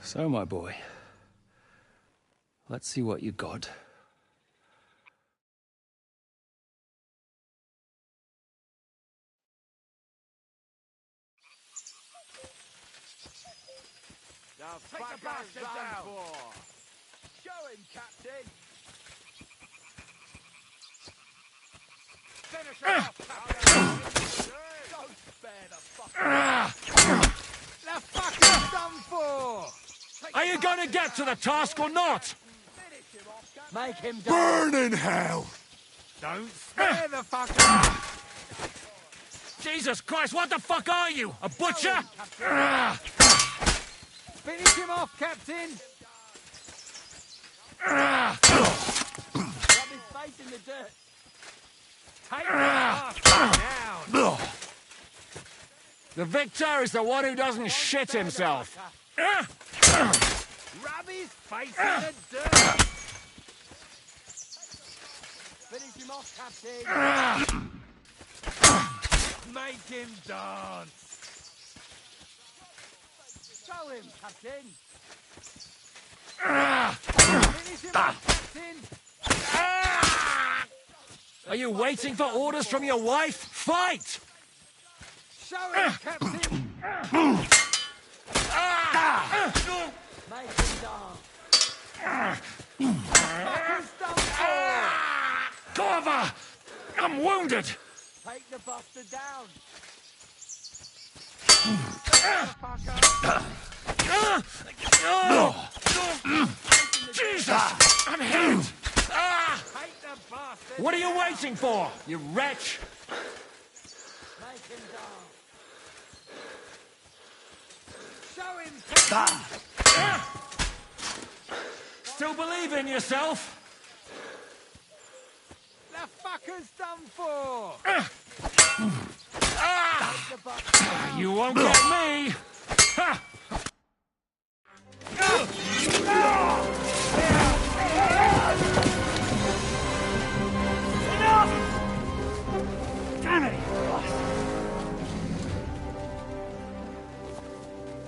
So, my boy, let's see what you got. Now take the bastard down! Show him, Captain! Finish him off, Captain! Don't spare the fucker! The fucker's done for! Are you gonna get to the task or not? Make him die! Burn in hell! Don't spare the fucker! Jesus Christ, what the fuck are you? A butcher? Finish him off, Captain! Rub his face in the dirt! Take the bastard down! The victor is the one who doesn't shit himself. Rub his face in the dirt! Finish him off, Captain! Make him dance! Show him, Captain! Finish him off, Captain! Are you waiting for orders from your wife? Fight! Show him, Captain! Make him dance! Fucker's done for! Cover! I'm wounded! Take the bastard down! Jesus! I'm hit! Take the bastard! What are you waiting for, you wretch? Make him dance! Show him, Captain! Still believe in yourself? The fucker's done for! The bastard! You won't get me! Ha! Damn it!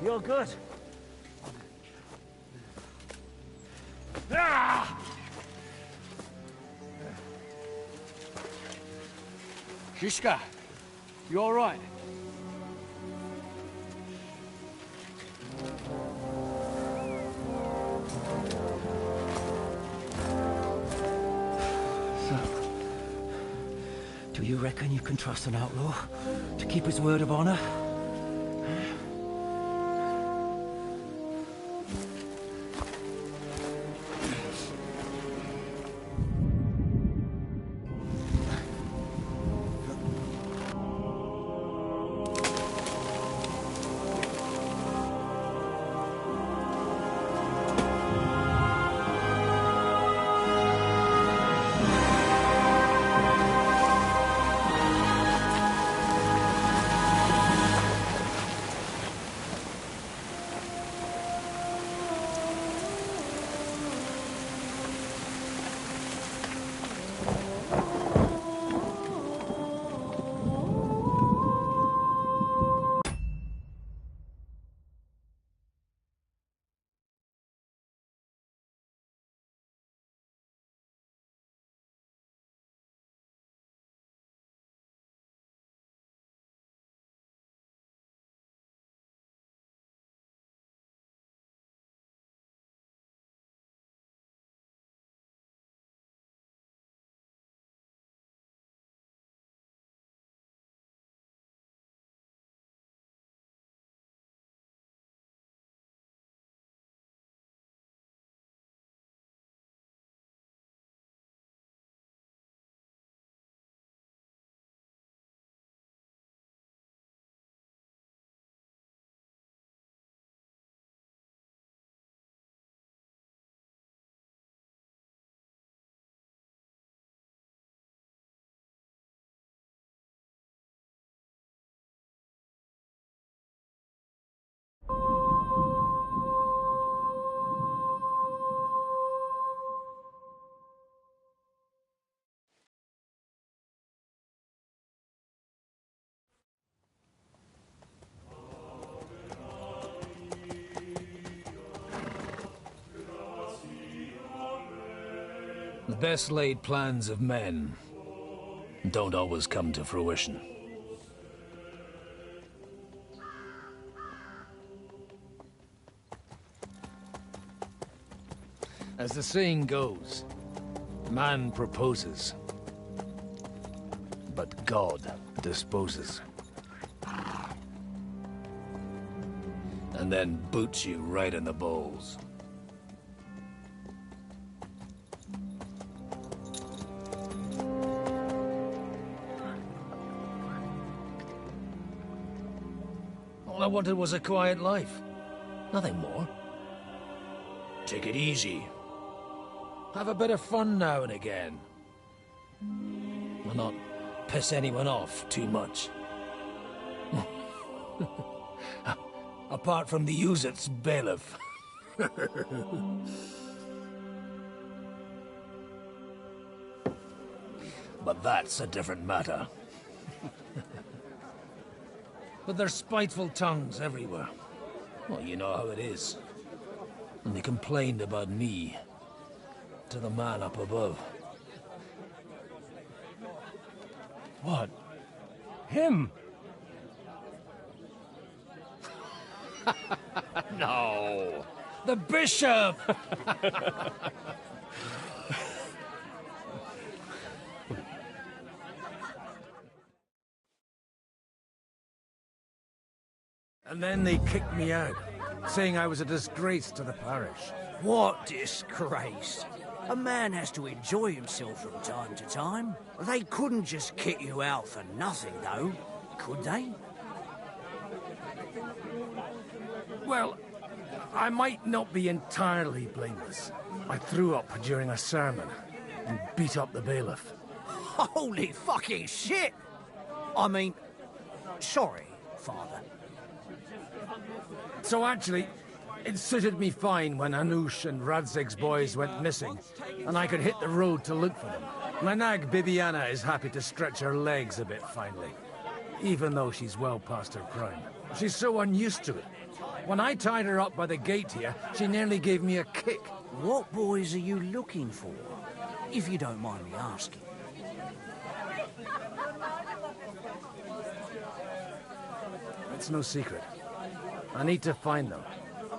You're good. Shishka, you all right? Do you reckon you can trust an outlaw to keep his word of honor? best laid plans of men don't always come to fruition. As the saying goes, man proposes, but God disposes. And then boots you right in the balls. All I wanted was a quiet life. Nothing more. Take it easy. Have a bit of fun now and again. Will not piss anyone off too much. Apart from the Uzit's bailiff. But that's a different matter. But there's spiteful tongues everywhere. Well, you know how it is. And they complained about me to the man up above. What? Him? No! The bishop! And then they kicked me out, saying I was a disgrace to the parish. What disgrace? A man has to enjoy himself from time to time. They couldn't just kick you out for nothing, though, could they? Well, I might not be entirely blameless. I threw up during a sermon and beat up the bailiff. Holy fucking shit! I mean, sorry, Father. So actually, it suited me fine when Anush and Radzig's boys went missing, and I could hit the road to look for them. My nag Bibiana is happy to stretch her legs a bit finally, even though she's well past her prime. She's so unused to it. When I tied her up by the gate here, she nearly gave me a kick. What boys are you looking for, if you don't mind me asking? It's no secret. I need to find them.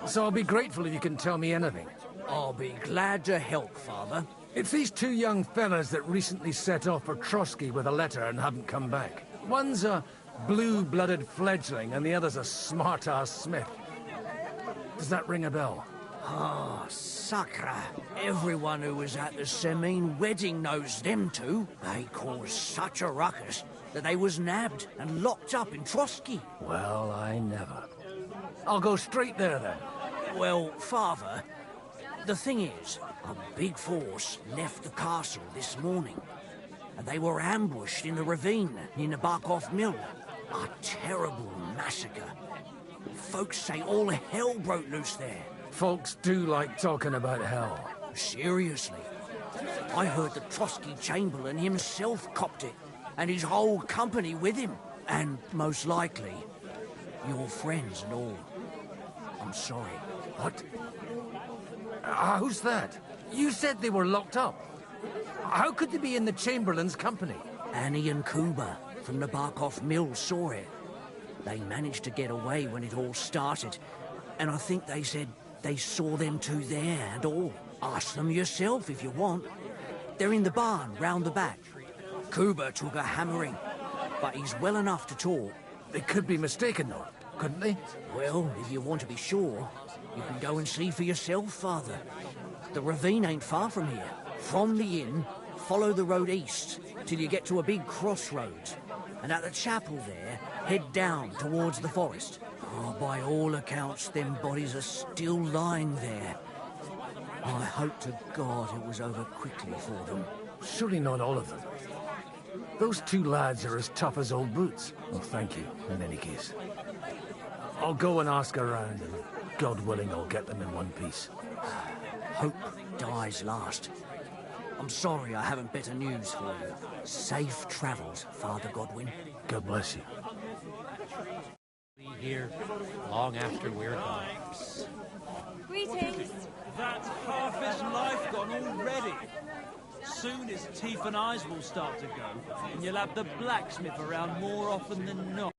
So I'll be grateful if you can tell me anything. I'll be glad to help, Father. It's these two young fellas that recently set off for Trotsky with a letter and haven't come back. One's a blue-blooded fledgling and the other's a smart-ass smith. Does that ring a bell? Ah, Sakra. Everyone who was at the Semine wedding knows them two. They caused such a ruckus that they was nabbed and locked up in Trotsky. Well, I never. I'll go straight there, then. Well, Father, the thing is, a big force left the castle this morning, and they were ambushed in the ravine near the Barkov Mill. A terrible massacre. Folks say all hell broke loose there. Folks do like talking about hell. Seriously. I heard the Trotsky Chamberlain himself copped it, and his whole company with him. And most likely, your friends and all. I'm sorry. What? Who's that? You said they were locked up. How could they be in the Chamberlain's company? Annie and Kuba from the Barkov Mill saw it. They managed to get away when it all started, and I think they said they saw them two there and all. Ask them yourself if you want. They're in the barn round the back. Kuba took a hammering, but he's well enough to talk. They could be mistaken, though, couldn't they? Well, if you want to be sure, you can go and see for yourself, Father. The ravine ain't far from here. From the inn, follow the road east till you get to a big crossroads. And at the chapel there, head down towards the forest. Oh, by all accounts, them bodies are still lying there. I hope to God it was over quickly for them. Surely not all of them. Those two lads are as tough as old boots. Well, thank you, in any case. I'll go and ask around, and God willing, I'll get them in one piece. Hope dies last. I'm sorry I haven't better news for you. Safe travels, Father Godwin. God bless you. Here, long after we're gone. Greetings. That's half his life gone already. Soon his teeth and eyes will start to go, and you'll have the blacksmith around more often than not.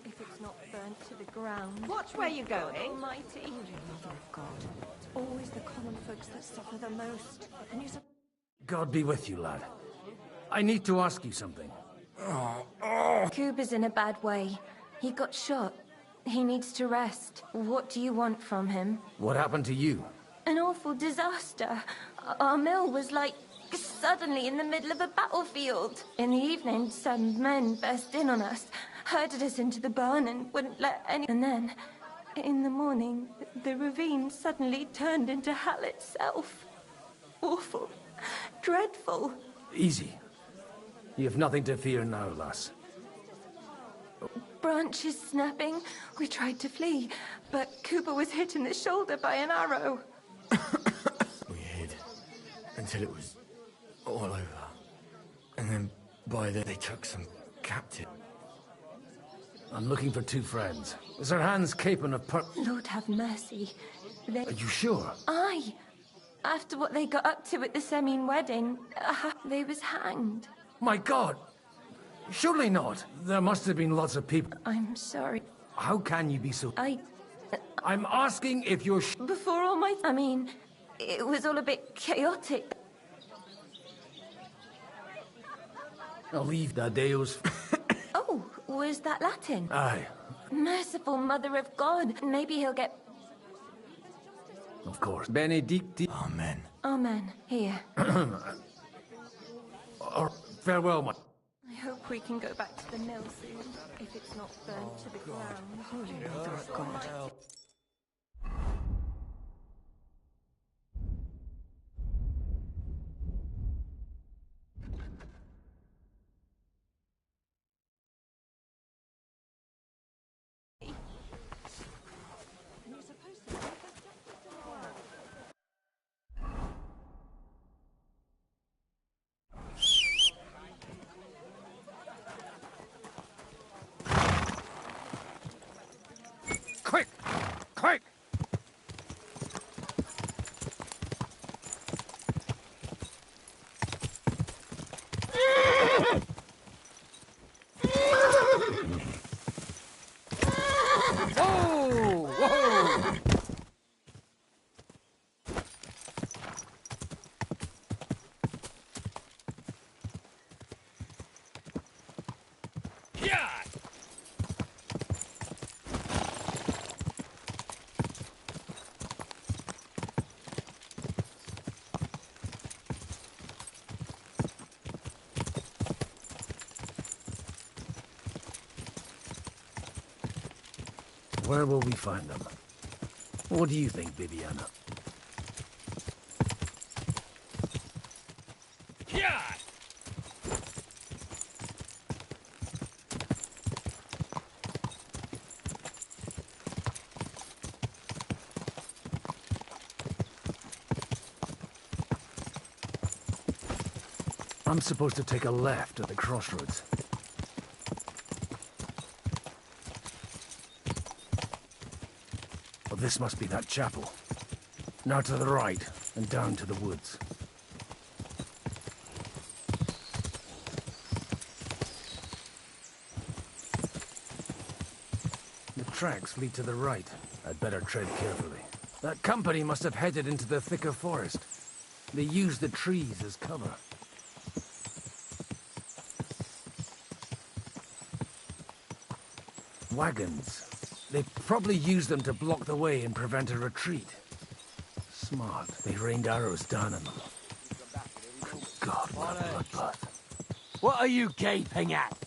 If it's not burnt to the ground. Watch where you're going. Almighty. Holy Mother of God. It's always the common folks that suffer the most. And you God be with you, lad. I need to ask you something. Kuba's in a bad way. He got shot. He needs to rest. What do you want from him? What happened to you? An awful disaster. Our mill was like suddenly in the middle of a battlefield. In the evening, some men burst in on us, herded us into the barn and wouldn't let any... And then, in the morning, the ravine suddenly turned into hell itself. Awful. Dreadful. Easy. You have nothing to fear now, lass. Branches snapping. We tried to flee, but Cooper was hit in the shoulder by an arrow. We hid until it was all over. And then by then they took some captive. I'm looking for two friends. Is their hands capable of Lord have mercy. Are you sure? Aye. After what they got up to at the Semine wedding, they was hanged. My God! Surely not. There must have been lots of people. I'm sorry. How can you be so... I'm asking if you're... Before all my... I mean, it was all a bit chaotic. I'll leave the Deus. Oh, was that Latin? Aye. Merciful Mother of God. Maybe he'll get... Of course. Benedicti. Amen. Amen. Here. Or farewell, my... I hope we can go back to the mill soon, if it's not burnt to the ground. Holy Mother of God. Quick! Quick! Whoa! Whoa! Yeah! Where will we find them? What do you think, Bibiana? Yeah! I'm supposed to take a left at the crossroads. Well, this must be that chapel. Now to the right, and down to the woods. The tracks lead to the right. I'd better tread carefully. That company must have headed into the thicker forest. They used the trees as cover. Wagons. They probably used them to block the way and prevent a retreat. Smart. They rained arrows down on them. Good God, what a bloodbath. What are you gaping at?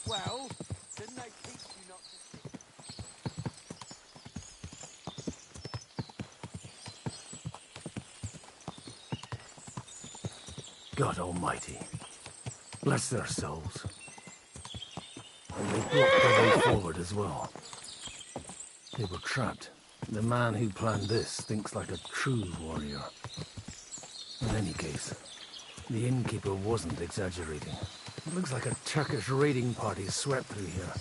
Well, didn't they teach you not to... God Almighty. Bless their souls. And they blocked their way forward as well. They were trapped. The man who planned this thinks like a true warrior. In any case, the innkeeper wasn't exaggerating. It looks like a Turkish raiding party swept through here.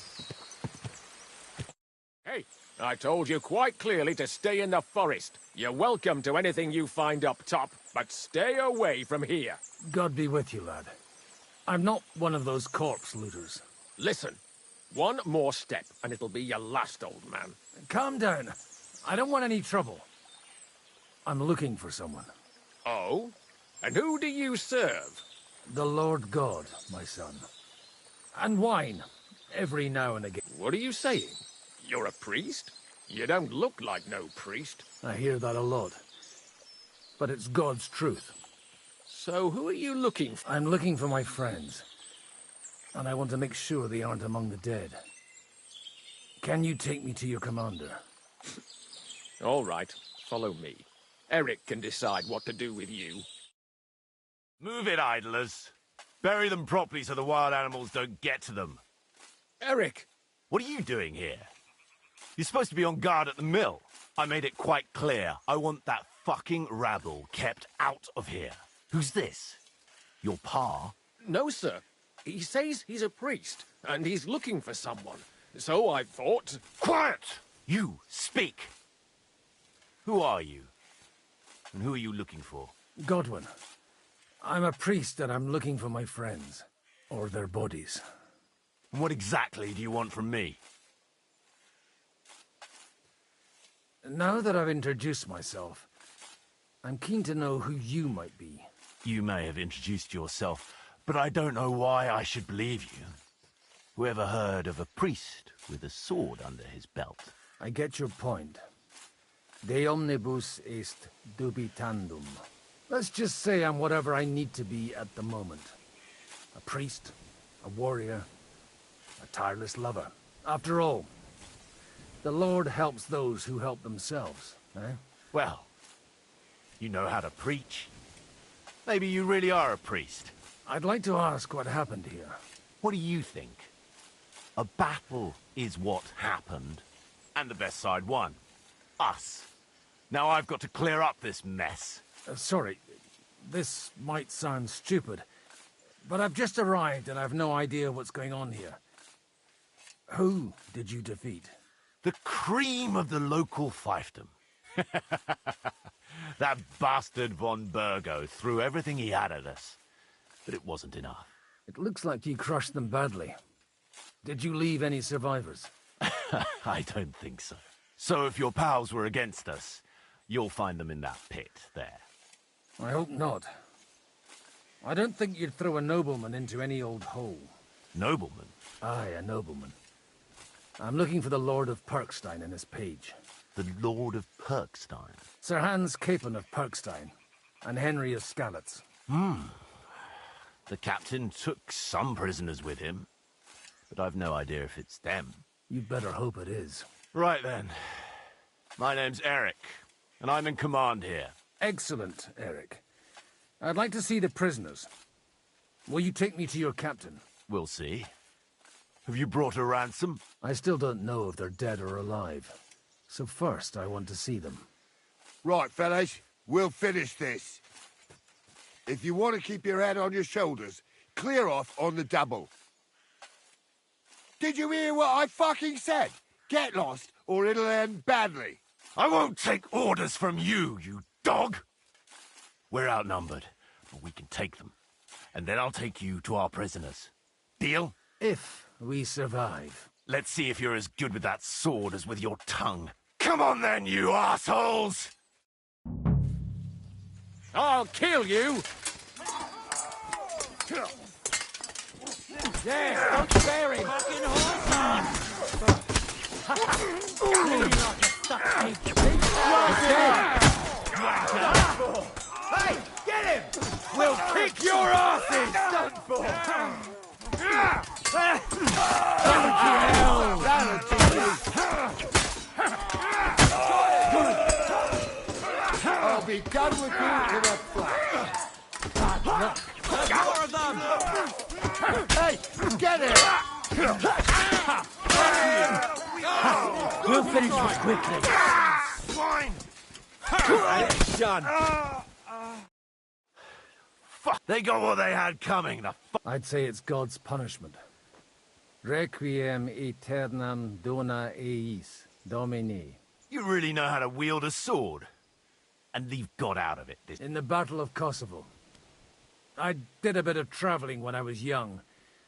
Hey, I told you quite clearly to stay in the forest. You're welcome to anything you find up top, but stay away from here. God be with you, lad. I'm not one of those corpse looters. Listen, one more step and it'll be your last, old man. Calm down. I don't want any trouble. I'm looking for someone. Oh? And who do you serve? The Lord God, my son. And wine, every now and again. What are you saying? You're a priest? You don't look like no priest. I hear that a lot. But it's God's truth. So who are you looking for? I'm looking for my friends. And I want to make sure they aren't among the dead. Can you take me to your commander? All right, follow me. Eric can decide what to do with you. Move it, idlers. Bury them properly so the wild animals don't get to them. Eric! What are you doing here? You're supposed to be on guard at the mill. I made it quite clear. I want that fucking rabble kept out of here. Who's this? Your pa? No, sir. He says he's a priest, and he's looking for someone. So I thought... Quiet! You, speak! Who are you? And who are you looking for? Godwin. I'm a priest and I'm looking for my friends. Or their bodies. And what exactly do you want from me? Now that I've introduced myself, I'm keen to know who you might be. You may have introduced yourself, but I don't know why I should believe you. Whoever heard of a priest with a sword under his belt? I get your point. De omnibus est dubitandum. Let's just say I'm whatever I need to be at the moment. A priest, a warrior, a tireless lover. After all, the Lord helps those who help themselves, eh? Well, you know how to preach. Maybe you really are a priest. I'd like to ask what happened here. What do you think? A battle is what happened, and the best side won. Us. Now I've got to clear up this mess. Sorry, this might sound stupid, but I've just arrived and I've no idea what's going on here. Who did you defeat? The cream of the local fiefdom. That bastard von Burgo threw everything he had at us, but it wasn't enough. It looks like you crushed them badly. Did you leave any survivors? I don't think so. So if your pals were against us, you'll find them in that pit there. I hope not. I don't think you'd throw a nobleman into any old hole. Nobleman? Aye, a nobleman. I'm looking for the Lord of Perkstein and his page. The Lord of Perkstein? Sir Hans Capon of Perkstein, and Henry of Skalitz. The captain took some prisoners with him, but I've no idea if it's them. You'd better hope it is. Right then. My name's Eric, and I'm in command here. Excellent, Eric. I'd like to see the prisoners. Will you take me to your captain? We'll see. Have you brought a ransom? I still don't know if they're dead or alive. So first, I want to see them. Right, fellas, we'll finish this. If you want to keep your head on your shoulders, clear off on the double. Did you hear what I fucking said? Get lost, or it'll end badly. I won't take orders from you, you dog! We're outnumbered, but we can take them. And then I'll take you to our prisoners. Deal? If we survive. Let's see if you're as good with that sword as with your tongue. Come on then, you assholes! I'll kill you! Yeah, don't spare him! Fucking horse! Hey, get him! We'll kick your asses! Done for! That'll teach you. I'll be done with you in a flash. There's more of them! Hey, get him! We'll finish this quickly. Swine! Done. Fuck! They got what they had coming, the I'd say it's God's punishment. Requiem aeternam dona eis, Domini. You really know how to wield a sword. And leave God out of it. In the Battle of Kosovo. I did a bit of traveling when I was young,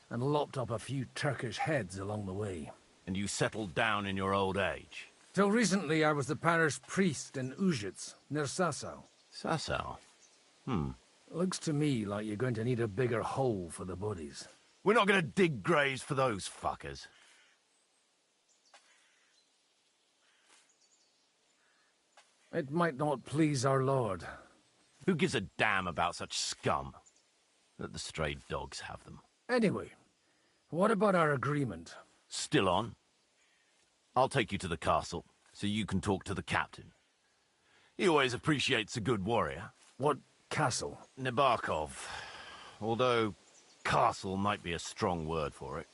and lopped up a few Turkish heads along the way. And you settled down in your old age? Till recently I was the parish priest in Užice, near Sasau. Sasau? Looks to me like you're going to need a bigger hole for the bodies. We're not going to dig graves for those fuckers. It might not please our Lord. Who gives a damn about such scum? Let the stray dogs have them. Anyway, what about our agreement? Still on? I'll take you to the castle, so you can talk to the captain. He always appreciates a good warrior. What castle? Nabokov. Although, castle might be a strong word for it.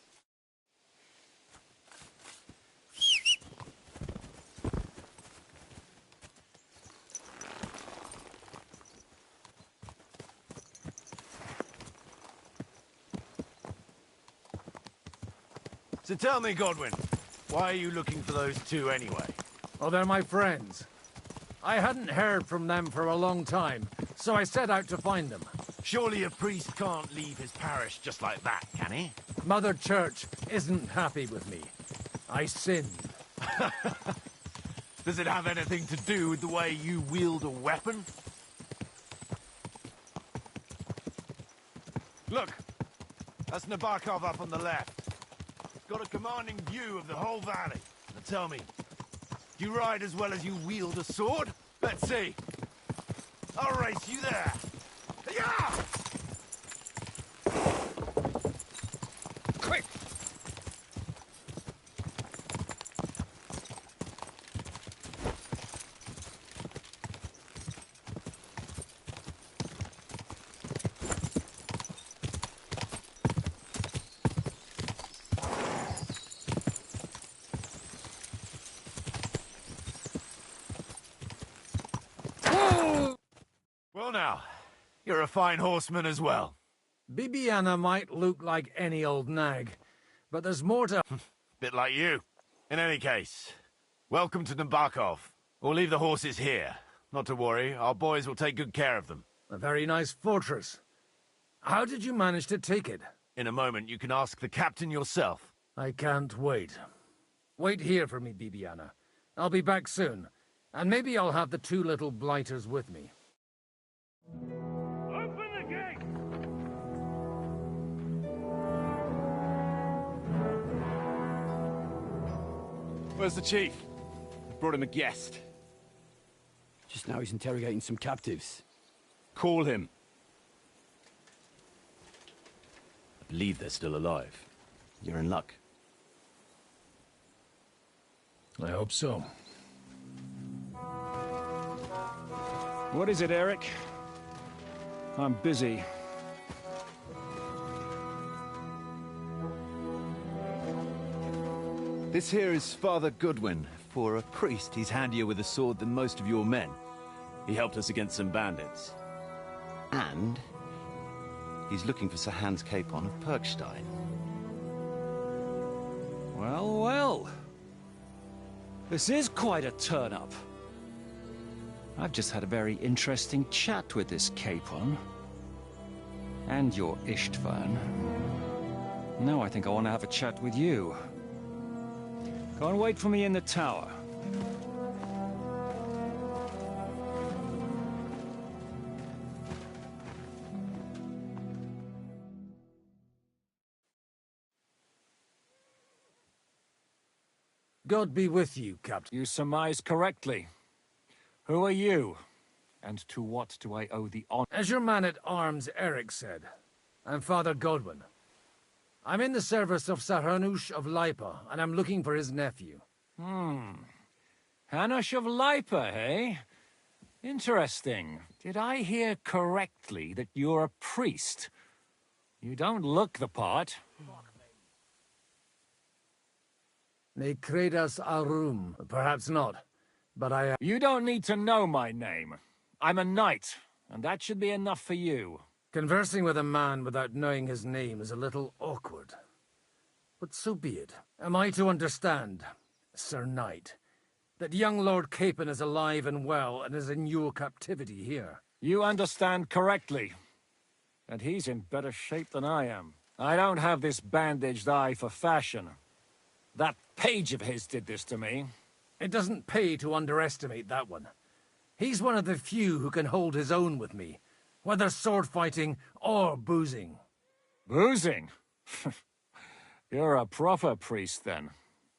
So tell me, Godwin, why are you looking for those two anyway? Oh, they're my friends. I hadn't heard from them for a long time, so I set out to find them. Surely a priest can't leave his parish just like that, can he? Mother Church isn't happy with me. I sinned. Does it have anything to do with the way you wield a weapon? Look, that's Nabokov up on the left. Got a commanding view of the whole valley. Now tell me, do you ride as well as you wield a sword? Let's see. I'll race you there. Yeah! Quick! Well now, you're a fine horseman as well. Bibiana might look like any old nag, but there's more to... Bit like you. In any case, welcome to Nabokov. We'll leave the horses here. Not to worry, our boys will take good care of them. A very nice fortress. How did you manage to take it? In a moment, you can ask the captain yourself. I can't wait. Wait here for me, Bibiana. I'll be back soon, and maybe I'll have the two little blighters with me. Open the gate! Where's the chief? Brought him a guest. Just now he's interrogating some captives. Call him. I believe they're still alive. You're in luck. I hope so. What is it, Eric? I'm busy. This here is Father Goodwin. For a priest, he's handier with a sword than most of your men. He helped us against some bandits. And he's looking for Sir Hans Capon of Perkstein. Well, well. This is quite a turn-up. I've just had a very interesting chat with this Capon. And your Istvan. Now I think I want to have a chat with you. Go and wait for me in the tower. God be with you, Captain. You surmise correctly. Who are you? And to what do I owe the honor? As your man-at-arms, Eric said, I'm Father Godwin. I'm in the service of Sir Hanush of Lipa, and I'm looking for his nephew. Hanush of Lipa, eh? Interesting. Did I hear correctly that you're a priest? You don't look the part. Ne credas aurum. Perhaps not, but I am... You don't need to know my name. I'm a knight, and that should be enough for you. Conversing with a man without knowing his name is a little awkward. But so be it. Am I to understand, Sir Knight, that young Lord Capon is alive and well and is in your captivity here? You understand correctly. And he's in better shape than I am. I don't have this bandaged eye for fashion. That page of his did this to me. It doesn't pay to underestimate that one. He's one of the few who can hold his own with me, whether sword fighting or boozing. Boozing? You're a proper priest, then.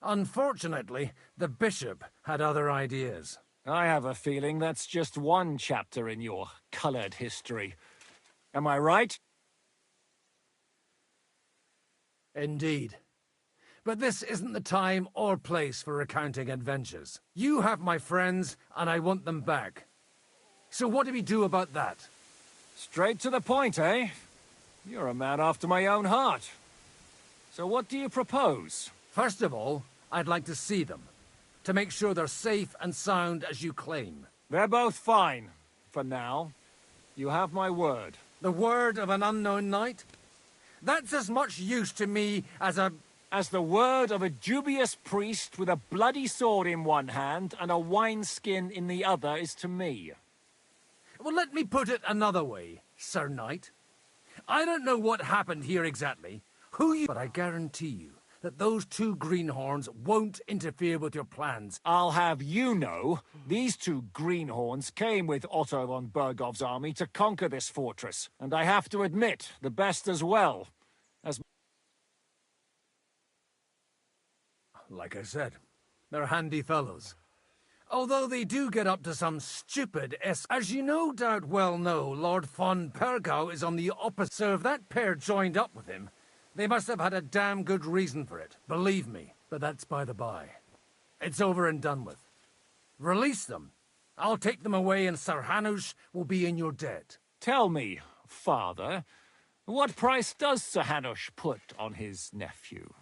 Unfortunately, the bishop had other ideas. I have a feeling that's just one chapter in your colored history. Am I right? Indeed. But this isn't the time or place for recounting adventures. You have my friends, and I want them back. So what do we do about that? Straight to the point, eh? You're a man after my own heart. So what do you propose? First of all, I'd like to see them, to make sure they're safe and sound as you claim. They're both fine, for now. You have my word. The word of an unknown knight? That's as much use to me as the word of a dubious priest with a bloody sword in one hand and a wineskin in the other is to me. Well, let me put it another way, Sir Knight. I don't know what happened here exactly, but I guarantee you that those two greenhorns won't interfere with your plans. I'll have you know, these two greenhorns came with Otto von Bergov's army to conquer this fortress, and I have to admit, the best as well. Like I said, they're handy fellows. Although they do get up to some stupid as you no doubt well know, Lord von Bergau is on the opposite. So if that pair joined up with him, they must have had a damn good reason for it, believe me. But that's by the by. It's over and done with. Release them. I'll take them away and Sir Hanush will be in your debt. Tell me, father, what price does Sir Hanush put on his nephew?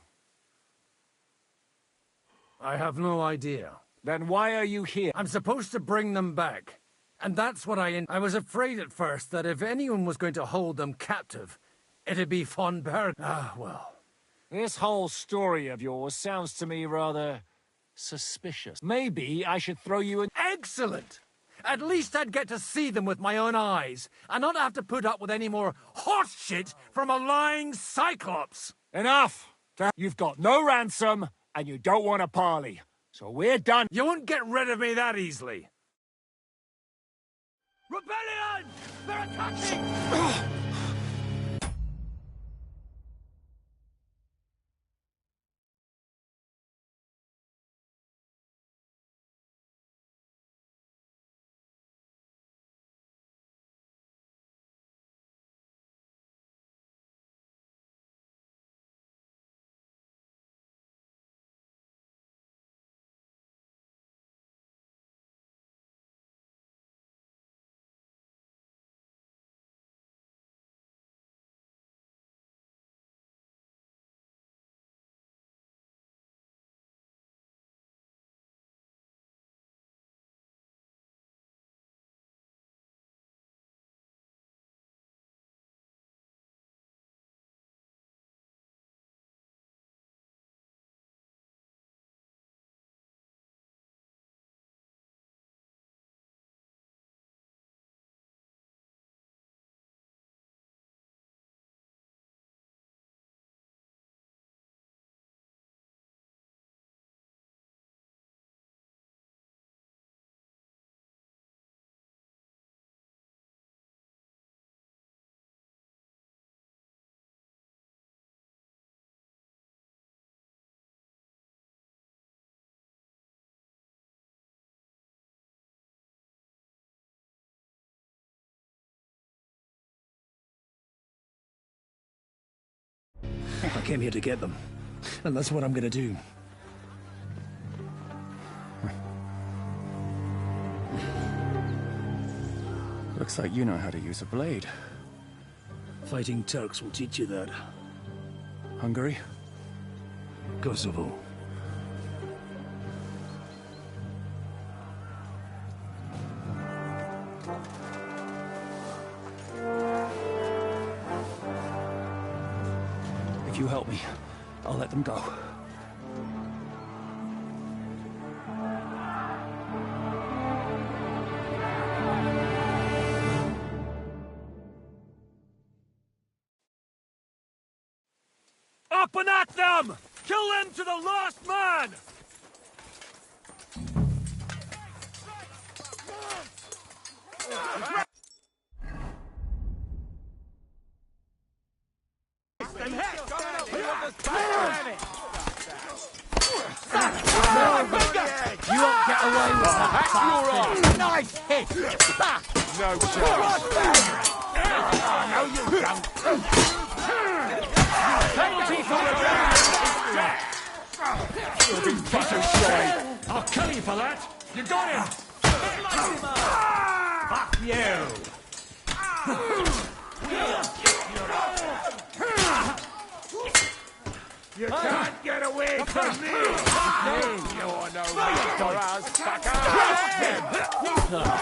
I have no idea. Then why are you here? I'm supposed to bring them back. And that's what I was afraid at first that if anyone was going to hold them captive, it'd be von Berg. Ah, well. This whole story of yours sounds to me rather suspicious. Maybe I should throw you in— Excellent! At least I'd get to see them with my own eyes, and not have to put up with any more horse shit from a lying cyclops! Enough! You've got no ransom, and you don't want a parley. So we're done. You won't get rid of me that easily. Rebellion! They're attacking! I came here to get them, and that's what I'm gonna do. Looks like you know how to use a blade. Fighting Turks will teach you that. Hungary? Kosovo. If you help me, I'll let them go. Up and at them! Kill them to the last man! You won't get away with that. That's your arm! Nice hit! No chance. No, you don't. Penalty for rebellion! I'll kill you for that! You got him! Fuck you! You can't get away from me! You're no meat for us, fucker! Take that!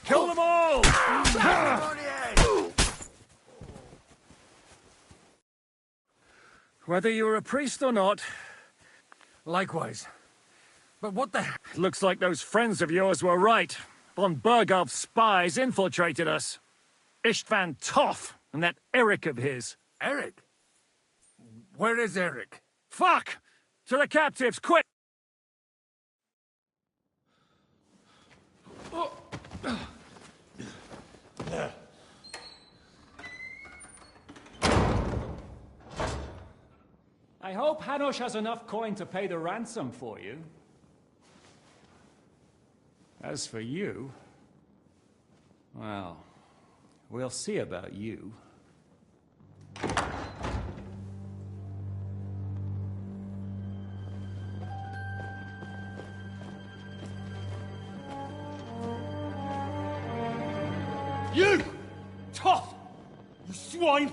Kill them all! Whether you're a priest or not, Likewise. But what the... looks like those friends of yours were right. Von Berghoff's spies infiltrated us. Istvan Toff and that Eric of his. Eric? Where is Eric? Fuck! To the captives, quick! I hope Hanush has enough coin to pay the ransom for you. As for you, well, we'll see about you. You! Tough! You swine!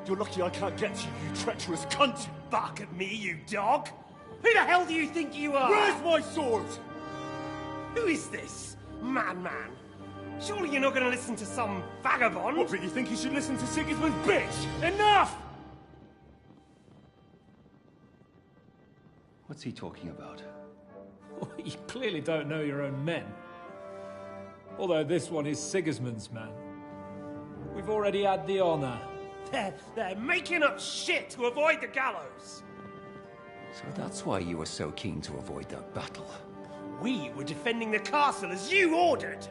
You're lucky I can't get to you, you treacherous cunt! Bark at me, you dog! Who the hell do you think you are? Where's my sword? Who is this? Man. Surely you're not going to listen to some vagabond? What, but you think you should listen to Sigismund's bitch? Enough! What's he talking about? You clearly don't know your own men. Although this one is Sigismund's man. We've already had the honor. They're making up shit to avoid the gallows. So that's why you were so keen to avoid that battle. We were defending the castle as you ordered.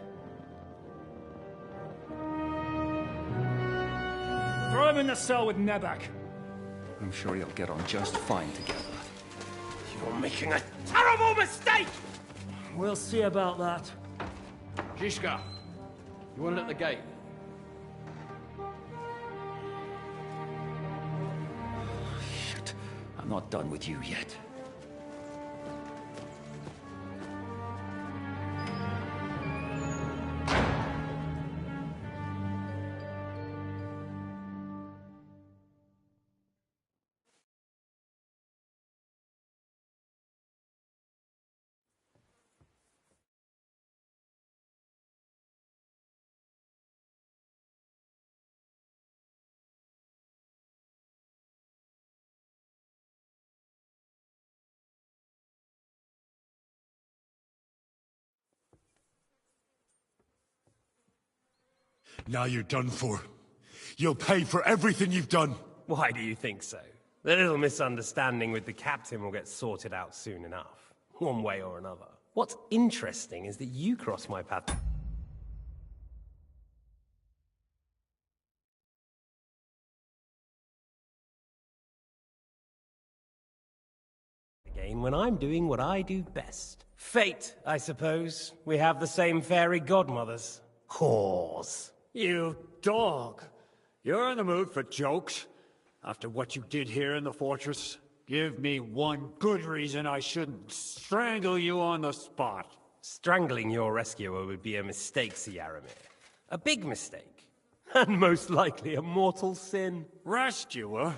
Throw him in the cell with Nebak. I'm sure you'll get on just fine together. You're making a terrible mistake! We'll see about that. Zhishka, you want it at the gate? Shit, I'm not done with you yet. Now you're done for. You'll pay for everything you've done. Why do you think so? The little misunderstanding with the captain will get sorted out soon enough, one way or another. What's interesting is that you crossed my path again when I'm doing what I do best. Fate, I suppose. We have the same fairy godmothers. Whores. You dog! You're in the mood for jokes? After what you did here in the fortress? Give me one good reason I shouldn't strangle you on the spot. Strangling your rescuer would be a mistake, Sir Yaramir. A big mistake. And most likely a mortal sin. Rescuer?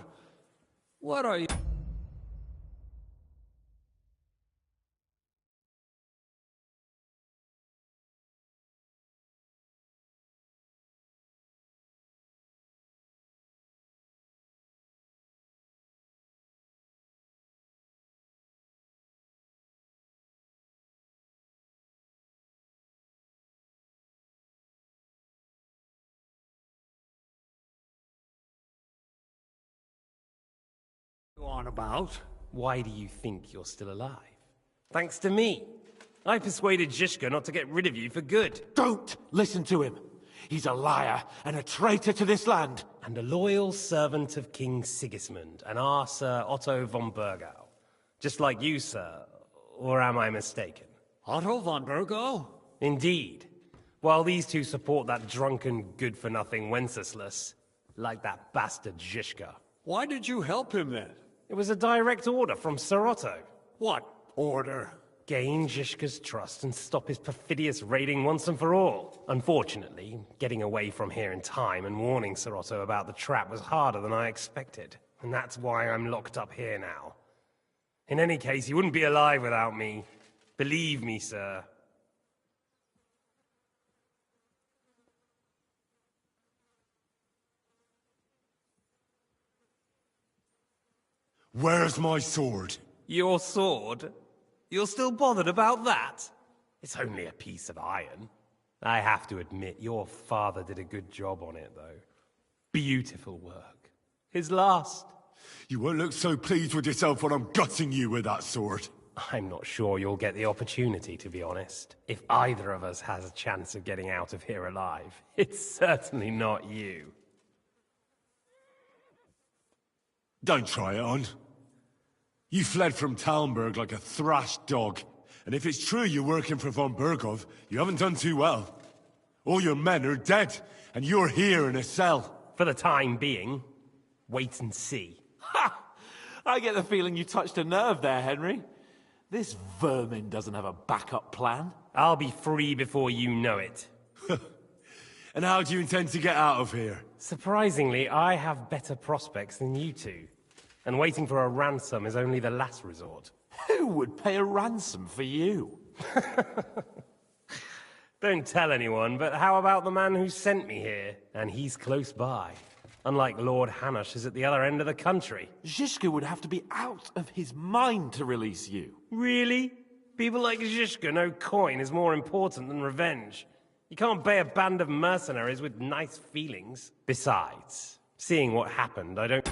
What are you... on about? Why do you think you're still alive? Thanks to me. I persuaded Zhishka not to get rid of you for good. Don't listen to him. He's a liar and a traitor to this land. And a loyal servant of King Sigismund and our Sir Otto von Burgau. Just like you, sir. Or am I mistaken? Otto von Burgau? Indeed. While these two support that drunken, good-for-nothing Wenceslas, like that bastard Zhishka. Why did you help him then? It was a direct order from Sir Otto. What order? Gain Zhishka's trust and stop his perfidious raiding once and for all. Unfortunately, getting away from here in time and warning Sir Otto about the trap was harder than I expected. And that's why I'm locked up here now. In any case, he wouldn't be alive without me. Believe me, sir. Where's my sword? Your sword? You're still bothered about that? It's only a piece of iron. I have to admit, your father did a good job on it, though. Beautiful work. His last. You won't look so pleased with yourself when I'm gutting you with that sword. I'm not sure you'll get the opportunity, to be honest. If either of us has a chance of getting out of here alive, it's certainly not you. Don't try it on. You fled from Talmberg like a thrashed dog. And if it's true you're working for von Burgov, you haven't done too well. All your men are dead, and you're here in a cell. For the time being, wait and see. Ha! I get the feeling you touched a nerve there, Henry. This vermin doesn't have a backup plan. I'll be free before you know it. And how do you intend to get out of here? Surprisingly, I have better prospects than you two. And waiting for a ransom is only the last resort. Who would pay a ransom for you? Don't tell anyone, but how about the man who sent me here? And he's close by. Unlike Lord Hanush is at the other end of the country. Zhishka would have to be out of his mind to release you. Really? People like Zhishka know coin is more important than revenge. You can't pay a band of mercenaries with nice feelings. Besides, seeing what happened, I don't...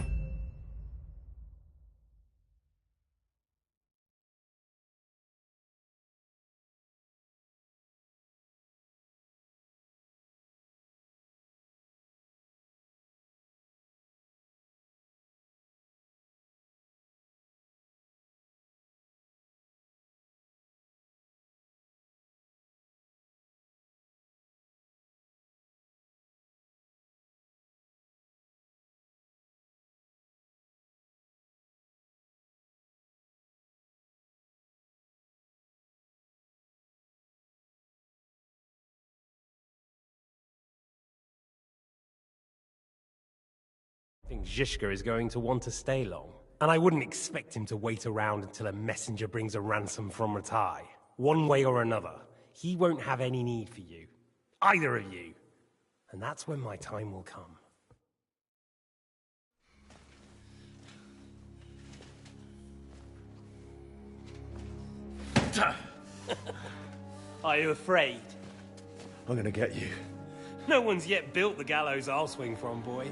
I think Zhishka is going to want to stay long. And I wouldn't expect him to wait around until a messenger brings a ransom from Ratai. One way or another, he won't have any need for you. Either of you. And that's when my time will come. Are you afraid? I'm gonna get you. No one's yet built the gallows I'll swing from, boy.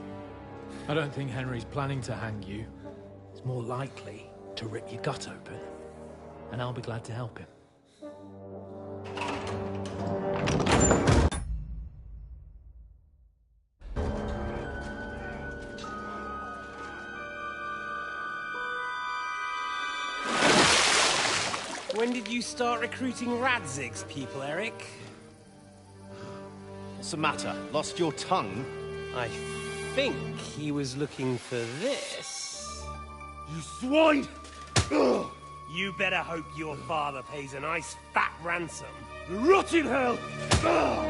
I don't think Henry's planning to hang you. He's more likely to rip your gut open. And I'll be glad to help him. When did you start recruiting Radzig's people, Eric? What's the matter? Lost your tongue? I think he was looking for this. You swine! Ugh. You better hope your father pays a nice fat ransom. Rot in hell! Ugh.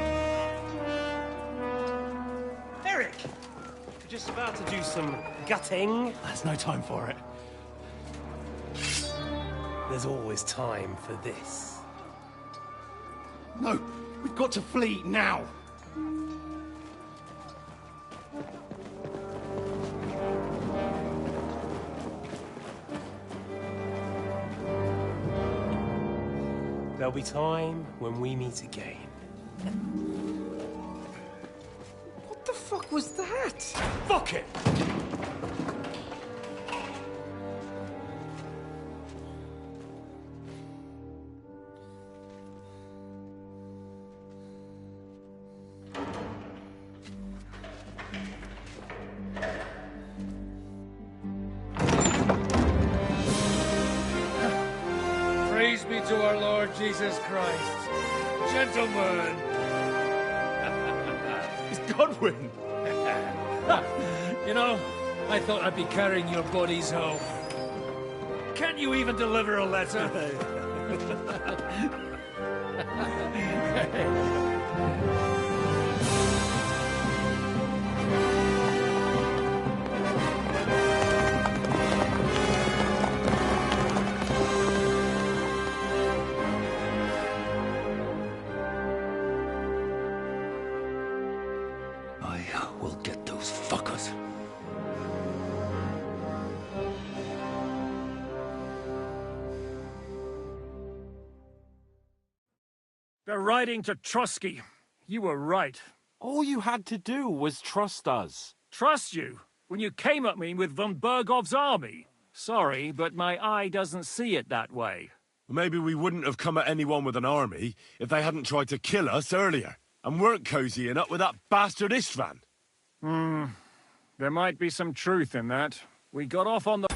Eric! Just about to do some gutting. There's no time for it. There's always time for this. No, we've got to flee now. There'll be time when we meet again. What the fuck was that? Fuck it! Praise be to our Lord Jesus Christ. Gentlemen! It's Godwin! You know, I thought I'd be carrying your bodies home. Can't you even deliver a letter? I will get those fuckers. They're riding to Trusky. You were right. All you had to do was trust us. Trust you? When you came at me with von Bergov's army? Sorry, but my eye doesn't see it that way. Maybe we wouldn't have come at anyone with an army if they hadn't tried to kill us earlier, and weren't cozying up with that bastard Istvan. There might be some truth in that. We got off on the...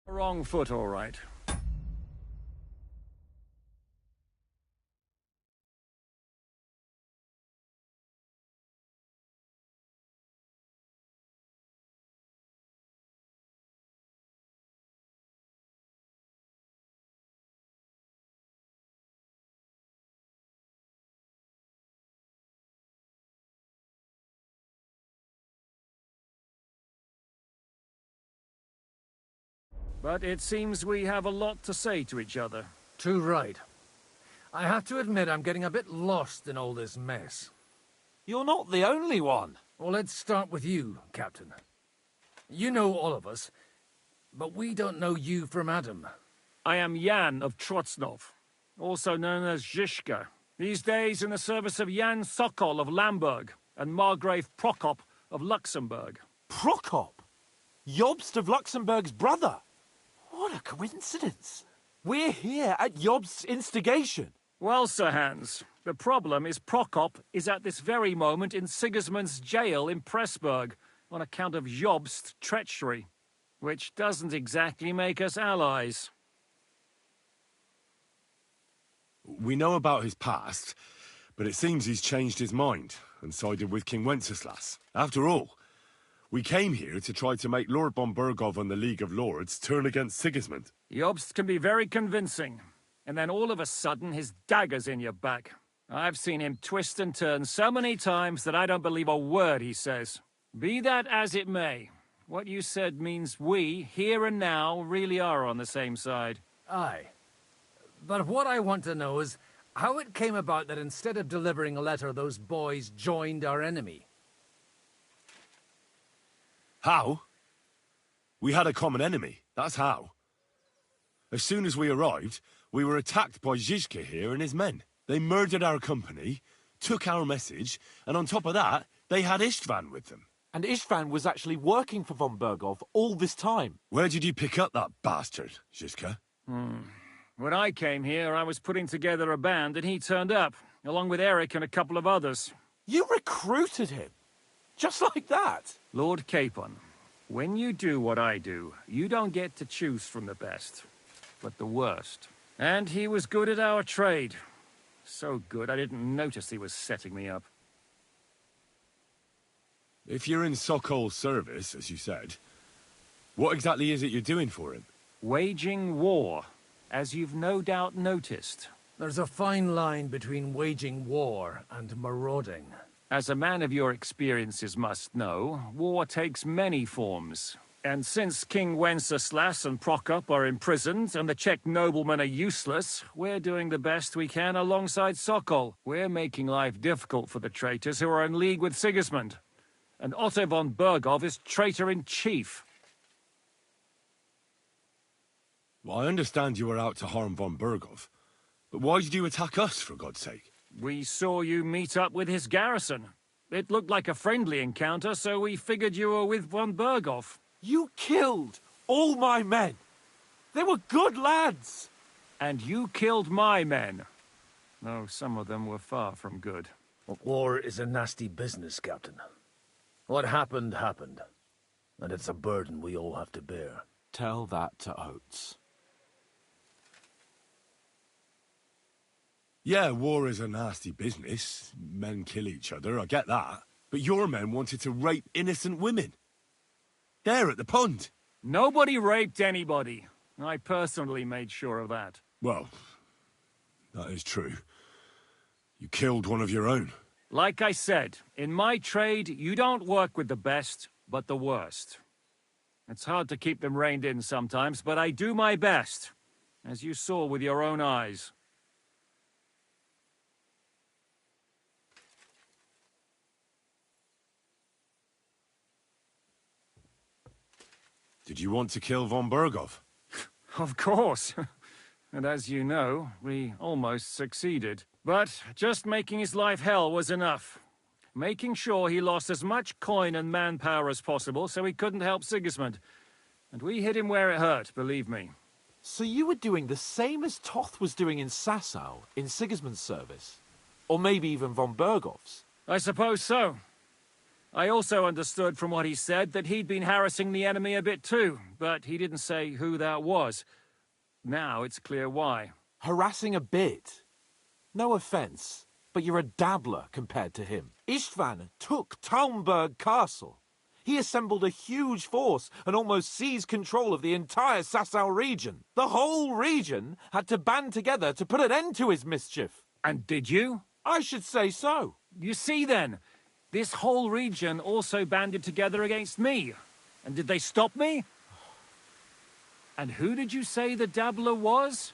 Wrong foot, all right. But it seems we have a lot to say to each other. Too right. I have to admit I'm getting a bit lost in all this mess. You're not the only one. Well, let's start with you, Captain. You know all of us, but we don't know you from Adam. I am Jan of Trotsnov, also known as Zizka. These days in the service of Jan Sokol of Lamberg and Margrave Prokop of Luxembourg. Prokop? Jobst of Luxembourg's brother? What a coincidence. We're here at Jobst's instigation. Well, Sir Hans, the problem is Prokop is at this very moment in Sigismund's jail in Pressburg on account of Jobst's treachery, which doesn't exactly make us allies. We know about his past, but it seems he's changed his mind and sided with King Wenceslas. After all, we came here to try to make Lord von Burgov and the League of Lords turn against Sigismund. Jobst can be very convincing, and then all of a sudden his dagger's in your back. I've seen him twist and turn so many times that I don't believe a word he says. Be that as it may, what you said means we, here and now, really are on the same side. Aye. But what I want to know is how it came about that instead of delivering a letter, those boys joined our enemy. How? We had a common enemy, that's how. As soon as we arrived, we were attacked by Zizka here and his men. They murdered our company, took our message, and on top of that, they had Istvan with them. And Istvan was actually working for von Burgov all this time. Where did you pick up that bastard, Zizka? When I came here, I was putting together a band and he turned up, along with Eric and a couple of others. You recruited him? Just like that? Lord Capon, when you do what I do, you don't get to choose from the best, but the worst. And he was good at our trade. So good, I didn't notice he was setting me up. If you're in Sokol's service, as you said, what exactly is it you're doing for him? Waging war, as you've no doubt noticed. There's a fine line between waging war and marauding. As a man of your experiences must know, war takes many forms. And since King Wenceslas and Prokop are imprisoned and the Czech noblemen are useless, we're doing the best we can alongside Sokol. We're making life difficult for the traitors who are in league with Sigismund. And Otto von Burgov is traitor-in-chief. Well, I understand you were out to harm von Burgov, but why did you attack us, for God's sake? We saw you meet up with his garrison. It looked like a friendly encounter, so we figured you were with von Burgov. You killed all my men. They were good lads. And you killed my men. Though some of them were far from good. War is a nasty business, Captain. What happened, happened. And it's a burden we all have to bear. Tell that to Oates. Yeah, war is a nasty business. Men kill each other, I get that. But your men wanted to rape innocent women. There at the pond. Nobody raped anybody. I personally made sure of that. Well, that is true. You killed one of your own. Like I said, in my trade, you don't work with the best, but the worst. It's hard to keep them reined in sometimes, but I do my best, as you saw with your own eyes. Did you want to kill von Burgov? Of course. And as you know, we almost succeeded. But just making his life hell was enough. Making sure he lost as much coin and manpower as possible so he couldn't help Sigismund. And we hit him where it hurt, believe me. So you were doing the same as Toth was doing in Sasau, in Sigismund's service? Or maybe even von Burgov's? I suppose so. I also understood from what he said that he'd been harassing the enemy a bit too, but he didn't say who that was. Now it's clear why. Harassing a bit? No offence, but you're a dabbler compared to him. Istvan took Talmberg Castle. He assembled a huge force and almost seized control of the entire Sasau region. The whole region had to band together to put an end to his mischief. And did you? I should say so. You see then, this whole region also banded together against me. And did they stop me? And who did you say the dabbler was?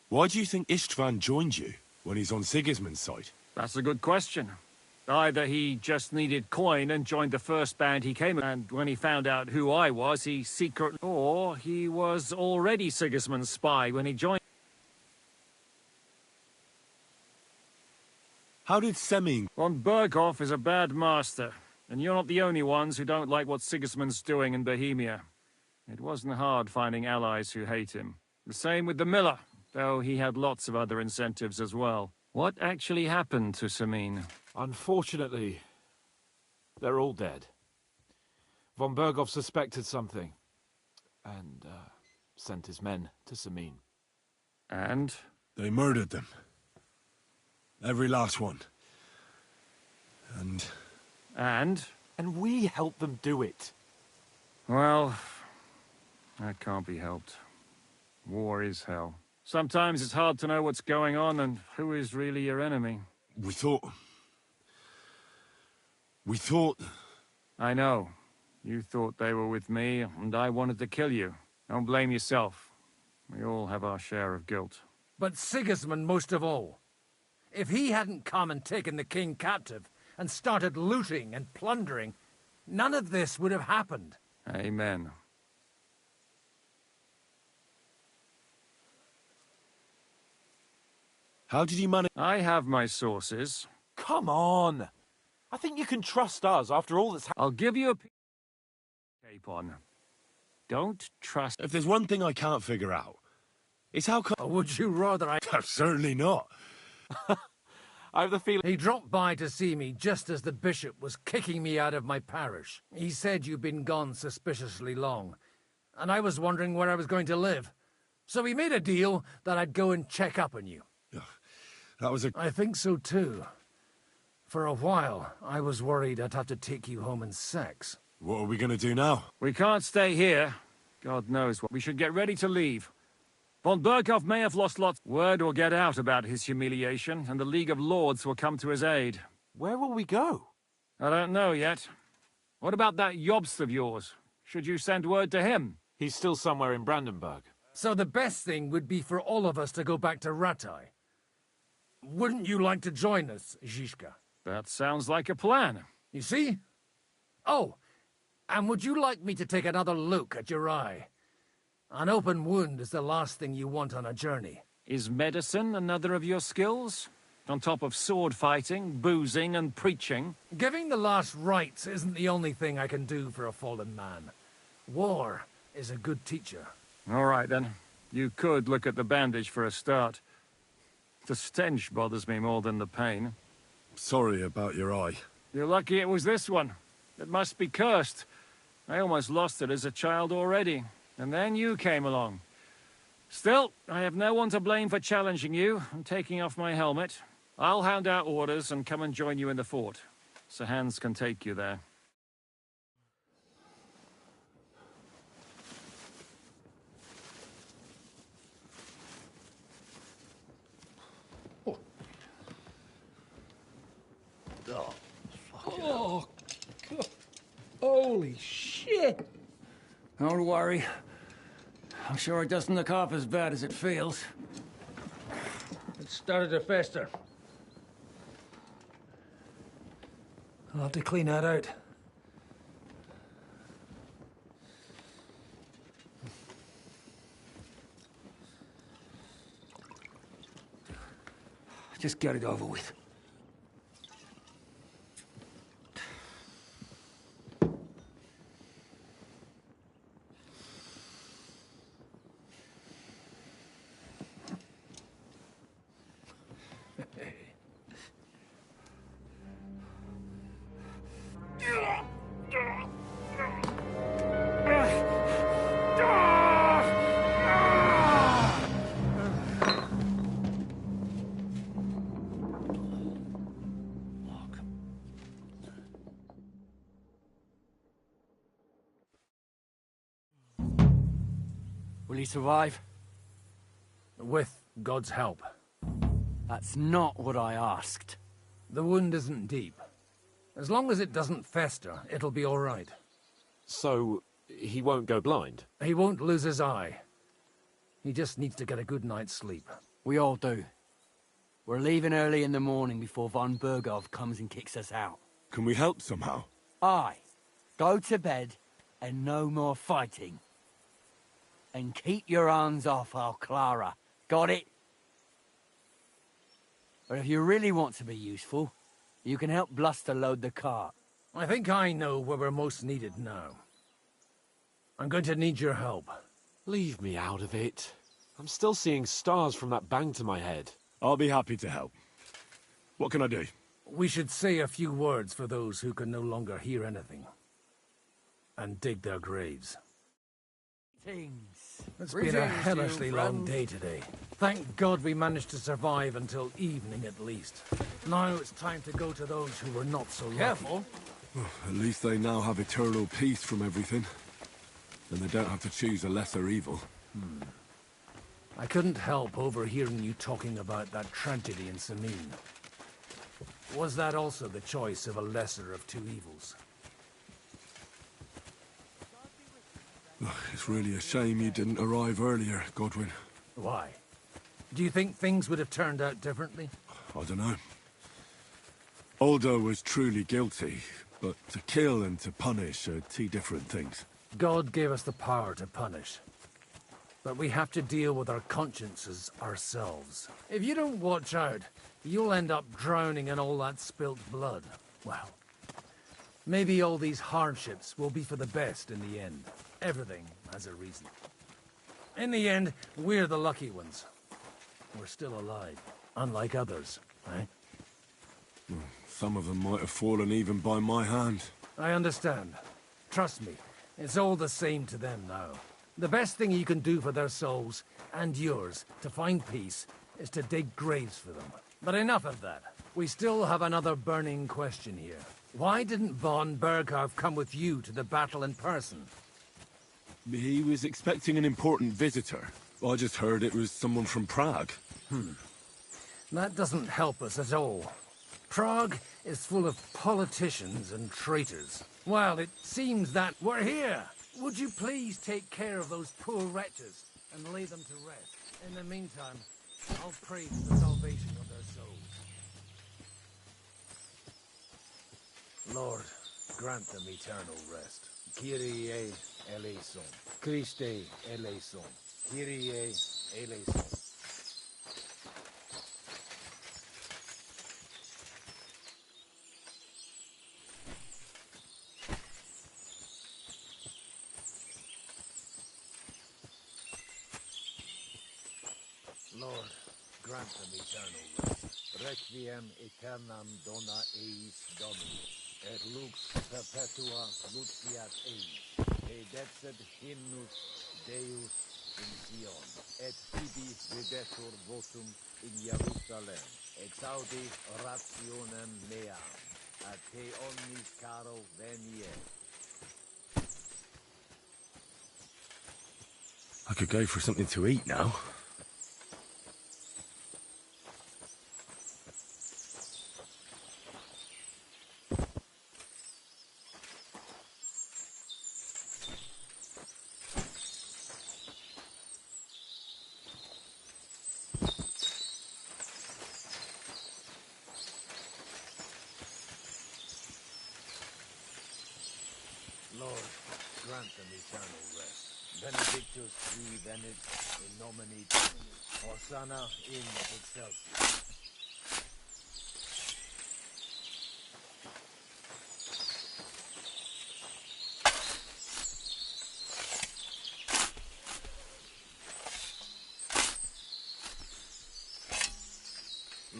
Why do you think Istvan joined you when he's on Sigismund's side? That's a good question. Either he just needed coin and joined the first band he came in, and when he found out who I was, he secretly... Or he was already Sigismund's spy when he joined... How did Seming... Von Berghoff is a bad master, and you're not the only ones who don't like what Sigismund's doing in Bohemia. It wasn't hard finding allies who hate him. The same with the miller, though he had lots of other incentives as well. What actually happened to Seming? Unfortunately, they're all dead. Von Berghoff suspected something, and sent his men to Seming. And? They murdered them. Every last one. And... And? And we helped them do it. Well, that can't be helped. War is hell. Sometimes it's hard to know what's going on and who is really your enemy. We thought... I know. You thought they were with me, and I wanted to kill you. Don't blame yourself. We all have our share of guilt. But Sigismund most of all. If he hadn't come and taken the king captive, and started looting and plundering, none of this would have happened. Amen. How did he manage... I have my sources. Come on! I think you can trust us after all that's happened. I'll give you a Capon. Don't trust... If there's one thing I can't figure out, it's how come... Or would you rather I... Certainly not. I have the feeling... He dropped by to see me just as the bishop was kicking me out of my parish. He said you'd been gone suspiciously long, and I was wondering where I was going to live. So we made a deal that I'd go and check up on you. That was a... I think so too. For a while, I was worried I'd have to take you home in sex. What are we going to do now? We can't stay here. God knows what. We should get ready to leave. Von Berghoff may have lost lots. Word will get out about his humiliation, and the League of Lords will come to his aid. Where will we go? I don't know yet. What about that Jobst of yours? Should you send word to him? He's still somewhere in Brandenburg. So the best thing would be for all of us to go back to Ratai. Wouldn't you like to join us, Zizka? That sounds like a plan. You see? Oh, and would you like me to take another look at your eye? An open wound is the last thing you want on a journey. Is medicine another of your skills? On top of sword fighting, boozing, and preaching? Giving the last rites isn't the only thing I can do for a fallen man. War is a good teacher. All right, then. You could look at the bandage for a start. The stench bothers me more than the pain. Sorry about your eye. You're lucky it was this one. It must be cursed. I almost lost it as a child already. And then you came along. Still, I have no one to blame for challenging you and taking off my helmet. I'll hand out orders and come and join you in the fort. Sir Hans can take you there. Oh, God. Holy shit! Don't worry. I'm sure it doesn't look half as bad as it feels. It started to fester. I'll have to clean that out. Just get it over with. Will he survive? With God's help. That's not what I asked. The wound isn't deep. As long as it doesn't fester, it'll be all right. So, he won't go blind? He won't lose his eye. He just needs to get a good night's sleep. We all do. We're leaving early in the morning before von Burgov comes and kicks us out. Can we help somehow? Aye. Go to bed and no more fighting. And keep your hands off our Clara. Got it? But if you really want to be useful, you can help Bluster load the cart. I think I know where we're most needed now. I'm going to need your help. Leave me out of it. I'm still seeing stars from that bang to my head. I'll be happy to help. What can I do? We should say a few words for those who can no longer hear anything. And dig their graves. It's been a hellishly long day today. Thank God we managed to survive until evening at least. Now it's time to go to those who were not so lucky. Careful. At least they now have eternal peace from everything. And they don't have to choose a lesser evil. I couldn't help overhearing you talking about that tragedy in Samin. Was that also the choice of a lesser of two evils? It's really a shame you didn't arrive earlier, Godwin. Why? Do you think things would have turned out differently? I don't know. Aldo was truly guilty, but to kill and to punish are two different things. God gave us the power to punish. But we have to deal with our consciences ourselves. If you don't watch out, you'll end up drowning in all that spilt blood. Well, maybe all these hardships will be for the best in the end. Everything has a reason. In the end, we're the lucky ones. We're still alive, unlike others, eh? Some of them might have fallen even by my hand. I understand. Trust me, it's all the same to them now. The best thing you can do for their souls, and yours, to find peace, is to dig graves for them. But enough of that. We still have another burning question here. Why didn't von Berghoff come with you to the battle in person? He was expecting an important visitor. I just heard it was someone from Prague. That doesn't help us at all. Prague is full of politicians and traitors. Well, it seems that we're here. Would you please take care of those poor wretches and lay them to rest? In the meantime, I'll pray for the salvation of their souls. Lord, grant them eternal rest. Kyrie eleison. Christe eleison. Kyrie eleison. Lord, grant them eternal rest. Requiem aeternam dona eis Domini, et lux perpetua luciat eis, et dexet hymnus Deus in Sion, et tibi videtur votum in Jerusalem, exaudi rationem meam, a te omnis caro venie. I could go for something to eat now. Lord, grant them eternal rest. Benedictus qui venit in nomine Domini. Hosanna in excelsis.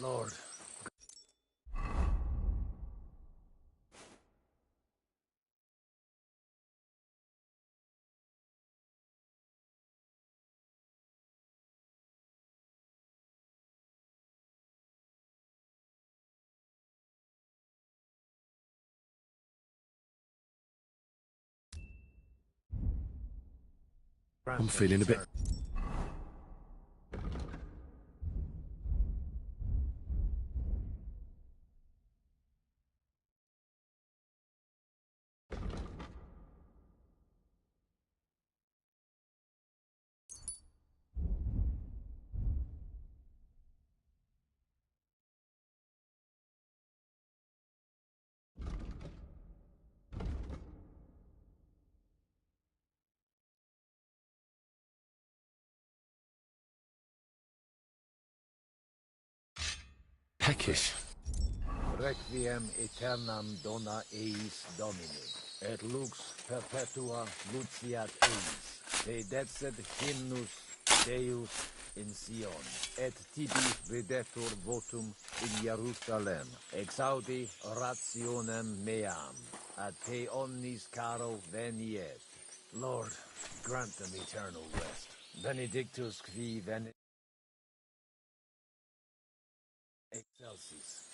Lord, I'm feeling a bit... peckish. Requiem aeternam dona eis domini, et lux perpetua luciat eis, te decet hymnus Deus in Sion, et tibi videtur votum in Jerusalem, exaudi rationem meam, ad te omnis caro veniet. Lord, grant them eternal rest. Benedictus qui ven... Excelsis.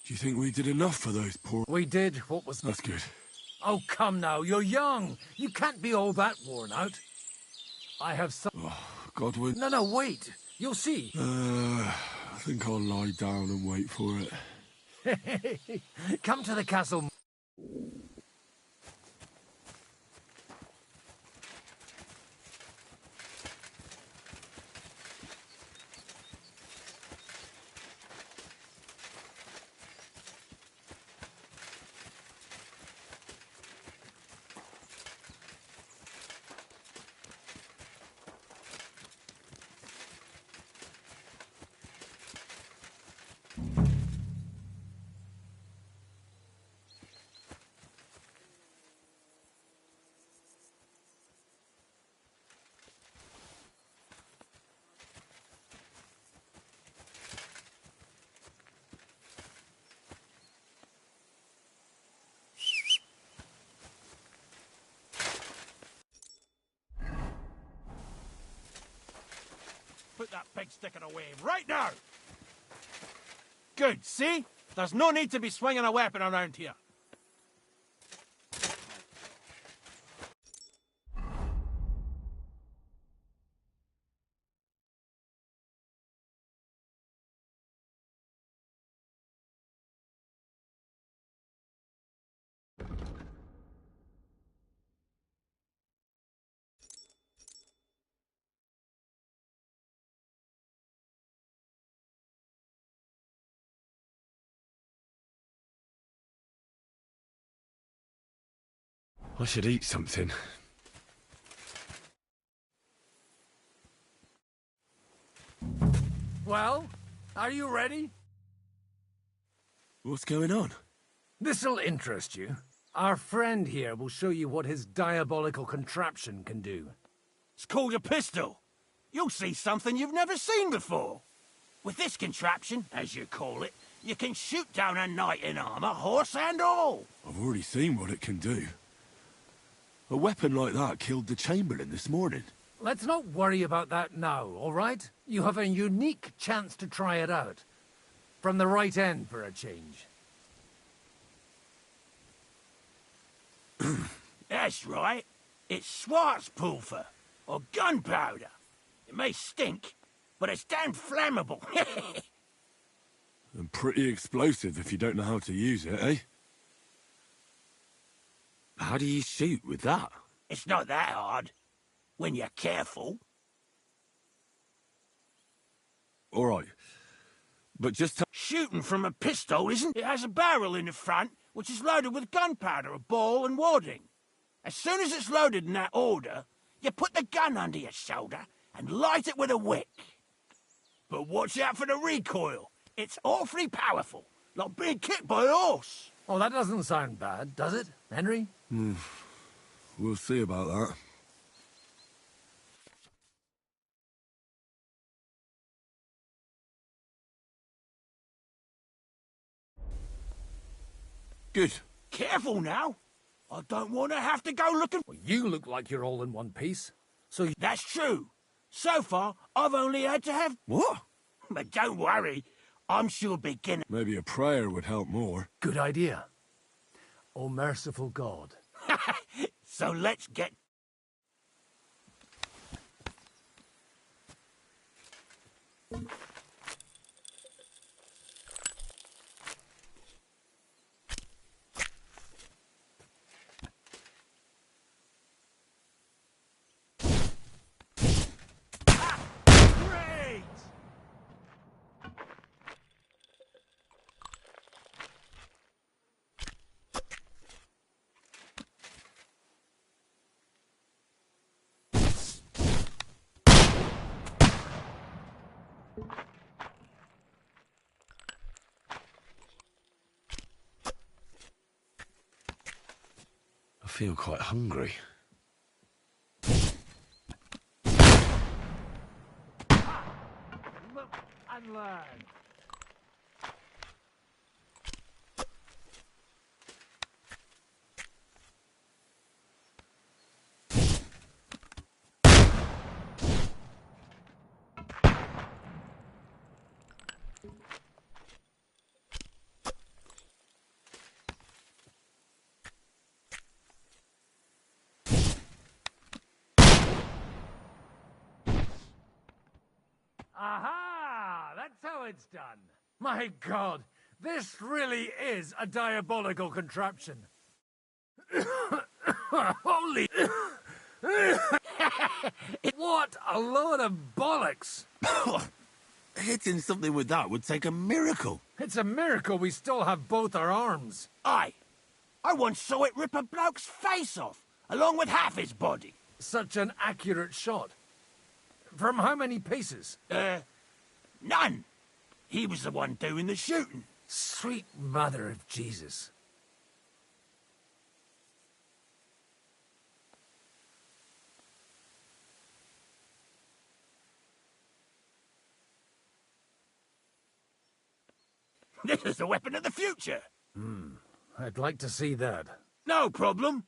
Do you think we did enough for those poor... We did what was... That's good. Oh, come now, you're young. You can't be all that worn out. I have some... Oh, Godwin. No, wait. You'll see. I think I'll lie down and wait for it. Come to the castle. Put that pig sticking away right now! Good, see? There's no need to be swinging a weapon around here. I should eat something. Well, are you ready? What's going on? This'll interest you. Our friend here will show you what his diabolical contraption can do. It's called a pistol. You'll see something you've never seen before. With this contraption, as you call it, you can shoot down a knight in armor, horse and all. I've already seen what it can do. A weapon like that killed the Chamberlain this morning. Let's not worry about that now, all right? You have a unique chance to try it out. From the right end for a change. That's right. It's Schwarzpulver, or gunpowder. It may stink, but it's damn flammable. And pretty explosive if you don't know how to use it, eh? How do you shoot with that? It's not that hard, when you're careful. All right. But just... Shooting from a pistol isn't... It has a barrel in the front, which is loaded with gunpowder, a ball and wadding. As soon as it's loaded in that order, you put the gun under your shoulder and light it with a wick. But watch out for the recoil. It's awfully powerful, like being kicked by a horse. Oh, that doesn't sound bad, does it, Henry? We'll see about that. Good. Careful now. I don't want to have to go looking... Well, you look like you're all in one piece. So That's true. So far, I've only had to have... What? But don't worry, I'm sure beginner... Maybe a prayer would help more. Good idea. O merciful God. So let's get... Great! I feel quite hungry. Look and learn. Aha! That's how it's done. My God, this really is a diabolical contraption. Holy... What a load of bollocks! Hitting something with that would take a miracle. It's a miracle we still have both our arms. Aye. I once saw it rip a bloke's face off, along with half his body. Such an accurate shot. From how many paces? None. He was the one doing the shooting. Sweet mother of Jesus. This is the weapon of the future. I'd like to see that. No problem.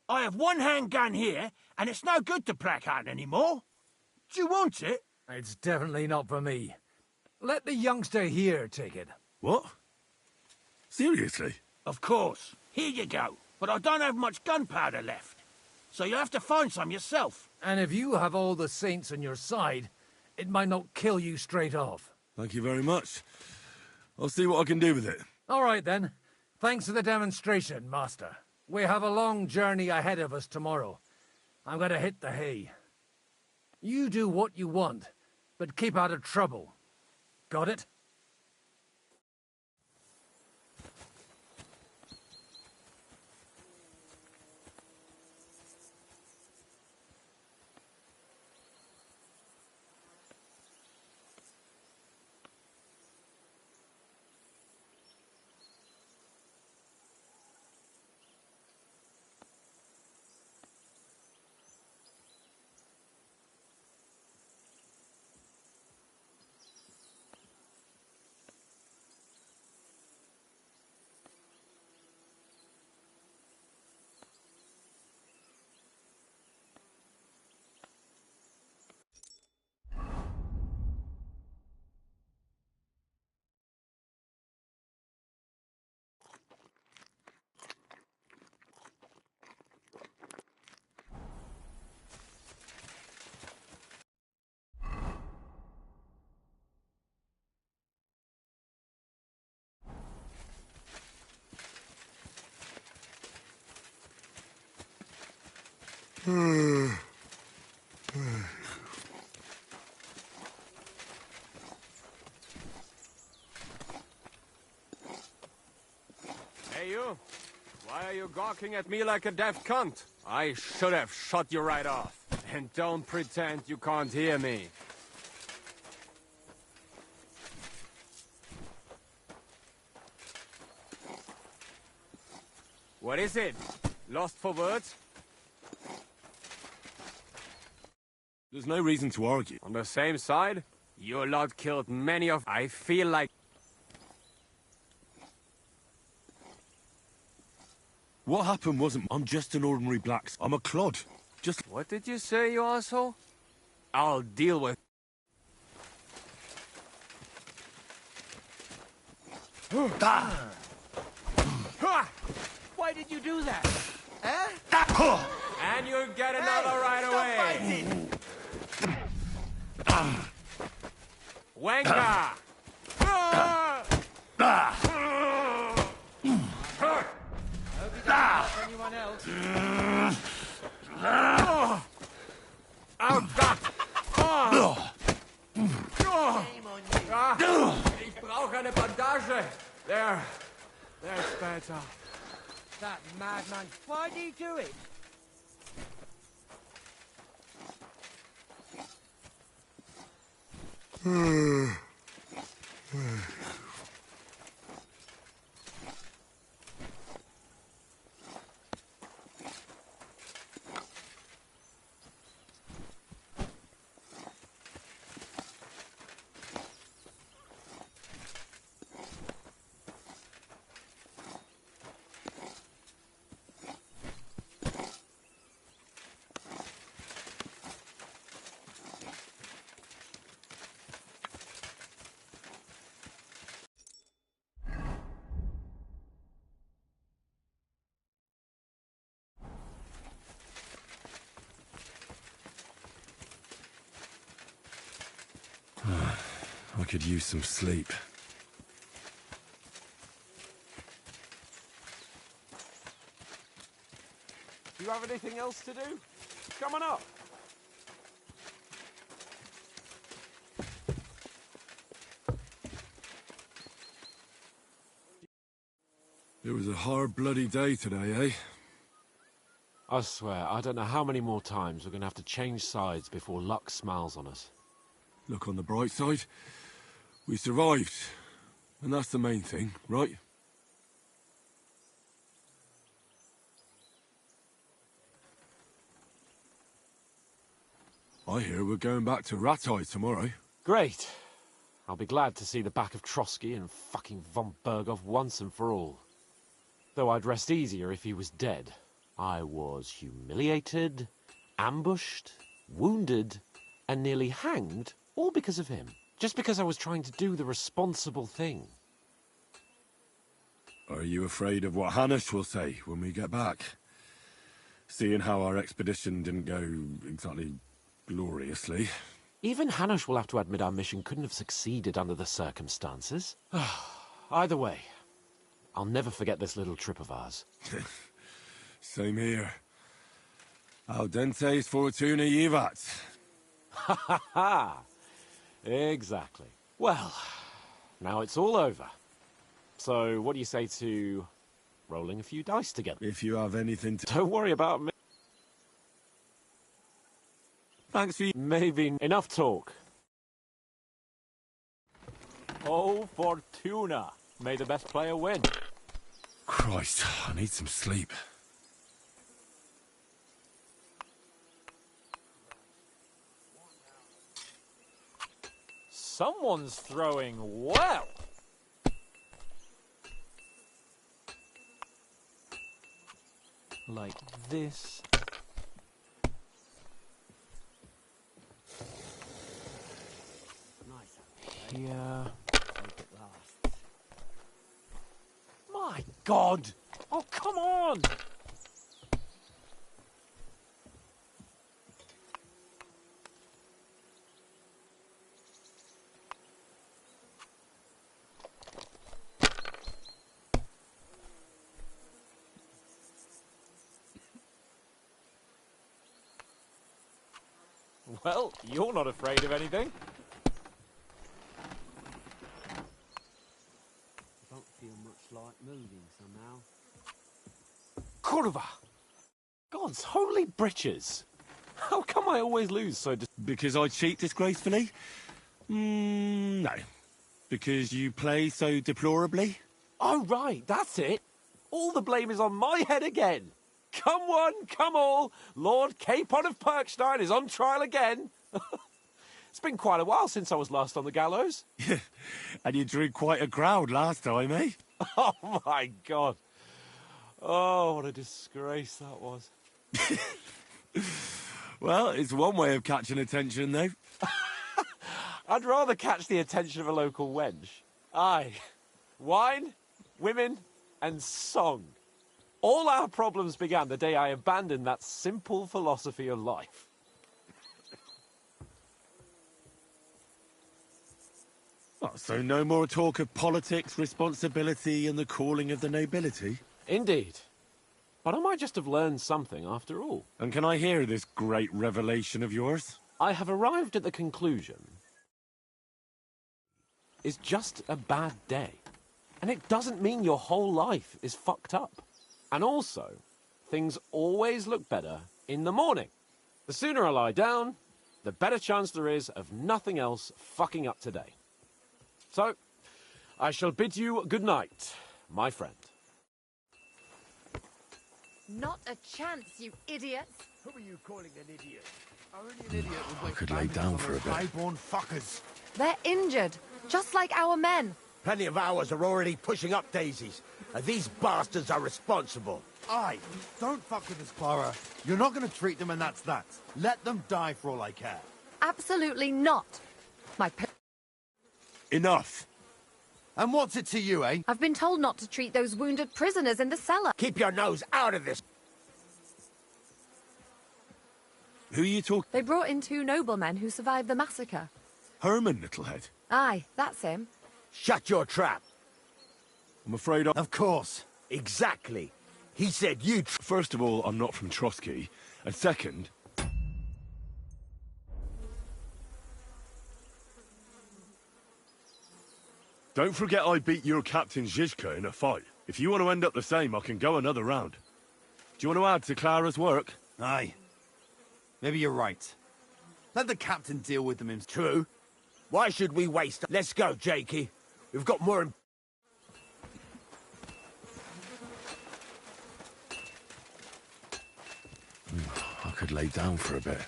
I have one handgun here, and it's no good to placard anymore. Do you want it? It's definitely not for me. Let the youngster here take it. What? Seriously? Of course. Here you go. But I don't have much gunpowder left. So you'll have to find some yourself. And if you have all the saints on your side, it might not kill you straight off. Thank you very much. I'll see what I can do with it. All right, then. Thanks for the demonstration, Master. We have a long journey ahead of us tomorrow. I'm going to hit the hay. You do what you want, but keep out of trouble. Got it? Hey, you. Why are you gawking at me like a deaf cunt? I should have shot you right off. And don't pretend you can't hear me. What is it? Lost for words? There's no reason to argue. On the same side? Your lot killed many of... I feel like... What happened wasn't... I'm just an ordinary black... I'm a clod. Just... What did you say, you asshole? I'll deal with... Why did you do that? Eh? And you'll get another right away! Wanker! Anyone else? Ich brauche eine Bandage. There's better. That madman. Why did he do it? I could use some sleep. Do you have anything else to do? Come on up. It was a hard bloody day today, eh? I swear, I don't know how many more times we're going to have to change sides before luck smiles on us. Look on the bright side. We survived. And that's the main thing, right? I hear we're going back to Rattay tomorrow. Great. I'll be glad to see the back of Trotsky and fucking von Berghoff once and for all. Though I'd rest easier if he was dead. I was humiliated, ambushed, wounded, and nearly hanged, all because of him. Just because I was trying to do the responsible thing. Are you afraid of what Hanush will say when we get back? Seeing how our expedition didn't go exactly gloriously. Even Hanush will have to admit our mission couldn't have succeeded under the circumstances. Either way, I'll never forget this little trip of ours. Same here. Audentes fortuna jivat. Ha ha ha! Exactly. Well, now it's all over. So, what do you say to rolling a few dice together? If you have anything to... Don't worry about me. Thanks for... Maybe enough talk. Oh, Fortuna. May the best player win. Christ, I need some sleep. Someone's throwing well. Like this. Here. My God! Oh, come on! Well, you're not afraid of anything. I don't feel much like moving somehow. Kurva! God's holy britches! How come I always lose so Because I cheat disgracefully? No. Because you play so deplorably? Oh, right, that's it. All the blame is on my head again. Come one, come all. Lord Capon of Perkstein is on trial again. It's been quite a while since I was last on the gallows. And you drew quite a crowd last time, eh? Oh, my God. Oh, what a disgrace that was. Well, it's one way of catching attention, though. I'd rather catch the attention of a local wench. Aye. Wine, women, and song. All our problems began the day I abandoned that simple philosophy of life. Oh, so no more talk of politics, responsibility, and the calling of the nobility? Indeed. But I might just have learned something after all. And can I hear this great revelation of yours? I have arrived at the conclusion it's just a bad day. And it doesn't mean your whole life is fucked up. And also, things always look better in the morning. The sooner I lie down, the better chance there is of nothing else fucking up today. So, I shall bid you good night, my friend. Not a chance, you idiots. Who are you calling an idiot? Only an idiot would I waste could lay time down on for those a bit. high-born fuckers. They're injured, just like our men. Plenty of ours are already pushing up daisies, and these bastards are responsible. Aye, don't fuck with us, Clara. You're not going to treat them and that's that. Let them die for all I care. Absolutely not. My Enough. And what's it to you, eh? I've been told not to treat those wounded prisoners in the cellar. Keep your nose out of this. Who are you talking? They brought in 2 noblemen who survived the massacre. Herman, Littlehead. Aye, that's him. Shut your trap. I'm afraid Of course. Exactly. He said you... First of all, I'm not from Trotsky. And second... Don't forget I beat your captain Zizka in a fight. If you want to end up the same, I can go another round. Do you want to add to Clara's work? Aye. Maybe you're right. Let the captain deal with them himself. True. Why should we waste... Let's go, Jakey. We've got more... I could lay down for a bit.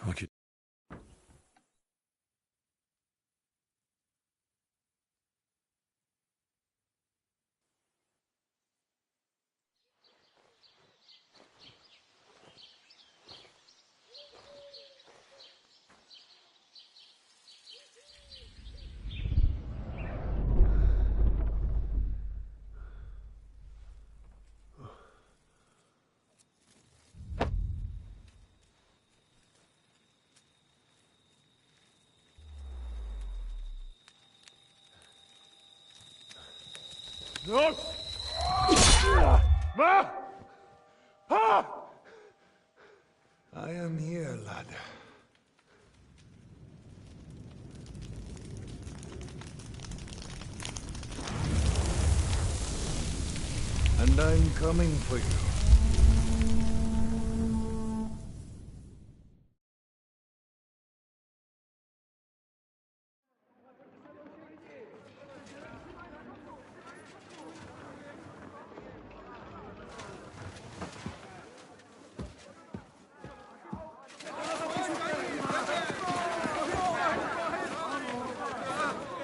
I could... No! Ma! Ah! I am here, lad. And I'm coming for you.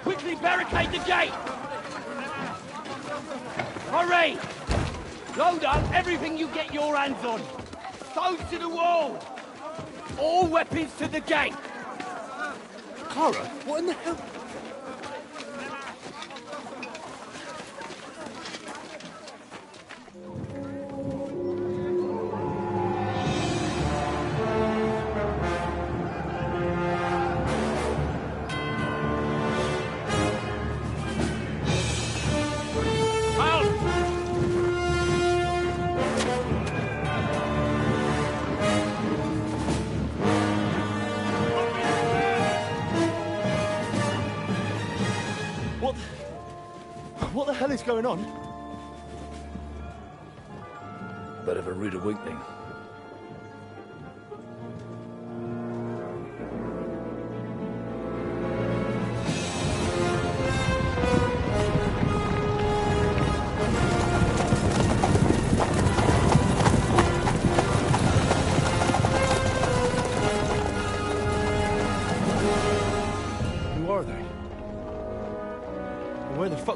Quickly barricade the gate! Hurry! Load up everything you get your hands on. Stones to the wall! All weapons to the gate! Clara, what in the hell? What the hell is going on? Bit of a rude awakening.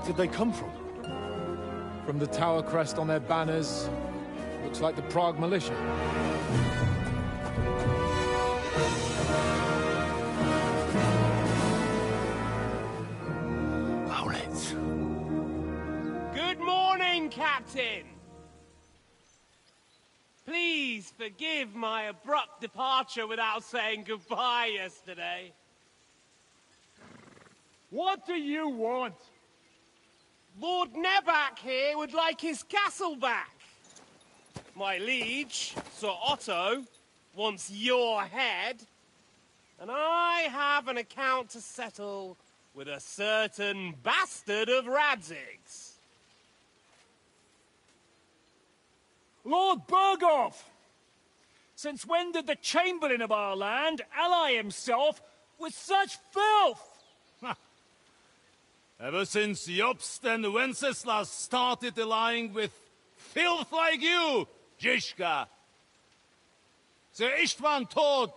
did they come from? From the tower crest on their banners, looks like the Prague militia. Good morning, Captain! Please forgive my abrupt departure without saying goodbye yesterday. What do you want? Lord Nebak here would like his castle back. My liege, Sir Otto, wants your head. And I have an account to settle with a certain bastard of Radzig's. Lord Burgov! Since when did the Chamberlain of our land ally himself with such filth? Ever since Jobst and Wenceslas started allying with filth like you, Zizka. Sir Istvan Tod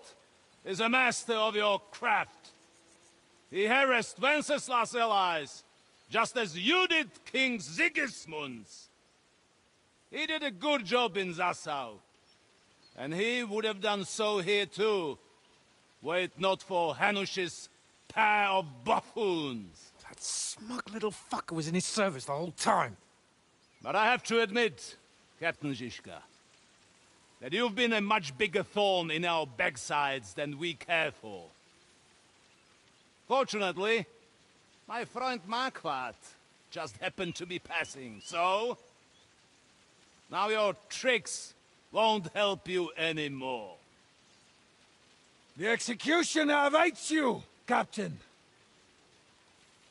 is a master of your craft. He harassed Wenceslas' allies, just as you did King Sigismund's. He did a good job in Zassau, and he would have done so here too, were it not for Hanush's pair of buffoons. That smug little fucker was in his service the whole time. But I have to admit, Captain Zizka, that you've been a much bigger thorn in our backsides than we care for. Fortunately, my friend Marquardt just happened to be passing, so... now your tricks won't help you anymore. The executioner awaits you, Captain.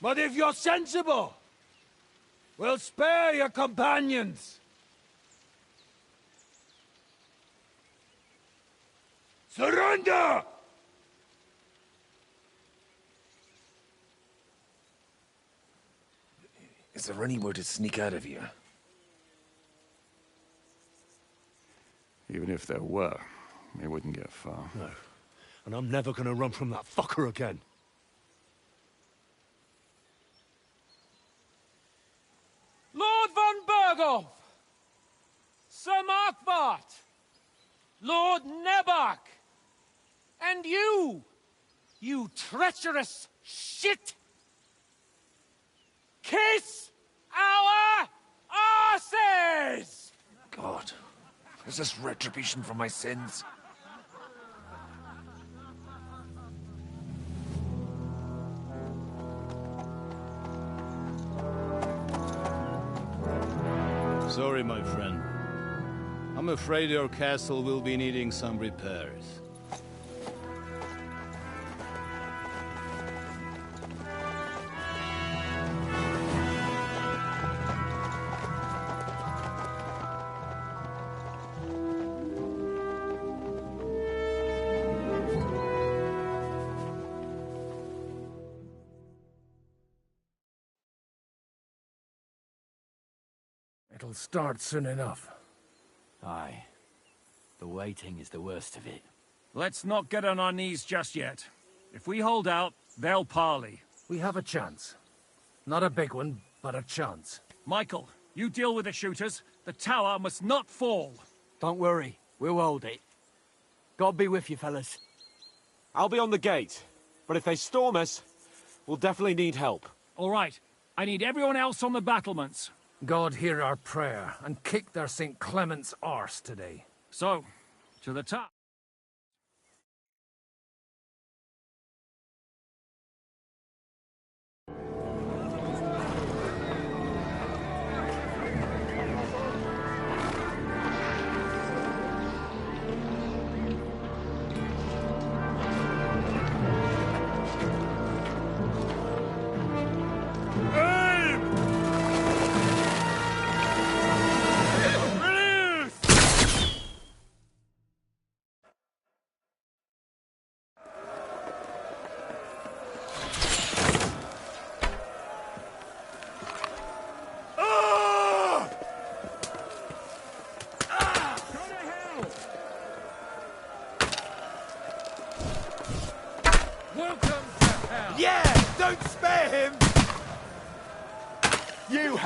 But if you're sensible, we'll spare your companions. Surrender! Is there anywhere to sneak out of here? Even if there were, we wouldn't get far. No. And I'm never gonna run from that fucker again. Lord von Burgov! Sir Markwart! Lord Nebak! And you! You treacherous shit! Kiss our asses! God, is this retribution for my sins? Sorry, my friend. I'm afraid your castle will be needing some repairs. It'll start soon enough. Aye. The waiting is the worst of it. Let's not get on our knees just yet. If we hold out, they'll parley. We have a chance. Not a big one, but a chance. Michael, you deal with the shooters. The tower must not fall. Don't worry. We'll hold it. God be with you, fellas. I'll be on the gate. But if they storm us, we'll definitely need help. All right. I need everyone else on the battlements. God hear our prayer, and kick their St. Clement's arse today. So, to the top.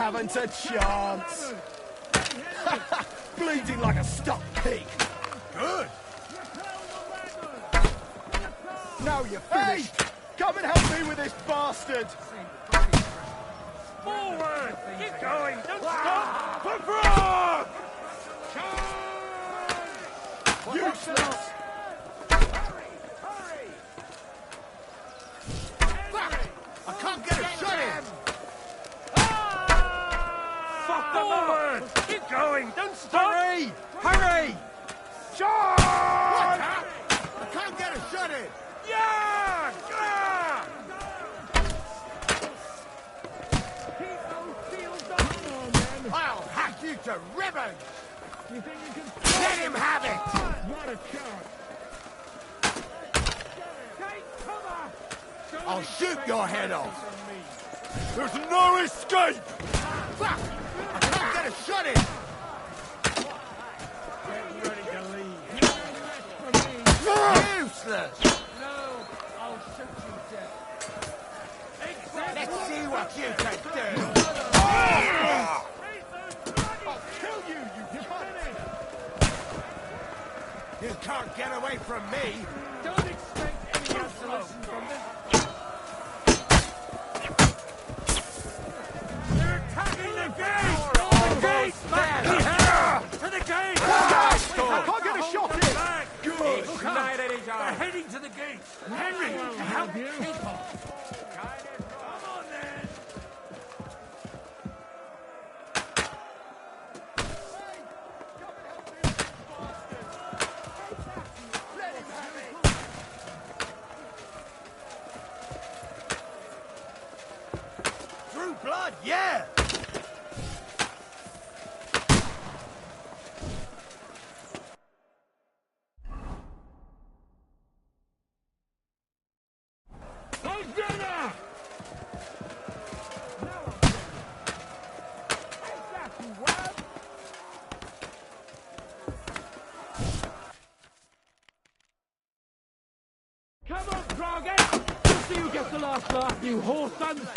haven't a chance. Bleeding like a stuck pig. Good. Now you're finished. Hey! Come and help me with this bastard. Forward! Keep going! Don't stop! For front! Useless! Fuck! I can't get a shot in! Fuck them forward! Keep going! Don't stop! Hurry! Hurry! Shot! I can't get a shot in! Yeah! I'll hack you to ribbons! You think you can... Let him have it! Not a chance! Take cover! I'll shoot your head off! There's no escape! Fuck! I can't get a shot in! Get ready to leave. Useless! No, I'll shoot you dead. Let's see what you can do! I'll kill you, you cunt! You can't get away from me! Don't expect any absolution from this. They're attacking the gate! The gate! Back! To the gate! I can't get a shot in! Back! Good! Look out! They're heading to the gate! Henry, help people! Come on then! Through blood, yeah! Come on, Dragon! Just so you get the last laugh, you whore sons!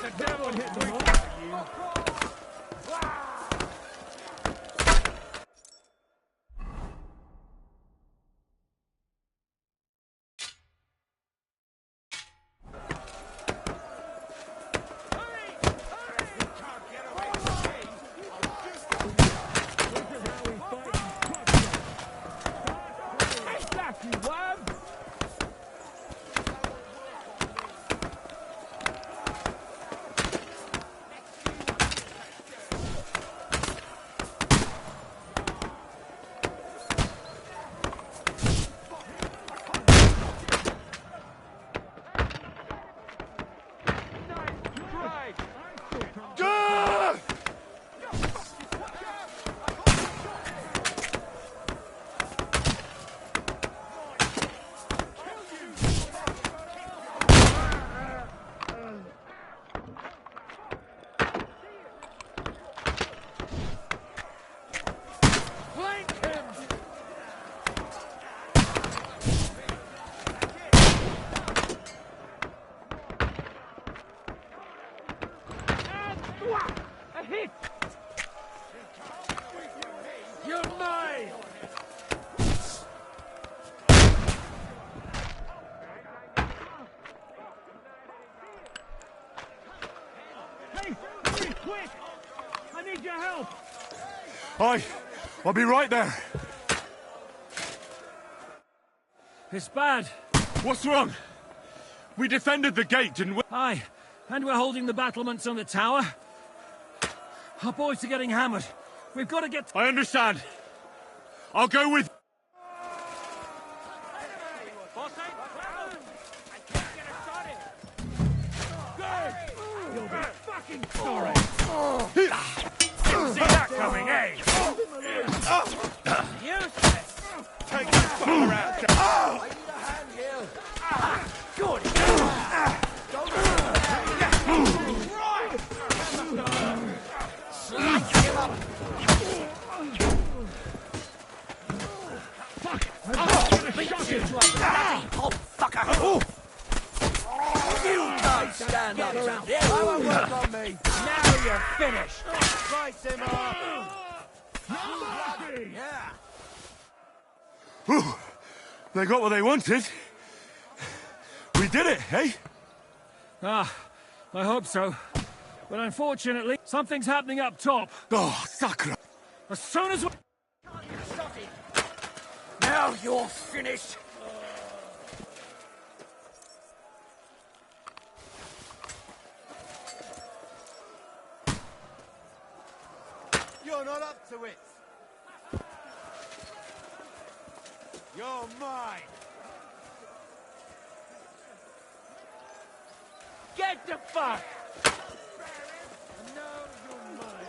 The devil hit them all. A hit! You're mine! Hey, hurry, quick! I need your help! I'll be right there. It's bad. What's wrong? We defended the gate, didn't we? Aye, and we're holding the battlements on the tower. Our boys are getting hammered. We've got to get... I understand. I'll go with... You'll be fucking sorry! See that coming, eh? Useless! Take that fucker out! I need a hand here! Good! you to a bloody hot fucker! You can't stand up around here! That won't work on me! Now you're finished! Slice him off! Yeah! Whew. They got what they wanted. We did it, eh? Ah, I hope so. But unfortunately, something's happening up top. Oh, sacre! As soon as we... Now you're finished! You're not up to it! You're mine! Get the fuck! And now you're mine!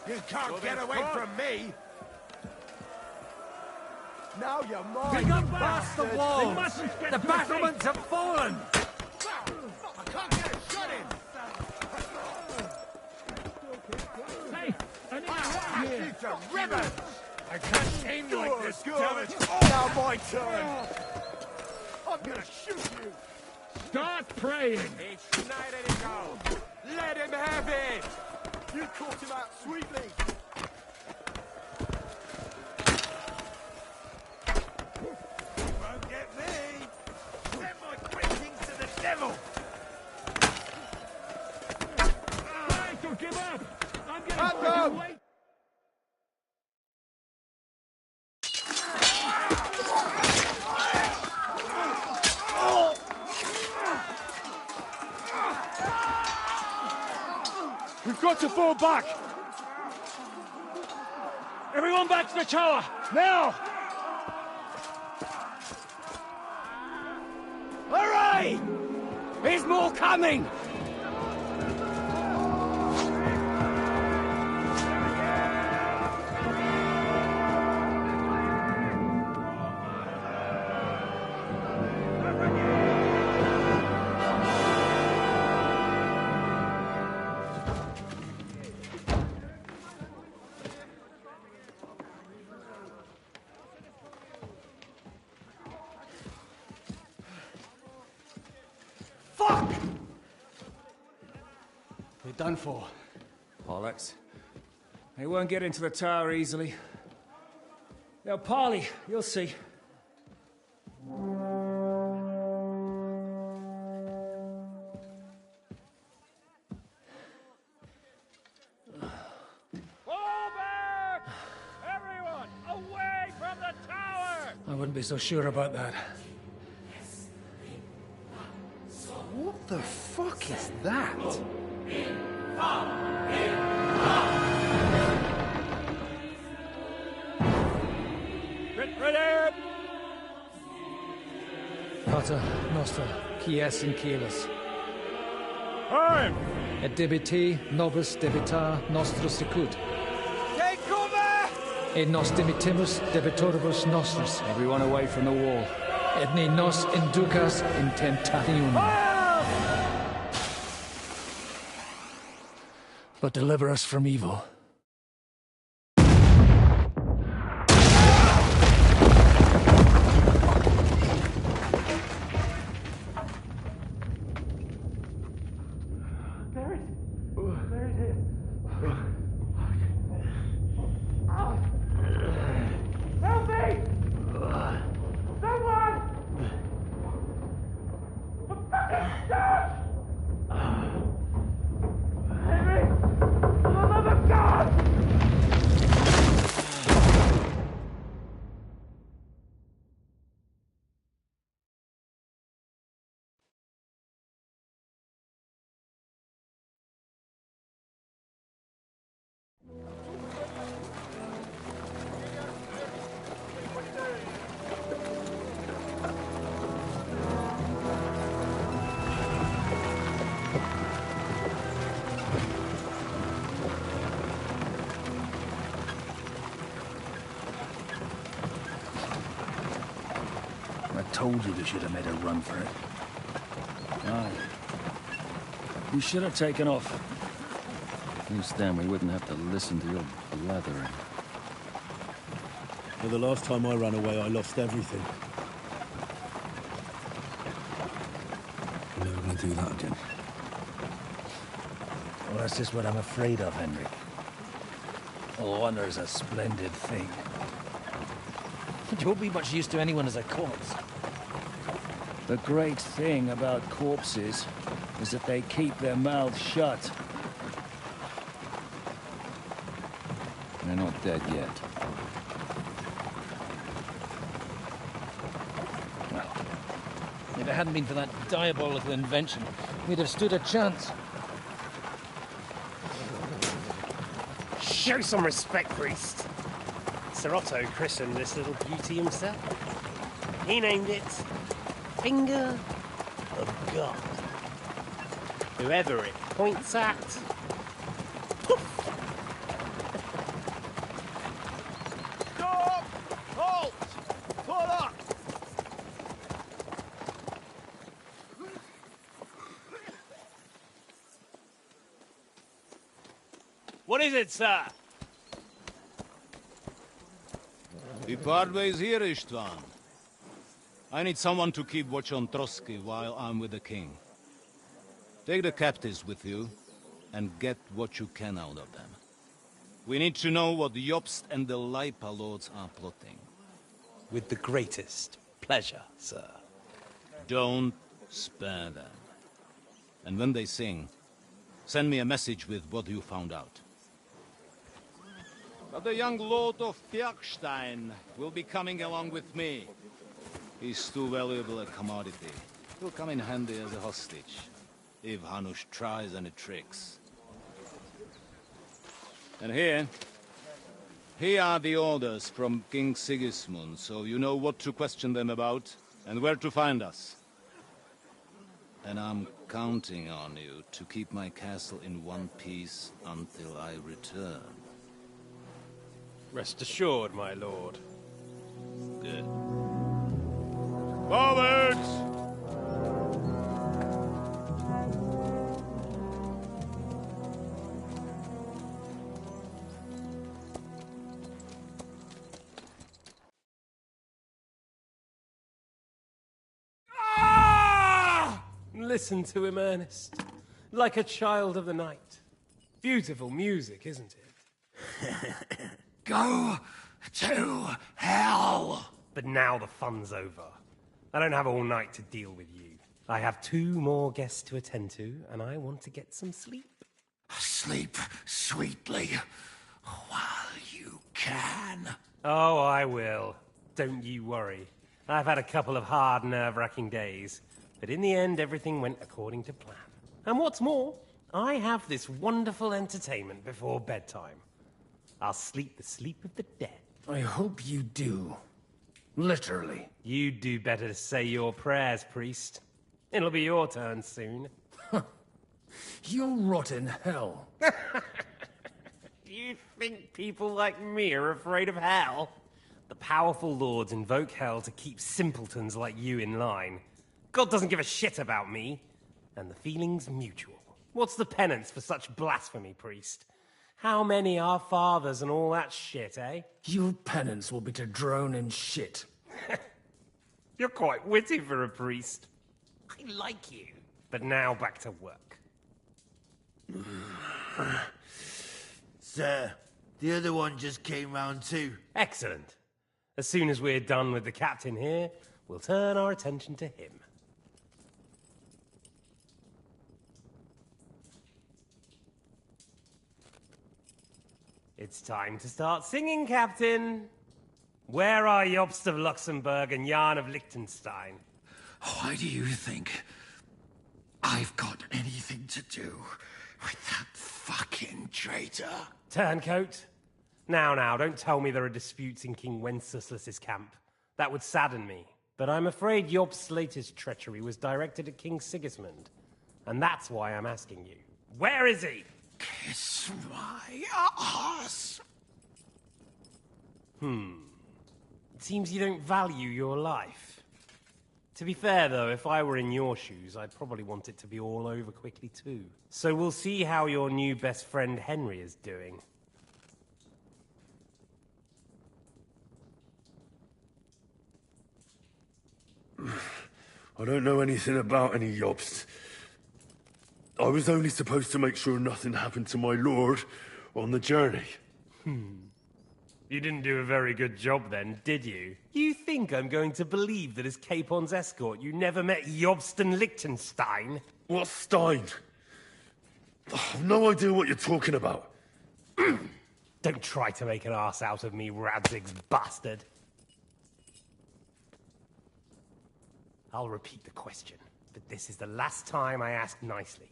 You can't get away from me! Now you're mine! We got past the walls! The battlements have fallen! I can't get a shot in! Hey, I need You to ribbons! I can't aim like this, damn it! Now my turn! I'm gonna shoot you! Start praying! Each night let it go! Let him have it! You caught him out sweetly! Won't get me! Send my greetings to the devil! Try to give up! I'm getting fucking late! We've got to fall back! Everyone back to the tower! Now! Hooray! There's more coming! We're done for. Bollocks. They won't get into the tower easily. They'll parley, you'll see. I wouldn't be so sure about that. What the fuck is that? Ready! Pater Nostra, qui es in Caelus. Time! Et debiti nobis debitar nostros sicut. Take cover! Et nos dimitimus debitoribus nostris. Everyone away from the wall. Et ni nos inducas in tentationem. But deliver us from evil. Help me! Someone! For fucking God! Henry! For the love of God! I told you we should have made a run for it. Aye. We should have taken off. At least then we wouldn't have to listen to your blathering. For the last time I ran away, I lost everything. I'm never gonna do that again. Well, that's just what I'm afraid of, Henry. Honor's a splendid thing. You won't be much use to anyone as a corpse. The great thing about corpses is that they keep their mouths shut. They're not dead yet. Well, if it hadn't been for that diabolical invention, we'd have stood a chance. Show some respect, priest. Sir Otto christened this little beauty himself. He named it Finger of God. Whoever it points at, Stop! Halt! Pull up! What is it, sir? We part ways here, Istvan. I need someone to keep watch on Trotsky while I'm with the king. Take the captives with you, and get what you can out of them. We need to know what Jobst and the Leipa lords are plotting. With the greatest pleasure, sir. Don't spare them. And when they sing, send me a message with what you found out. But the young lord of Bjergstein will be coming along with me. He's too valuable a commodity. He'll come in handy as a hostage, if Hanush tries any tricks. And here are the orders from King Sigismund, so you know what to question them about, and where to find us. And I'm counting on you to keep my castle in one piece until I return. Rest assured, my lord. Good. Forwards! listen to him, Ernest. Like a child of the night. Beautiful music, isn't it? Go to hell! But now the fun's over. I don't have all night to deal with you. I have 2 more guests to attend to, and I want to get some sleep. Sleep sweetly while you can. Oh, I will. Don't you worry. I've had a couple of hard, nerve-wracking days, but in the end, everything went according to plan. And what's more, I have this wonderful entertainment before bedtime. I'll sleep the sleep of the dead. I hope you do. Literally. You'd do better to say your prayers, priest. It'll be your turn soon. You'll rot in hell. Do you think people like me are afraid of hell? The powerful lords invoke hell to keep simpletons like you in line. God doesn't give a shit about me, and the feeling's mutual. What's the penance for such blasphemy, priest? How many are fathers and all that shit, eh? Your penance will be to drown in shit. You're quite witty for a priest. I like you. But now back to work. Sir, the other one just came round too. Excellent. As soon as we're done with the captain here, we'll turn our attention to him. It's time to start singing, Captain. Where are Jobst of Luxembourg and Jan of Liechtenstein? Why do you think I've got anything to do with that fucking traitor? Turncoat. Now, don't tell me there are disputes in King Wenceslas's camp. That would sadden me. But I'm afraid Jobst's latest treachery was directed at King Sigismund. And that's why I'm asking you. Where is he? Kiss my ass. It seems you don't value your life. To be fair, though, if I were in your shoes, I'd probably want it to be all over quickly, too. So we'll see how your new best friend Henry is doing. I don't know anything about any Jobst. I was only supposed to make sure nothing happened to my lord on the journey. You didn't do a very good job then, did you? You think I'm going to believe that as Capon's escort you never met Jobst and Liechtenstein? What Stein? I've no idea what you're talking about. Don't try to make an ass out of me, Radzig's bastard. I'll repeat the question, but this is the last time I ask nicely.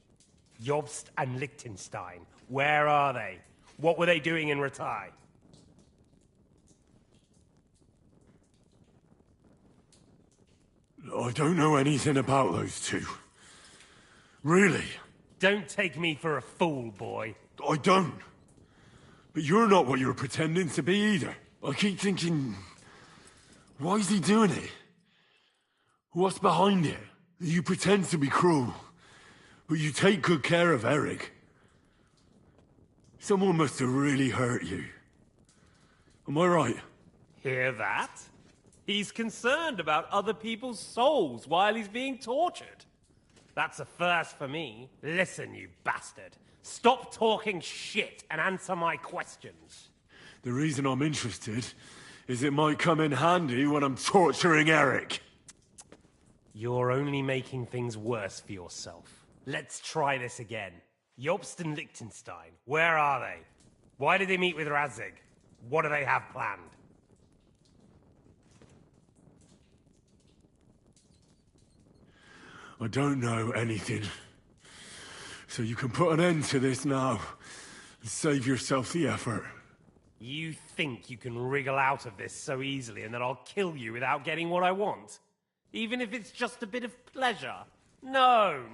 Jobst and Liechtenstein, where are they? What were they doing in Ratai? I don't know anything about those two. Really? Don't take me for a fool, boy. I don't. But you're not what you're pretending to be either. I keep thinking, why is he doing it? What's behind it? You pretend to be cruel, but you take good care of Eric. Someone must have really hurt you. Am I right? Hear that? He's concerned about other people's souls while he's being tortured. That's a first for me. Listen, you bastard. Stop talking shit and answer my questions. The reason I'm interested is it might come in handy when I'm torturing Eric. You're only making things worse for yourself. Let's try this again. Jobst and Liechtenstein, where are they? Why did they meet with Radzig? What do they have planned? I don't know anything. So you can put an end to this now and save yourself the effort. You think you can wriggle out of this so easily and that I'll kill you without getting what I want? Even if it's just a bit of pleasure? No.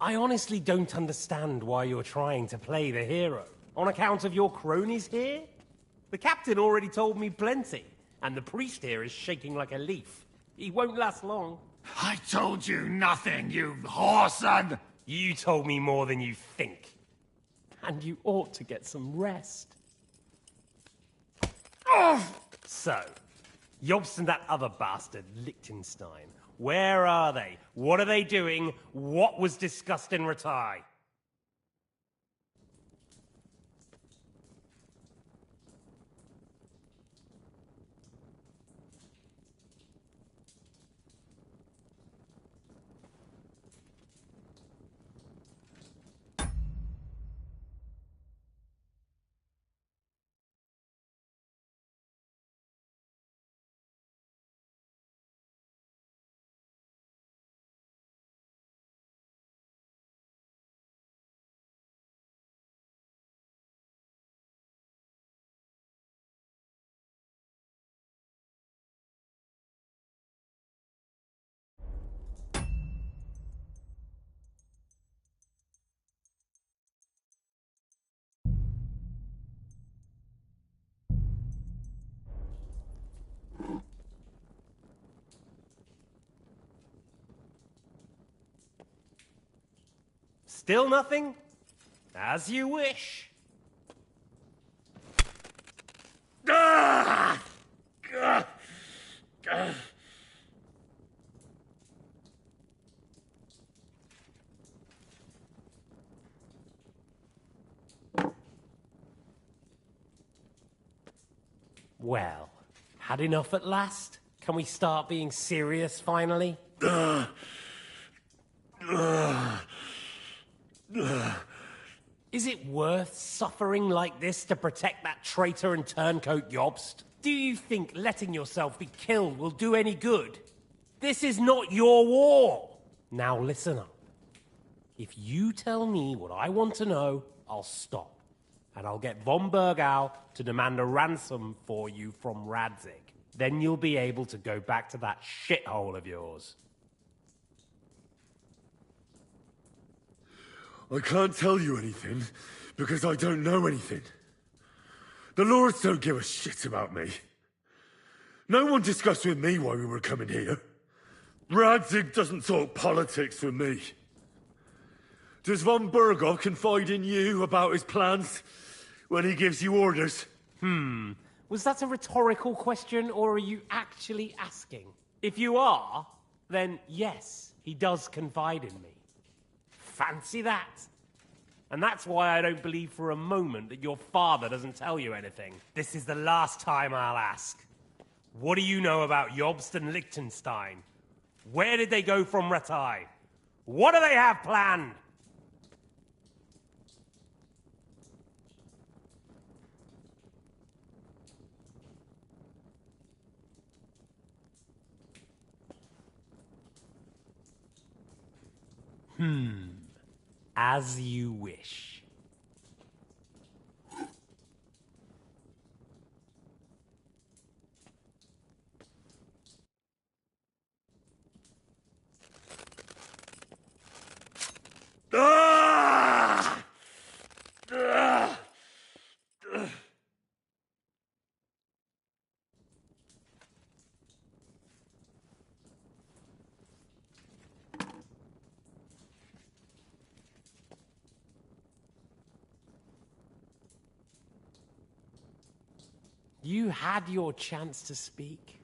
I honestly don't understand why you're trying to play the hero. On account of your cronies here? The captain already told me plenty, and the priest here is shaking like a leaf. He won't last long. I told you nothing, you whoreson! You told me more than you think. And you ought to get some rest. So, Jobst and that other bastard, Liechtenstein, where are they? What are they doing? What was discussed in Ratai? Still nothing? As you wish. Ah! Ah! Ah! Well, had enough at last? Can we start being serious finally? Is it worth suffering like this to protect that traitor and turncoat Jobst? Do you think letting yourself be killed will do any good? This is not your war! Now listen up. If you tell me what I want to know, I'll stop. And I'll get von Bergau to demand a ransom for you from Radzig. Then you'll be able to go back to that shithole of yours. I can't tell you anything, because I don't know anything. The Lords don't give a shit about me. No one discussed with me why we were coming here. Radzig doesn't talk politics with me. Does von Bergov confide in you about his plans when he gives you orders? Was that a rhetorical question, or are you actually asking? If you are, then yes, he does confide in me. Fancy that. And that's why I don't believe for a moment that your father doesn't tell you anything. This is the last time I'll ask. What do you know about Jobst and Liechtenstein? Where did they go from Ratai? What do they have planned? As you wish. Ah! Ah! You had your chance to speak.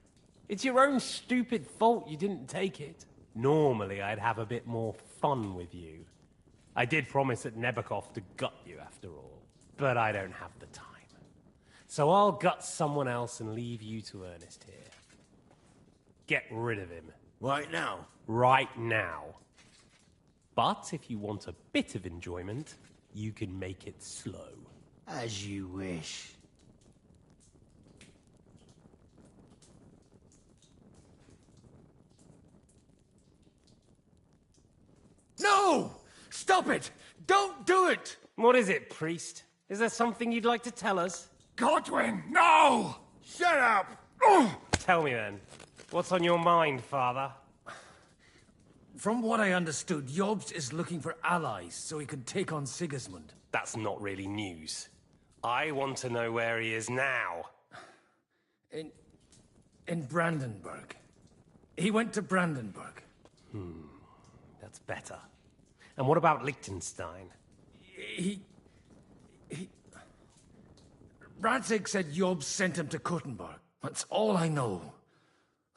It's your own stupid fault you didn't take it. Normally, I'd have a bit more fun with you. I did promise at Nebakov to gut you after all, but I don't have the time. So I'll gut someone else and leave you to Ernest here. Get rid of him. Right now? Right now. But if you want a bit of enjoyment, you can make it slow. As you wish. No! Stop it! Don't do it! What is it, priest? Is there something you'd like to tell us? Godwin, no! Shut up! Tell me then. What's on your mind, father? From what I understood, Jobst is looking for allies so he can take on Sigismund. That's not really news. I want to know where he is now. In Brandenburg. He went to Brandenburg. That's better. And what about Liechtenstein? Radzig said Jobst sent him to Kuttenberg. That's all I know.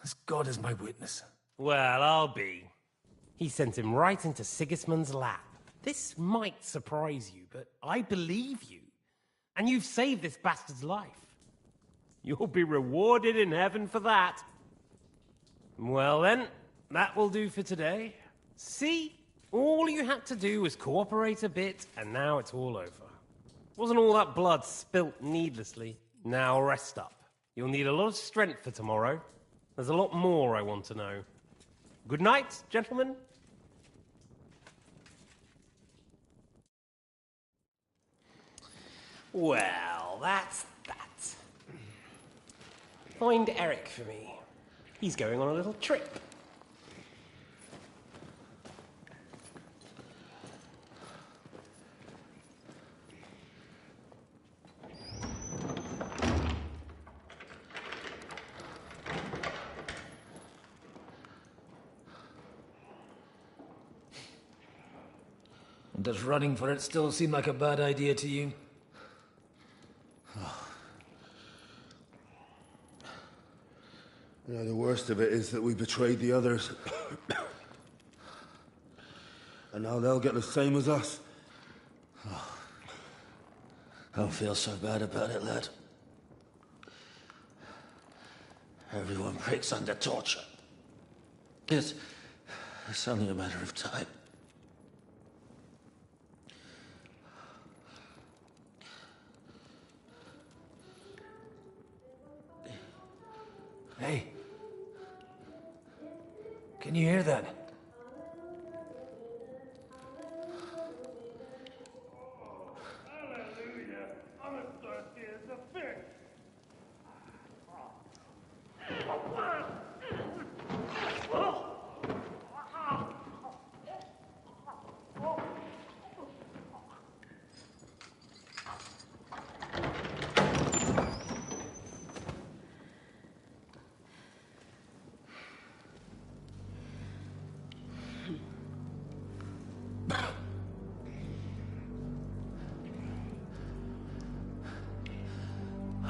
As God is my witness. Well, I'll be. He sent him right into Sigismund's lap. This might surprise you, but I believe you. And you've saved this bastard's life. You'll be rewarded in heaven for that. Well then, that will do for today. See? All you had to do was cooperate a bit, and now it's all over. Wasn't all that blood spilt needlessly. Now rest up. You'll need a lot of strength for tomorrow. There's a lot more I want to know. Good night, gentlemen. Well, that's that. Find Eric for me. He's going on a little trip. Does running for it still seem like a bad idea to you? You know, the worst of it is that we betrayed the others. And now they'll get the same as us. Don't feel so bad about it, lad. Everyone breaks under torture. It's only a matter of time. Hey. Can you hear that?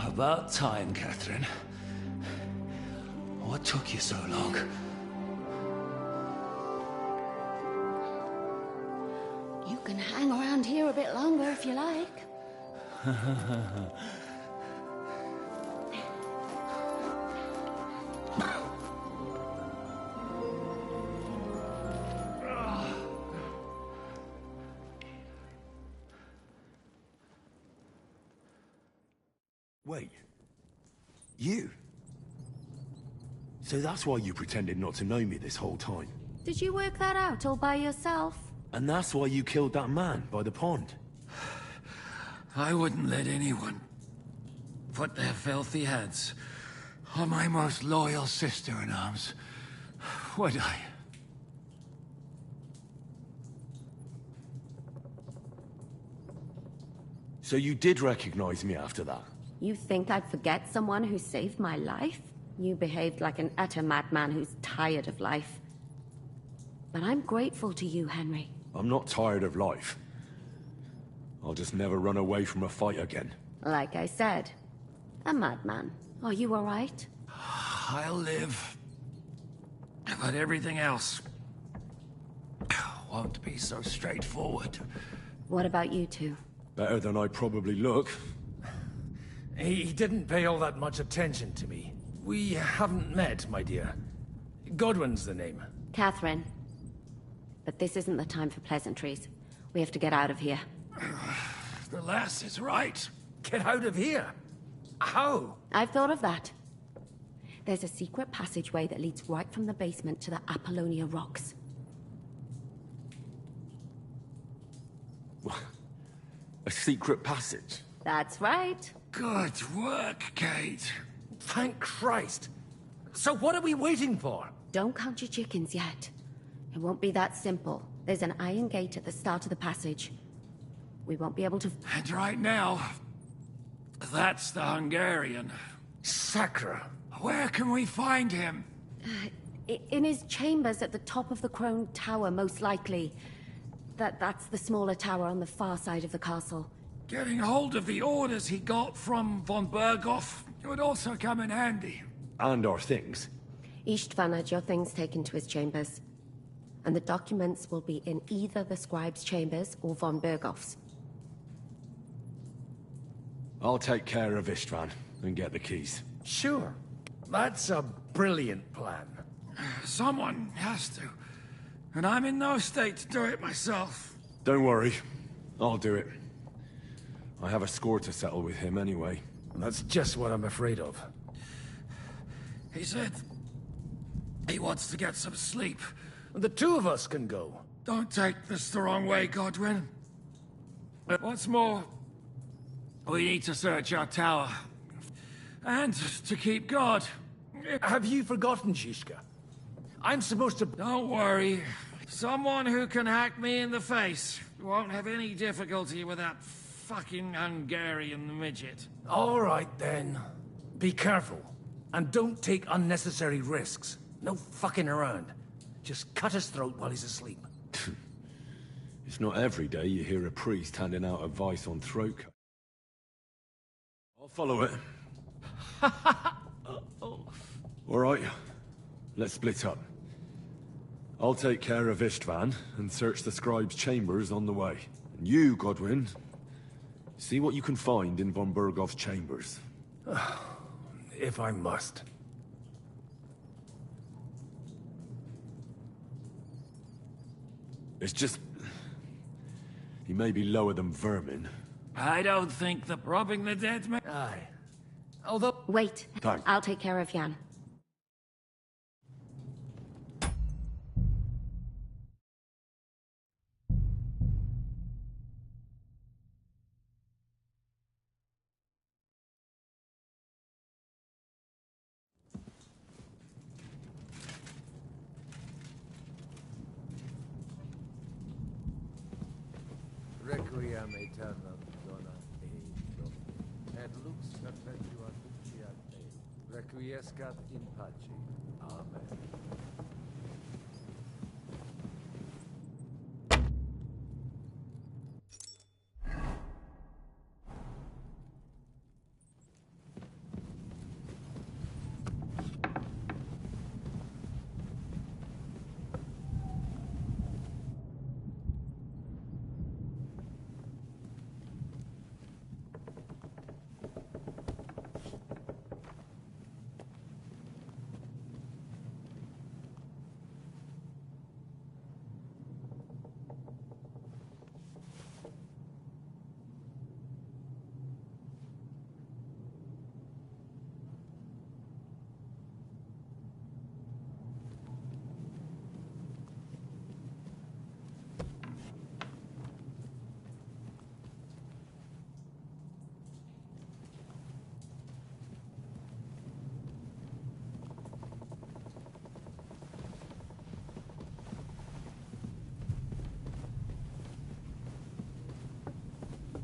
About time, Catherine. What took you so long? You can hang around here a bit longer if you like. Wait. You? So that's why you pretended not to know me this whole time? Did you work that out all by yourself? And that's why you killed that man by the pond? I wouldn't let anyone put their filthy hands on my most loyal sister-in-arms, would I? So you did recognize me after that? You think I'd forget someone who saved my life? You behaved like an utter madman who's tired of life. But I'm grateful to you, Henry. I'm not tired of life. I'll just never run away from a fight again. Like I said, a madman. Are you all right? I'll live. But everything else won't be so straightforward. What about you two? Better than I probably look. He didn't pay all that much attention to me. We haven't met, my dear. Godwin's the name. Catherine. But this isn't the time for pleasantries. We have to get out of here. The lass is right. Get out of here? How? I've thought of that. There's a secret passageway that leads right from the basement to the Apollonia Rocks. A secret passage? That's right. Good work, Kate. Thank Christ. So what are we waiting for? Don't count your chickens yet. It won't be that simple. There's an iron gate at the start of the passage. We won't be able to... And right now, that's the Hungarian. Sacra. Where can we find him? In his chambers at the top of the Crone Tower, most likely. That's the smaller tower on the far side of the castle. Getting hold of the orders he got from von Berghoff would also come in handy. And our things. Istvan had your things taken to his chambers. And the documents will be in either the scribe's chambers or von Berghoff's. I'll take care of Istvan and get the keys. Sure. That's a brilliant plan. Someone has to. And I'm in no state to do it myself. Don't worry. I'll do it. I have a score to settle with him anyway. That's just what I'm afraid of. He said he wants to get some sleep. The two of us can go. Don't take this the wrong way, Godwin. What's more, we need to search our tower. And to keep guard. Have you forgotten, Zizka? I'm supposed to... Don't worry. Someone who can hack me in the face won't have any difficulty with that fucking Hungarian midget. All right, then. Be careful. And don't take unnecessary risks. No fucking around. Just cut his throat while he's asleep. It's not every day you hear a priest handing out advice on throat cut. I'll follow it. All right, let's split up. I'll take care of Istvan and search the scribe's chambers on the way. And you, Godwin, see what you can find in von Bergov's chambers. If I must. It's just... he may be lower than vermin. I don't think the robbing the dead man... Aye. Although... Wait. Thanks. I'll take care of Jan. Requiem aeternam dona Deo, et lux perpetua luciat Deo, requiescat in pace. Amen.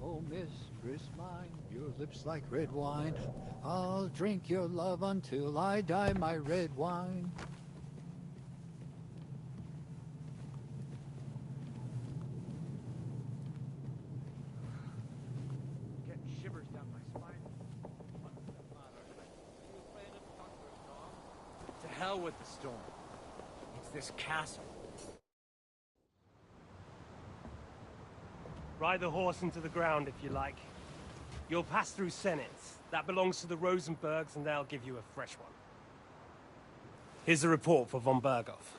Oh, mistress mine, your lips like red wine. I'll drink your love until I die, my red wine. Getting shivers down my spine. What's the matter? You afraid of thunderstorm? To hell with the storm. It's this castle. Ride the horse into the ground if you like. You'll pass through Senates. That belongs to the Rosenbergs, and they'll give you a fresh one. Here's a report for von Berghoff.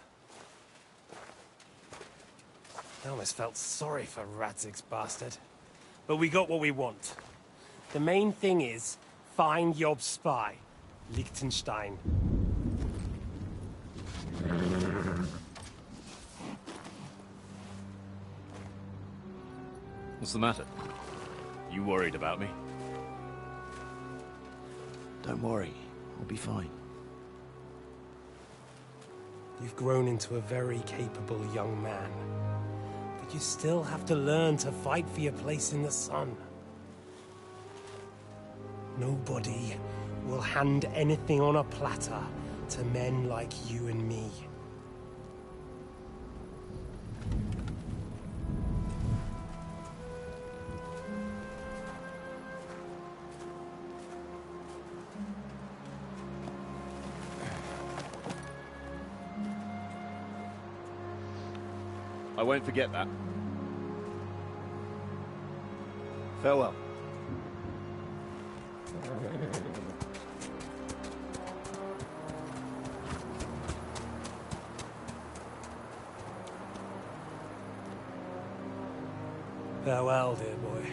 I almost felt sorry for Radzig's bastard. But we got what we want. The main thing is, find Job's spy, Liechtenstein. What's the matter? You worried about me? Don't worry, I'll be fine. You've grown into a very capable young man. But you still have to learn to fight for your place in the sun. Nobody will hand anything on a platter to men like you and me. I won't forget that. Farewell. Farewell, dear boy.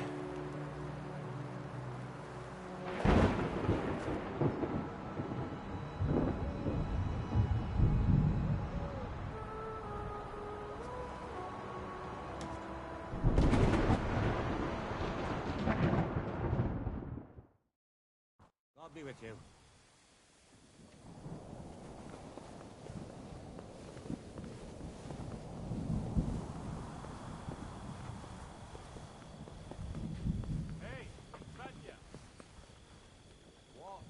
God be with you. Hey, Radya. What?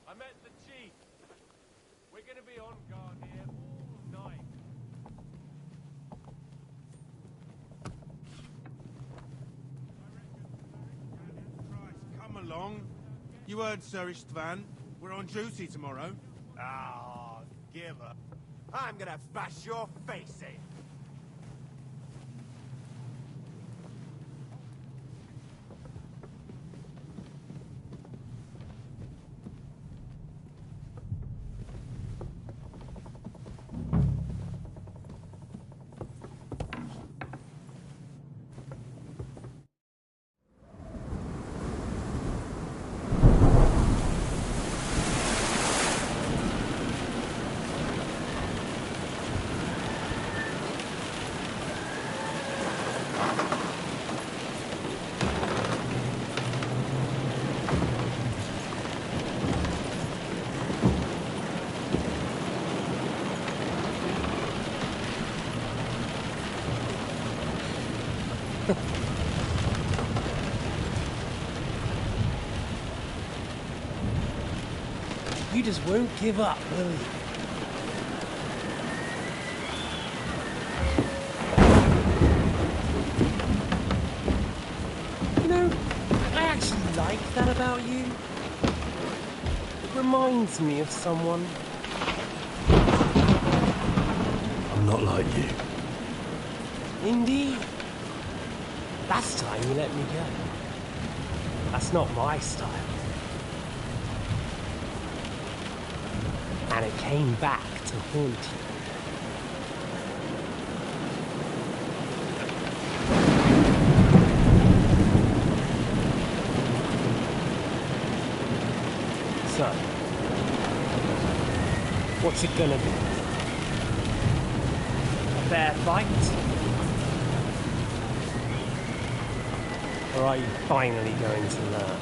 I met the chief. We're gonna be on guard here all night. along. You heard Sir Istvan. We're on duty tomorrow. Ah, give up. I'm gonna bash your face in. You just won't give up, will you? You know, I actually like that about you. It reminds me of someone. I'm not like you. Indeed. Last time you let me go. That's not my style. And it came back to haunt you. So, what's it gonna be? A fair fight? Or are you finally going to learn?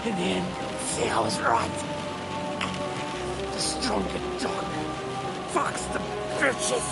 In the end, see, I was right. The stronger dog fucks the bitches.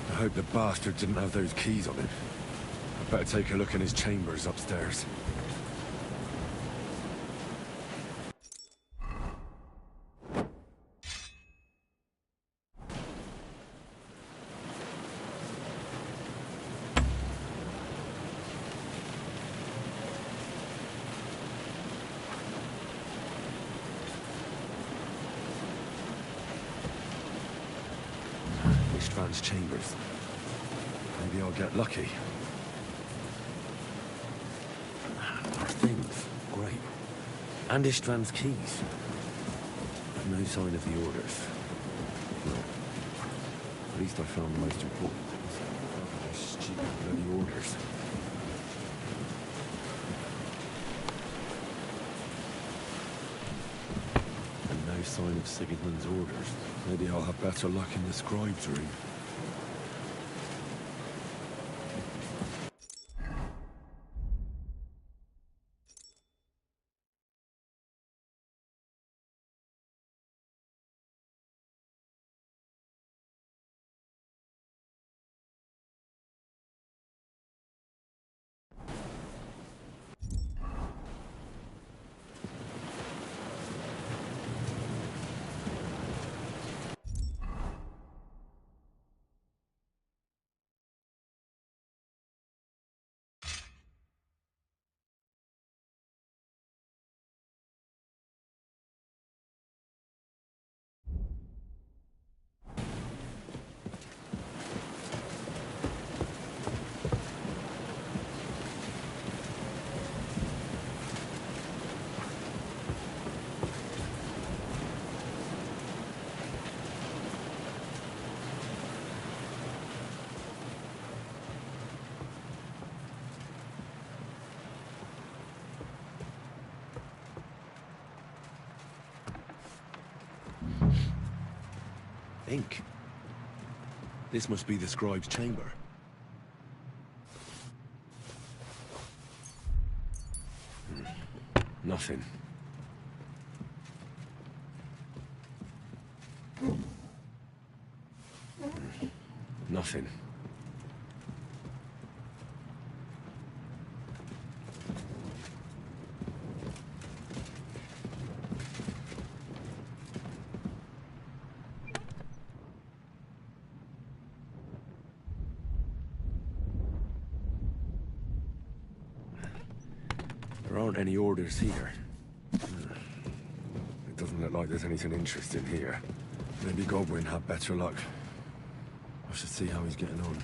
I hope the bastard didn't have those keys on him. I'd better take a look in his chambers upstairs. Istvan's chambers. Maybe I'll get lucky. Our things. Great. And Istvan's keys. No sign of the orders. Well, at least I found the most important things. Those stupid bloody orders. And no sign of Sigismund's orders. Maybe I'll have better luck in the scribe's room. Ink. This must be the scribe's chamber. Nothing. Nothing. There aren't any orders here. It doesn't look like there's anything interesting here. Maybe Godwin had better luck. I should see how he's getting on.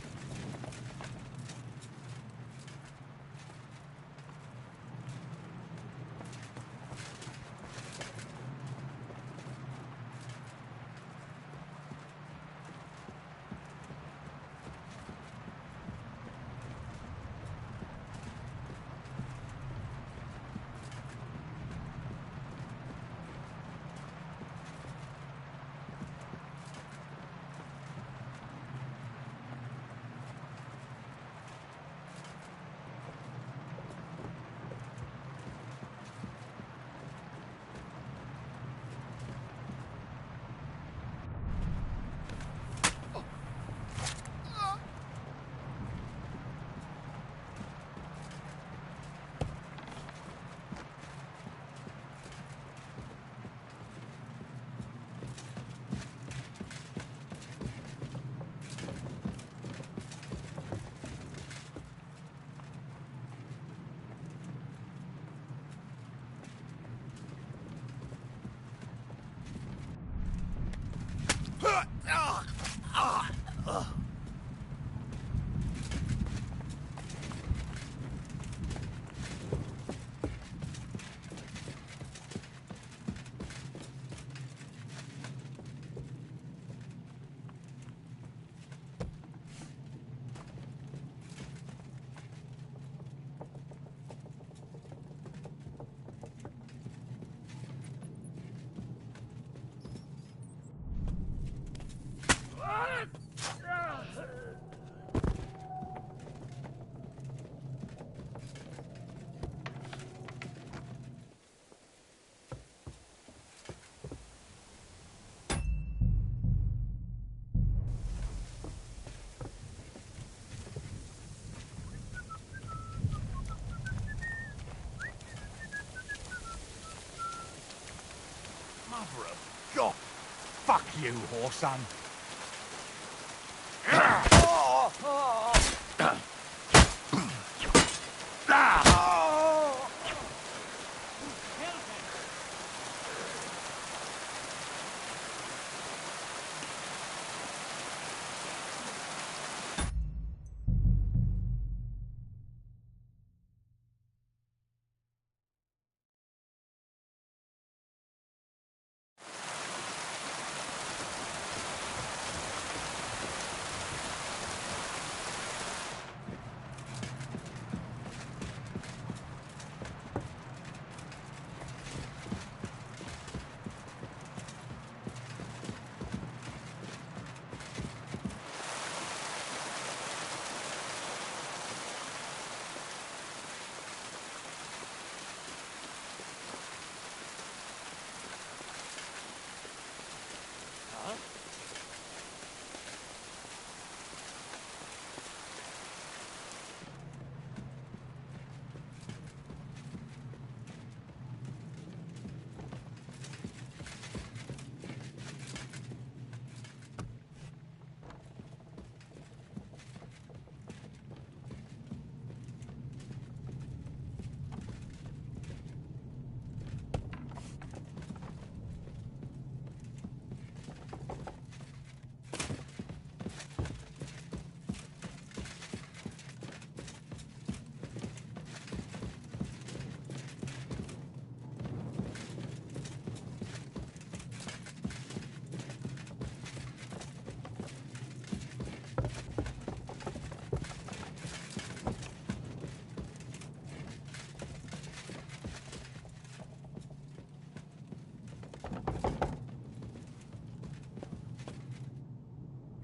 Mother of God! Fuck you, whoreson!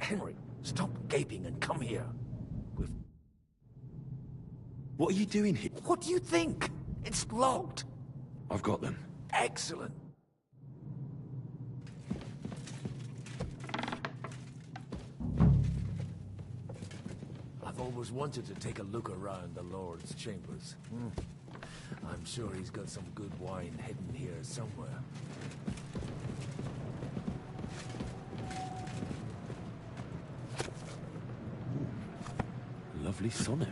Henry, stop gaping and come here. What are you doing here? What do you think? It's locked. I've got them. Excellent. I've always wanted to take a look around the Lord's chambers. I'm sure he's got some good wine hidden here somewhere. Lovely sonnet.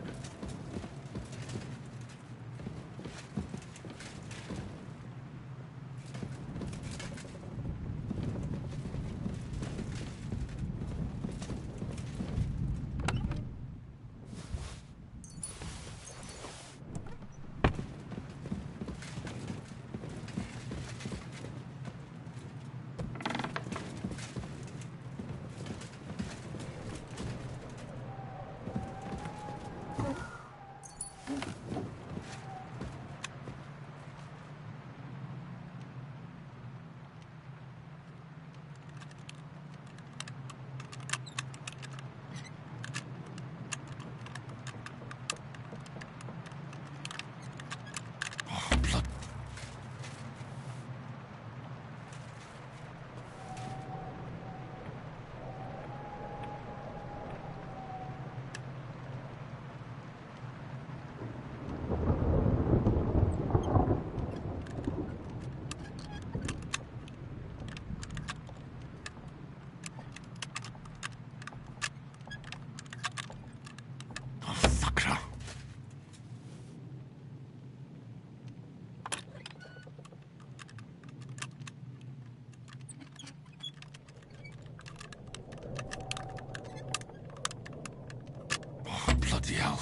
Bloody hell.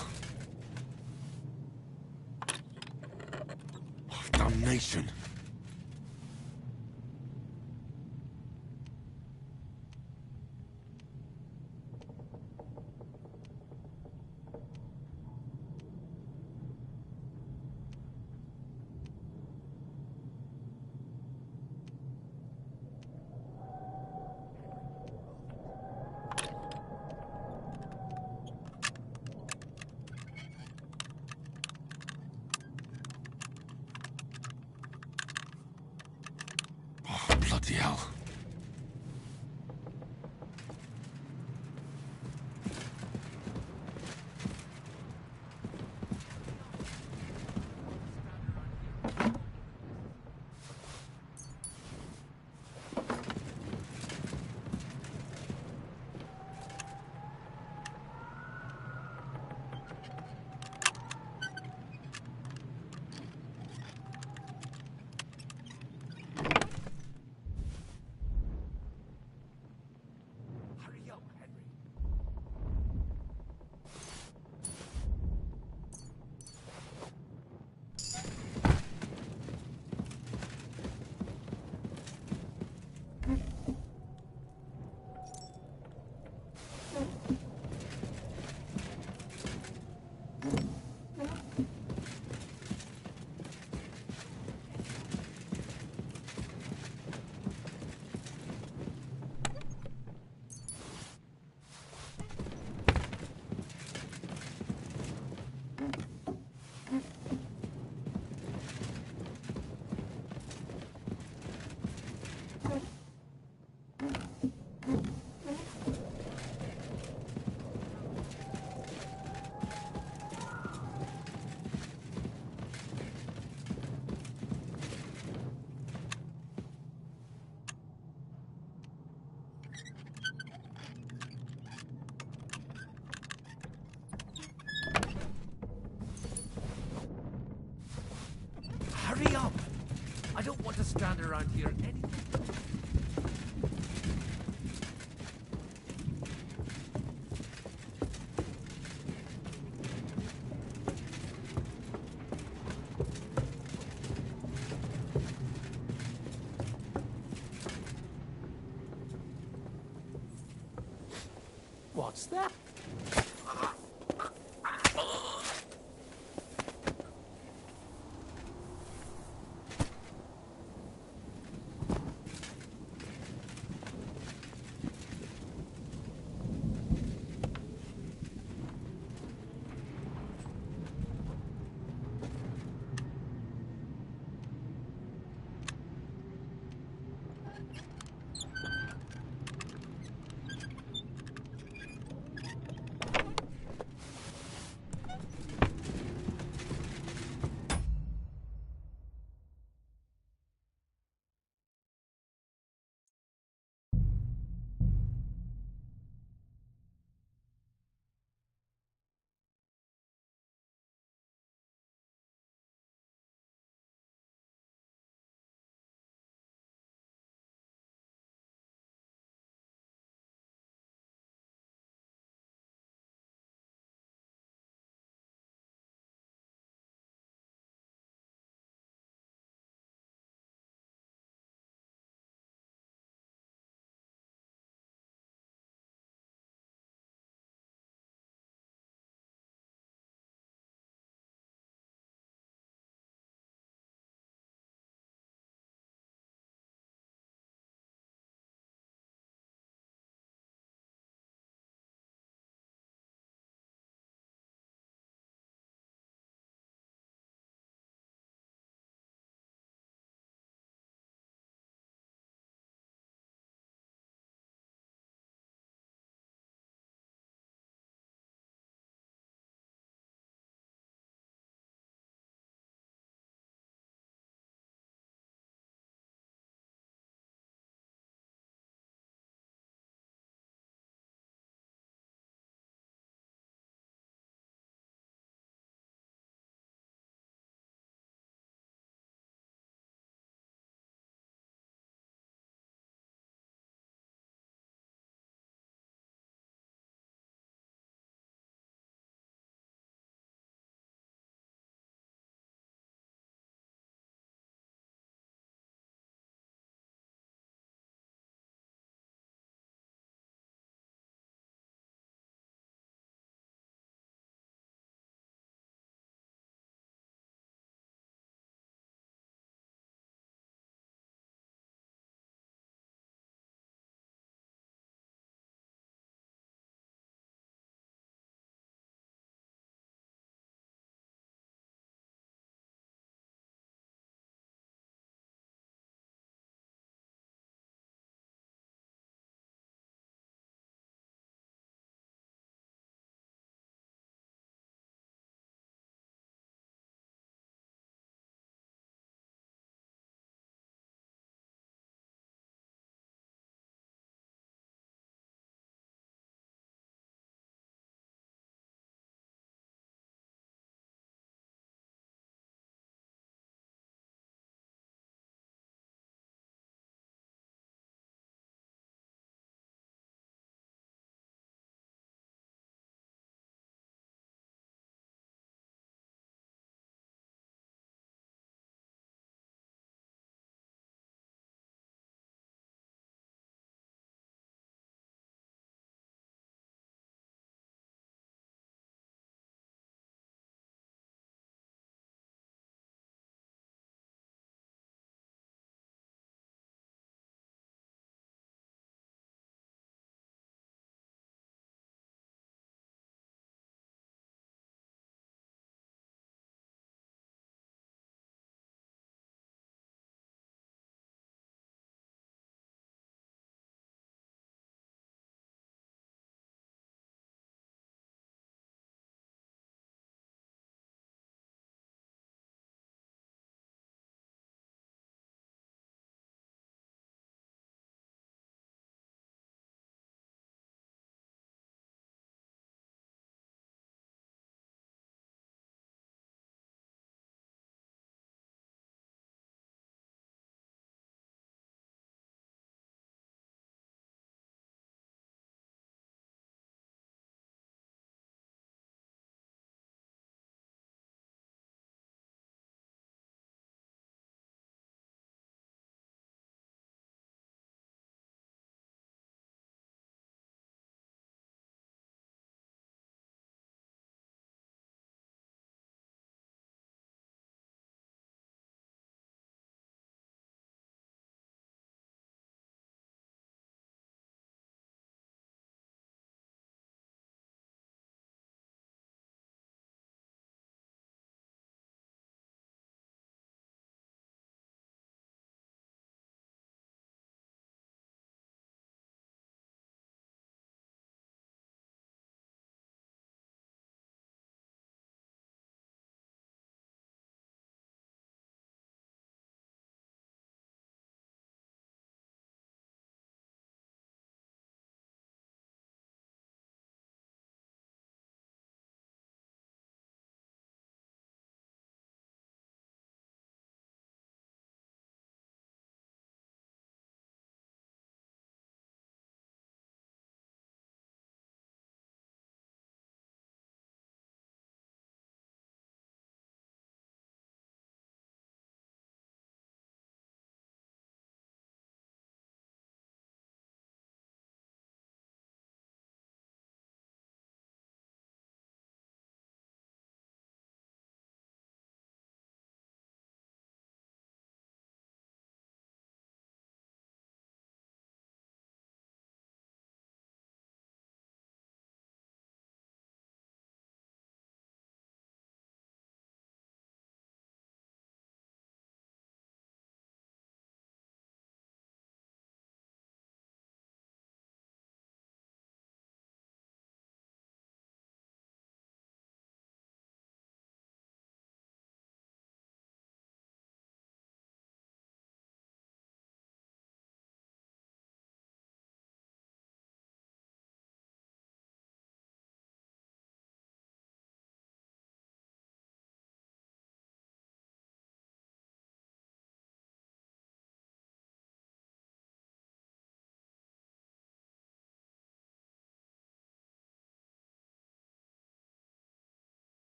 Oh, damnation. Bloody hell. Hurry up! I don't want to stand around here any... What's that?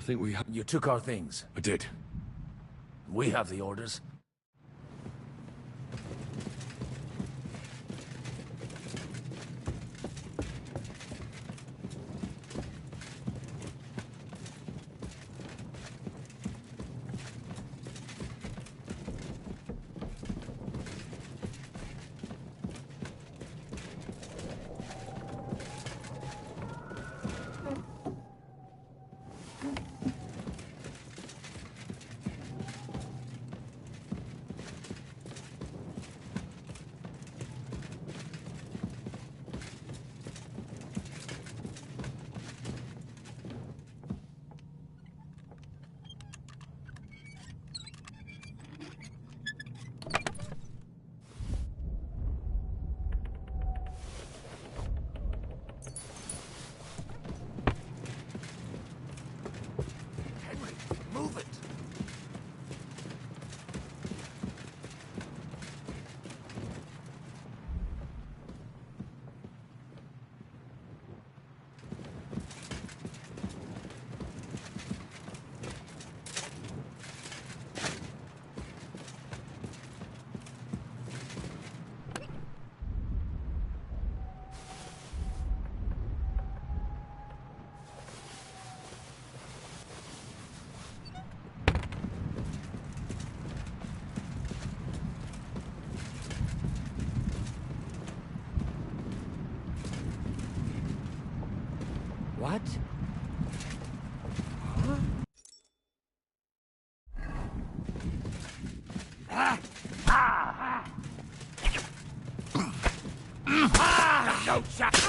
think we have... You took our things. I did. We have the orders. Move it! What? Huh? No shot!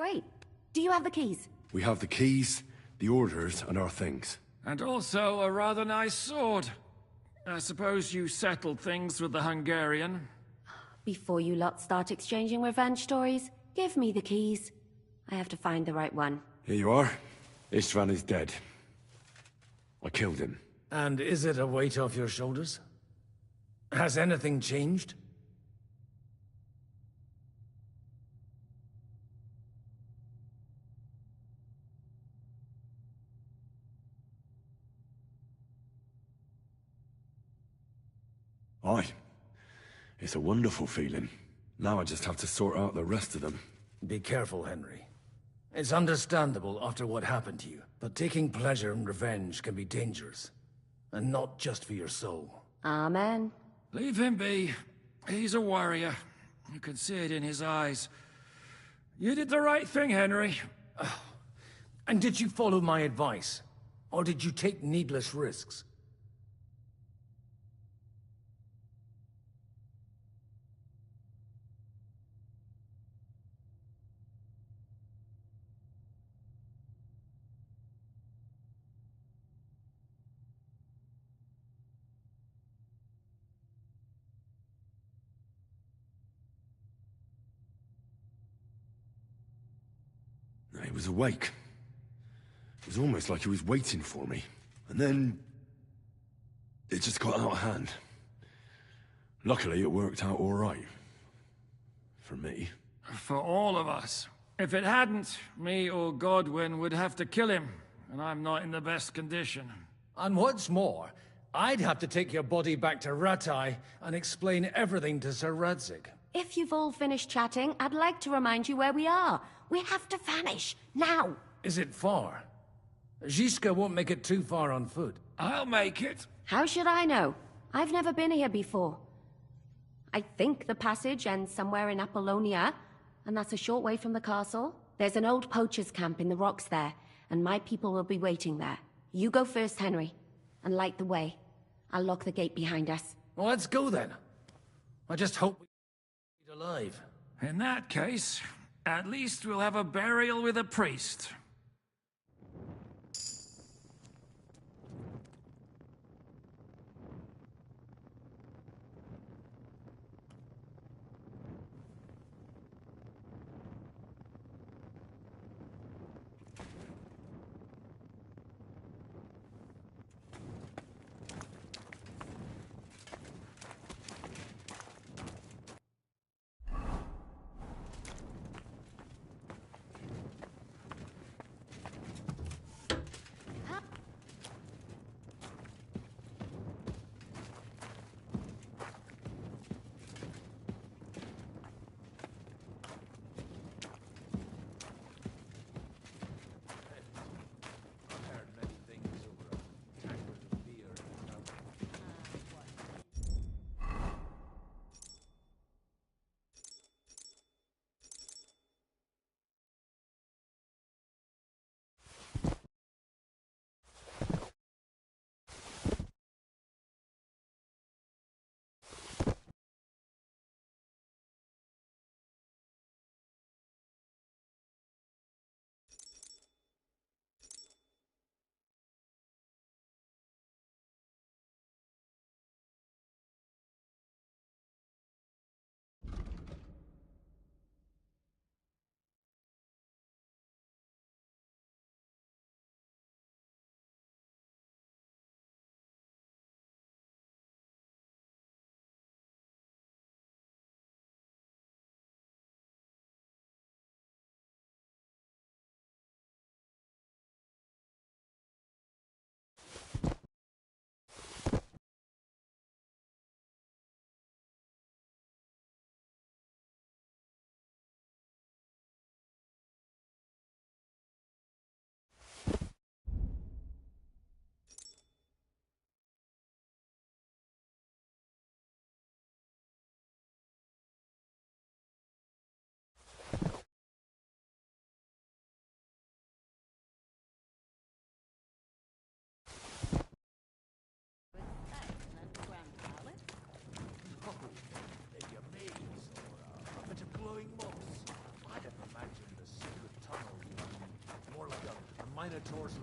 Great. Do you have the keys? We have the keys, the orders, and our things. And also a rather nice sword. I suppose you settled things with the Hungarian. Before you lot start exchanging revenge stories, give me the keys. I have to find the right one. Here you are. Istvan is dead. I killed him. And is it a weight off your shoulders? Has anything changed? Aye. It's a wonderful feeling. Now I just have to sort out the rest of them. Be careful, Henry. It's understandable after what happened to you, but taking pleasure in revenge can be dangerous. And not just for your soul. Amen. Leave him be. He's a warrior. You can see it in his eyes. You did the right thing, Henry. And did you follow my advice? Or did you take needless risks? He was awake. It was almost like he was waiting for me. And then... it just got out of hand. Luckily, it worked out all right. For me. For all of us. If it hadn't, me or Godwin would have to kill him. And I'm not in the best condition. And what's more, I'd have to take your body back to Ratai and explain everything to Sir Radzig. If you've all finished chatting, I'd like to remind you where we are. We have to vanish, now! Is it far? Zizka won't make it too far on foot. I'll make it. How should I know? I've never been here before. I think the passage ends somewhere in Apollonia, and that's a short way from the castle. There's an old poacher's camp in the rocks there, and my people will be waiting there. You go first, Henry, and light the way. I'll lock the gate behind us. Well, let's go then. I just hope we're alive. In that case, at least we'll have a burial with a priest.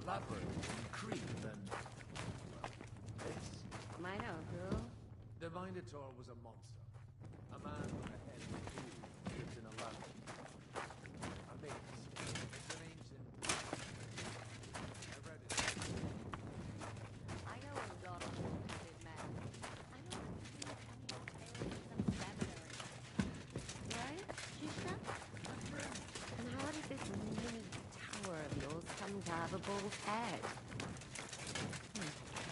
labyrinth in Crete than, well, this. Minotaur? The Minotaur was a monster. A man with a head of a fool who lived in a labyrinth. A maze. It's an ancient... I read it. I know a lot of four-headed men. I know that you some seminary. Right, Shisha? And how did this mini tower of yours come to have a bald head?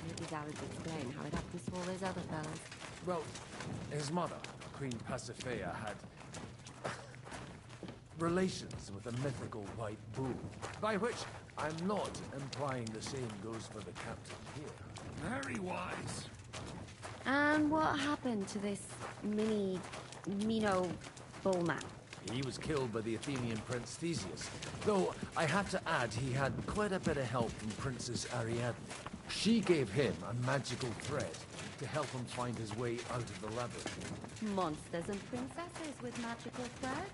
Maybe that would explain how it happens to all those other fellas. Well, his mother, Queen Pasiphae, had relations with a mythical white bull. By which, I'm not implying the same goes for the captain here. Very wise. And what happened to this Mino bullman? He was killed by the Athenian prince Theseus, though I have to add he had quite a bit of help from Princess Ariadne. She gave him a magical thread to help him find his way out of the labyrinth. Monsters and princesses with magical thread?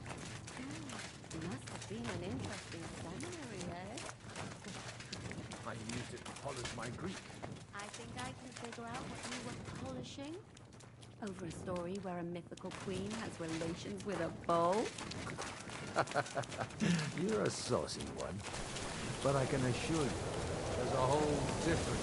Oh, must have been an interesting seminary, eh? I used it to polish my Greek. I think I can figure out what you were polishing. Over a story where a mythical queen has relations with a bull? You're a saucy one. But I can assure you, there's a whole different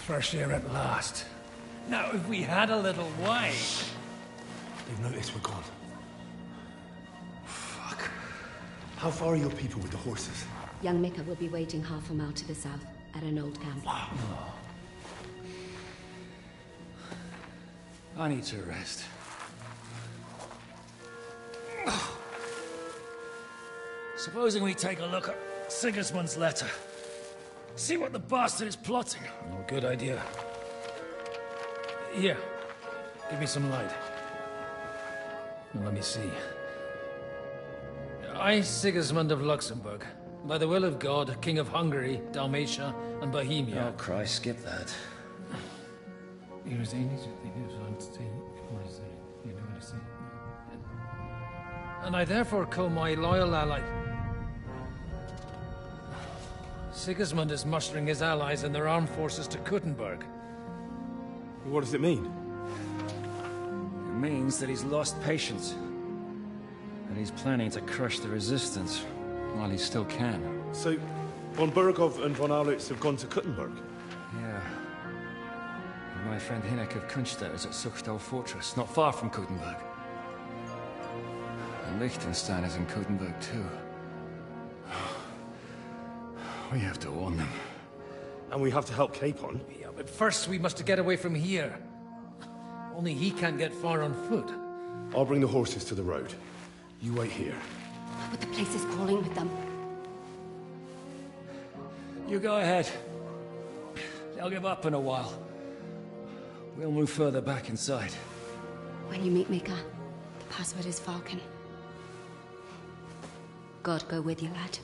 Fresh air at last. Now, if we had a little wine... They've noticed we're gone. Fuck. How far are your people with the horses? Young Mika will be waiting half a mile to the south, at an old camp. I need to rest. Supposing we take a look at Sigismund's letter. See what the bastard is plotting. No good idea. Here, give me some light. Now, let me see. I, Sigismund of Luxembourg, by the will of God, King of Hungary, Dalmatia, and Bohemia. Oh, Christ, skip that. And I therefore call my loyal ally... Sigismund is mustering his allies and their armed forces to Kuttenberg. What does it mean? It means that he's lost patience. And he's planning to crush the resistance while he still can. So, von Burgov and von Aulitz have gone to Kuttenberg? Yeah. And my friend Hinek of Kunstadt is at Suchtal Fortress, not far from Kuttenberg. And Liechtenstein is in Kuttenberg too. We have to warn them. And we have to help Capon? Yeah, but first we must get away from here. Only he can't get far on foot. I'll bring the horses to the road. You wait here. But the place is crawling with them. You go ahead. They'll give up in a while. We'll move further back inside. When you meet Mika, the password is Falcon. God go with you, lad.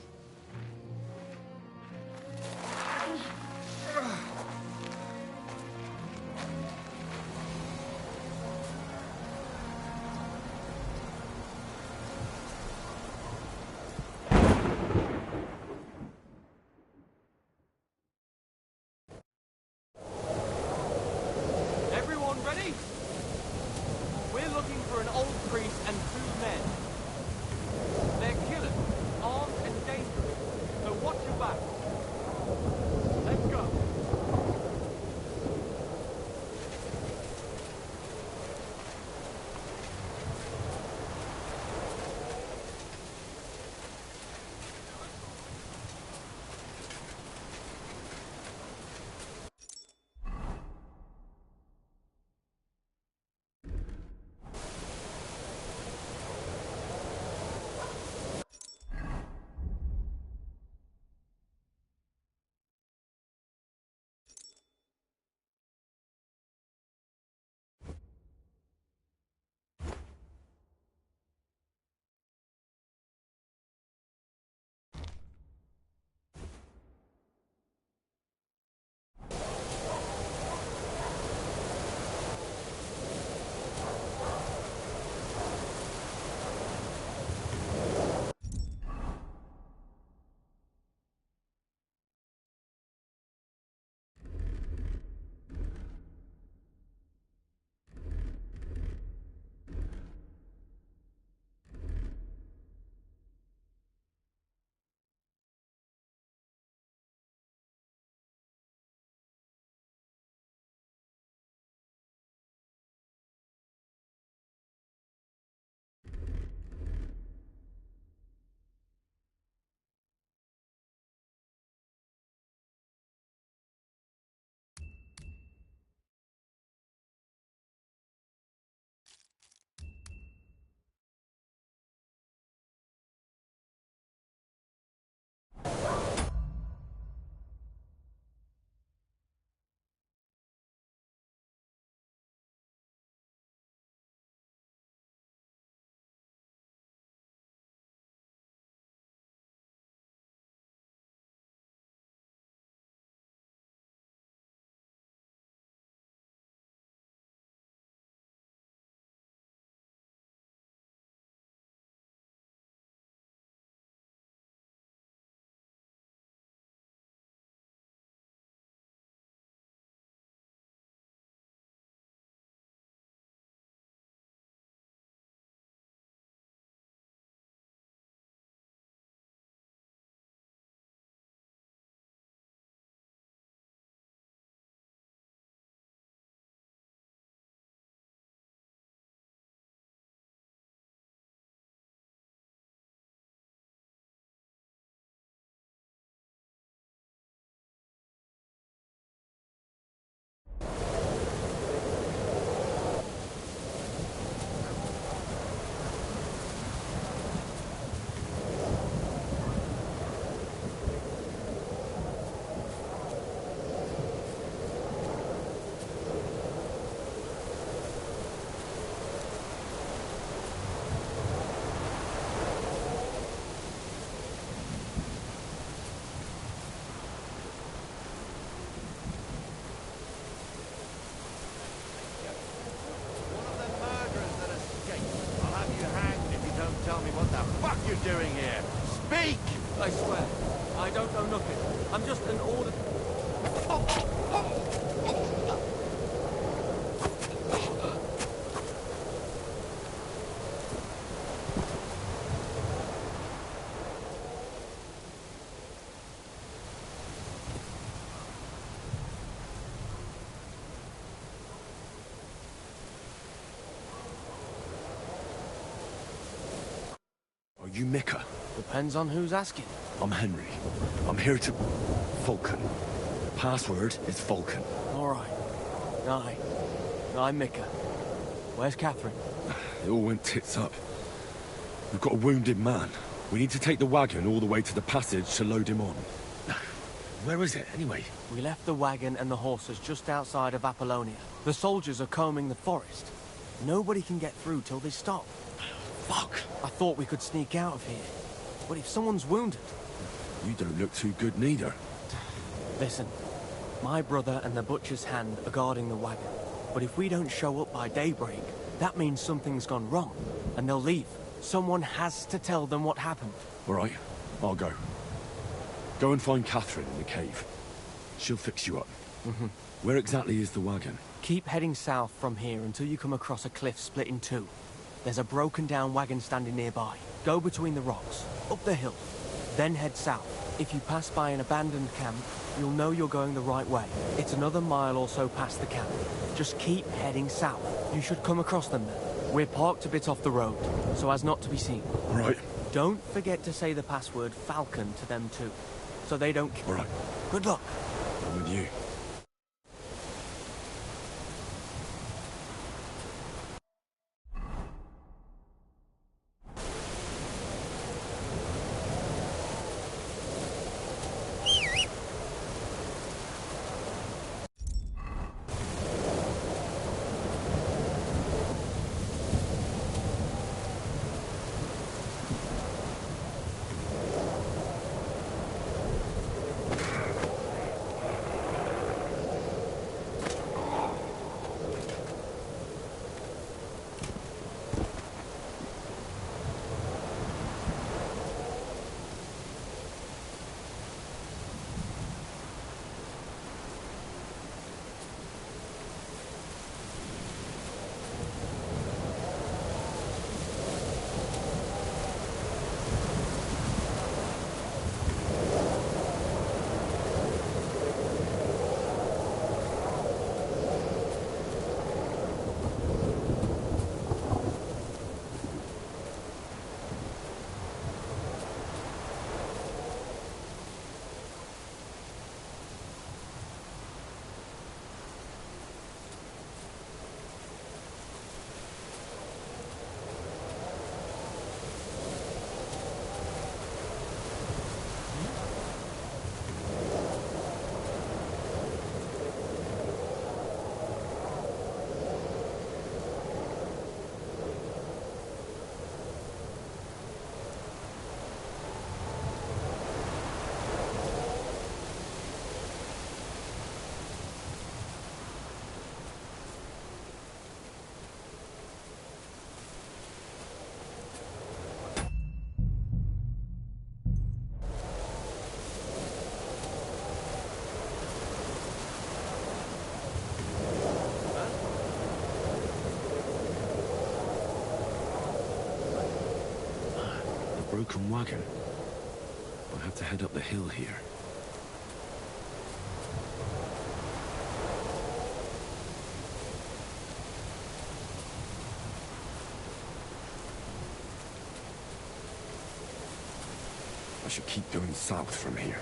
you're doing here? Speak! I swear, I don't know nothing. I'm just an order... Are you Micah? Depends on who's asking. I'm Henry. I'm here to... Vulcan. The password is Vulcan. All right. Aye. I'm Micah. Where's Catherine? It all went tits up. We've got a wounded man. We need to take the wagon all the way to the passage to load him on. Where is it, anyway? We left the wagon and the horses just outside of Apollonia. The soldiers are combing the forest. Nobody can get through till they stop. Fuck. I thought we could sneak out of here. But if someone's wounded... You don't look too good neither. Listen, my brother and the butcher's hand are guarding the wagon. But if we don't show up by daybreak, that means something's gone wrong. And they'll leave. Someone has to tell them what happened. All right, I'll go. Go and find Catherine in the cave. She'll fix you up. Where exactly is the wagon? Keep heading south from here until you come across a cliff split in two. There's a broken down wagon standing nearby. Go between the rocks, up the hill, then head south. If you pass by an abandoned camp, you'll know you're going the right way. It's another mile or so past the camp. Just keep heading south. You should come across them then. We're parked a bit off the road, so as not to be seen. Right. Don't forget to say the password Falcon to them too, so they don't... All right. Good luck. I'm with you. Broken wagon. I'll have to head up the hill here. I should keep going south from here.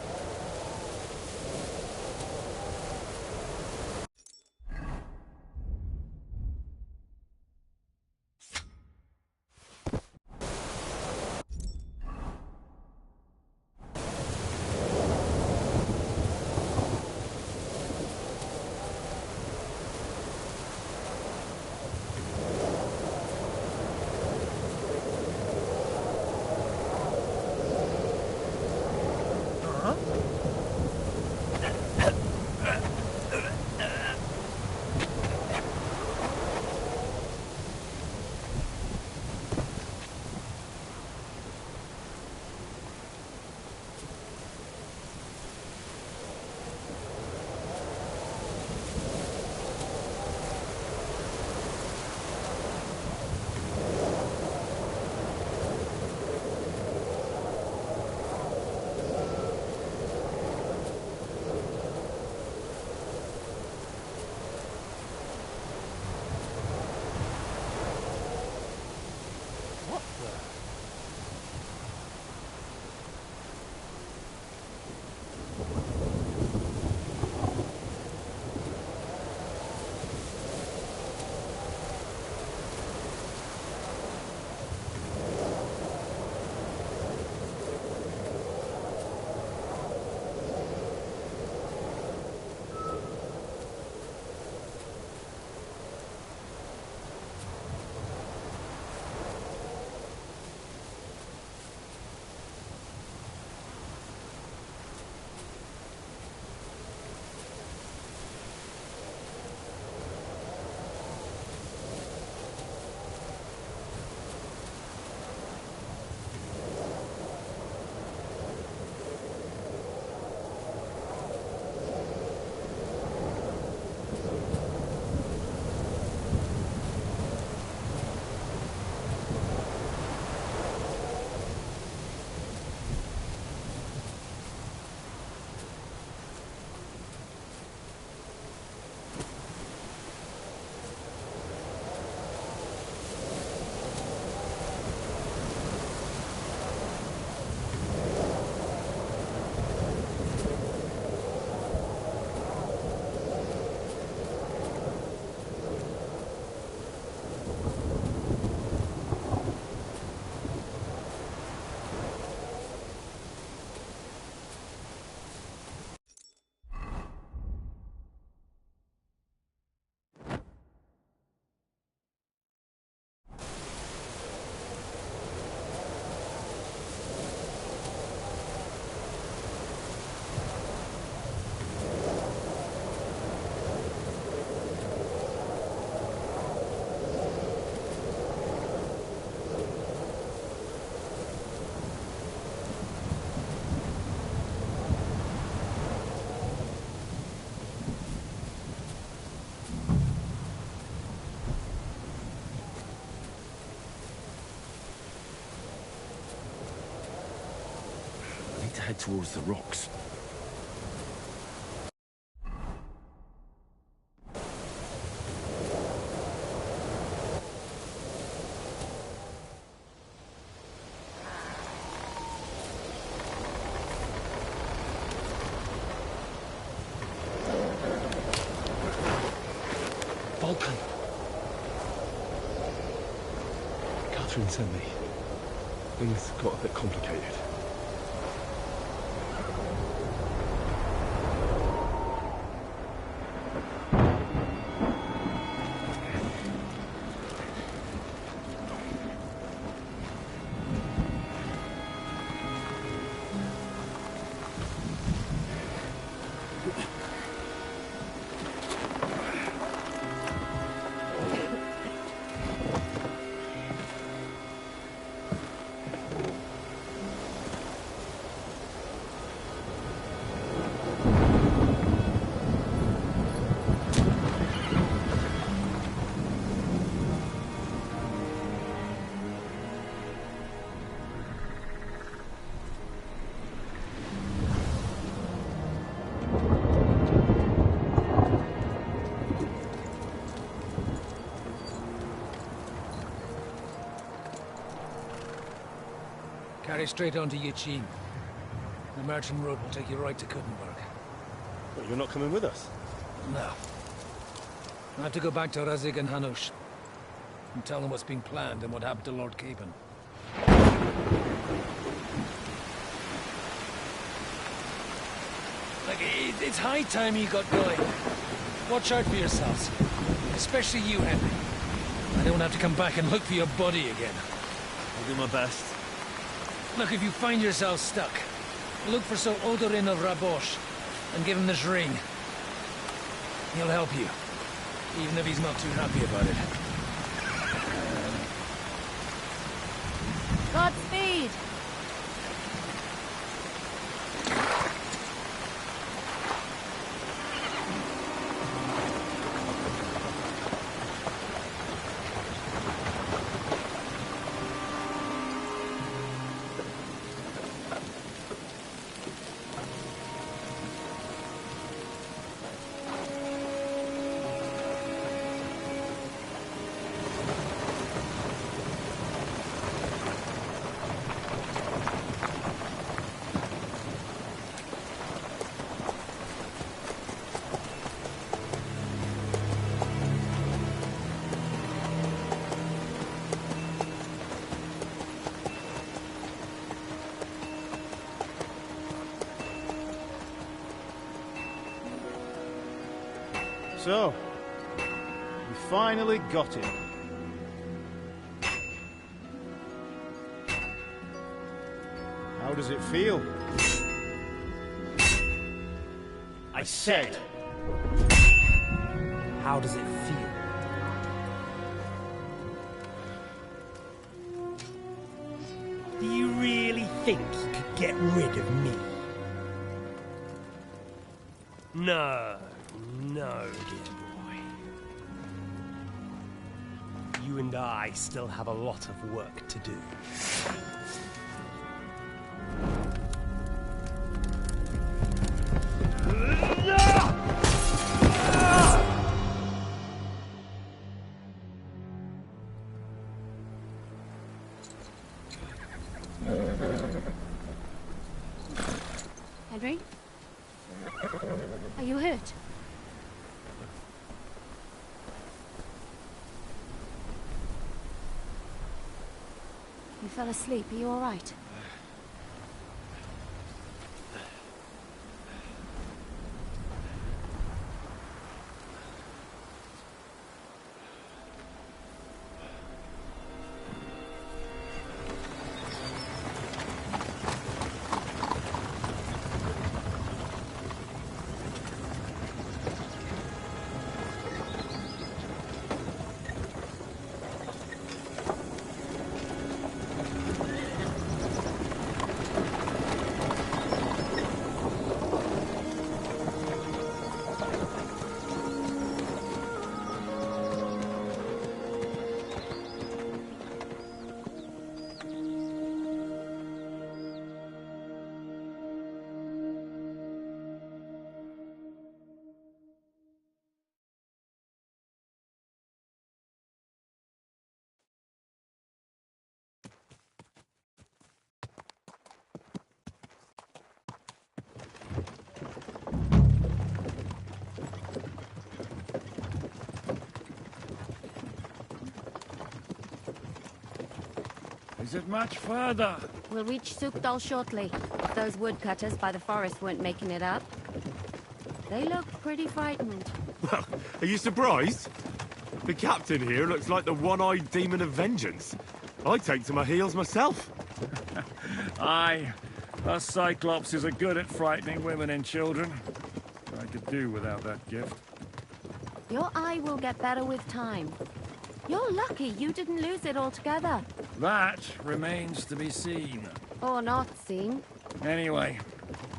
head towards the rocks. Vulcan. Catherine sent me. Things got a bit complicated. Carry straight on to Yichin. The merchant road will take you right to Kuttenberg. But you're not coming with us? No. I have to go back to Razig and Hanush and tell them what's been planned and what happened to Lord Capon. It's high time you got going. Watch out for yourselves. Especially you, Henry. I don't have to come back and look for your body again. I'll do my best. Look, if you find yourself stuck, look for Sir Odorin of Rabosh and give him this ring. He'll help you, even if he's not too happy about it. Godspeed! So, we finally got him. How does it feel? I said, how does it feel? Do you really think you could get rid of me? No, no, dear boy. You and I still have a lot of work to do. Henry? Are you hurt? You fell asleep. Are you all right? Is it much further? We'll reach Sukdal shortly. If those woodcutters by the forest weren't making it up. They look pretty frightened. Well, are you surprised? The captain here looks like the one-eyed demon of vengeance. I take to my heels myself. Aye. Us Cyclopses are good at frightening women and children. I could do without that gift. Your eye will get better with time. You're lucky you didn't lose it altogether. That remains to be seen. Or not seen. Anyway,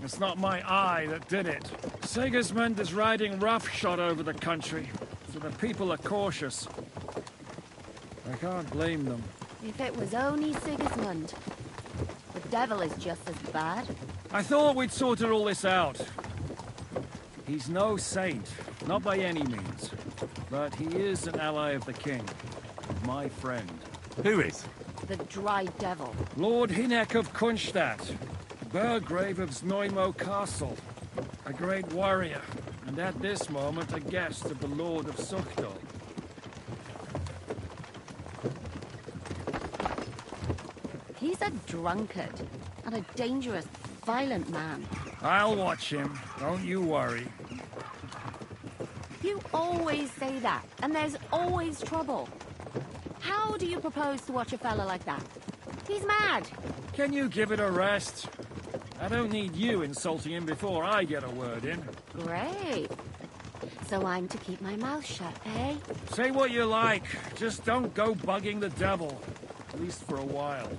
it's not my eye that did it. Sigismund is riding roughshod over the country, so the people are cautious. I can't blame them. If it was only Sigismund. The devil is just as bad. I thought we'd sorted all this out. He's no saint, not by any means. But he is an ally of the king. My friend. Who is? The Dry Devil. Lord Hinek of Kunstadt, Burgrave of Znojmo Castle. A great warrior, and at this moment a guest of the Lord of Sukdal. He's a drunkard, and a dangerous, violent man. I'll watch him, don't you worry. You always say that, and there's always trouble. How do you propose to watch a fella like that? He's mad. Can you give it a rest? I don't need you insulting him before I get a word in. Great. So I'm to keep my mouth shut, eh? Say what you like, just don't go bugging the devil. At least for a while.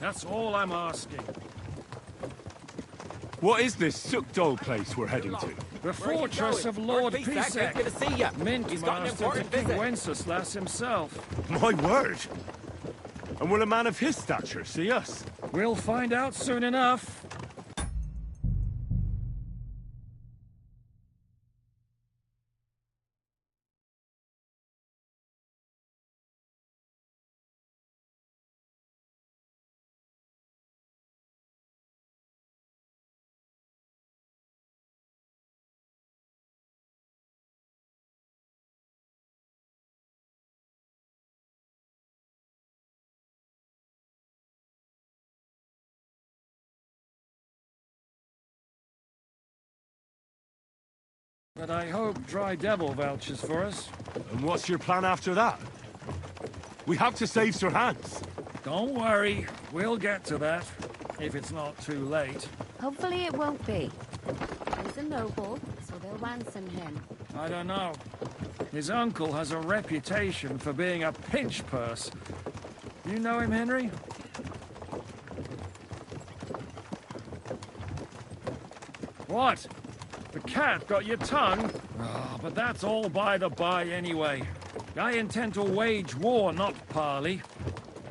That's all I'm asking. What is this Sukdal place we're heading to? The fortress of Lord Pisek. Good to see you. Mint He's got an master to important King visit. Wenceslas himself. My word! And will a man of his stature see us? We'll find out soon enough. But I hope Dry Devil vouches for us. And what's your plan after that? We have to save Sir Hans. Don't worry, we'll get to that, if it's not too late. Hopefully it won't be. He's a noble, so they'll ransom him. I don't know. His uncle has a reputation for being a pinch purse. You know him, Henry? What? The cat got your tongue? Ah, but that's all by the by anyway. I intend to wage war, not parley.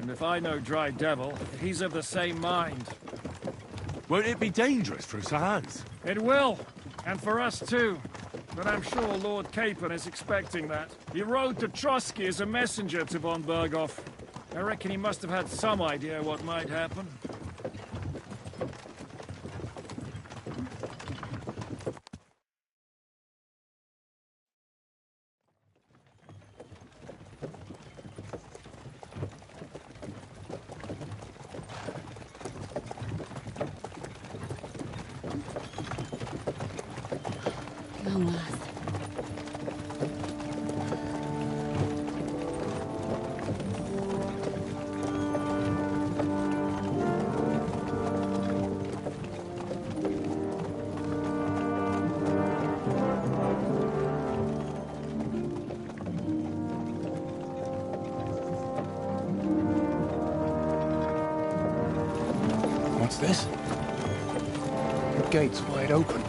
And if I know Dry Devil, he's of the same mind. Won't it be dangerous for Sir Hans? It will, and for us too. But I'm sure Lord Capon is expecting that. He rode to Trotsky as a messenger to von Berghoff. I reckon he must have had some idea what might happen. Long last. What's this? The gate's wide open.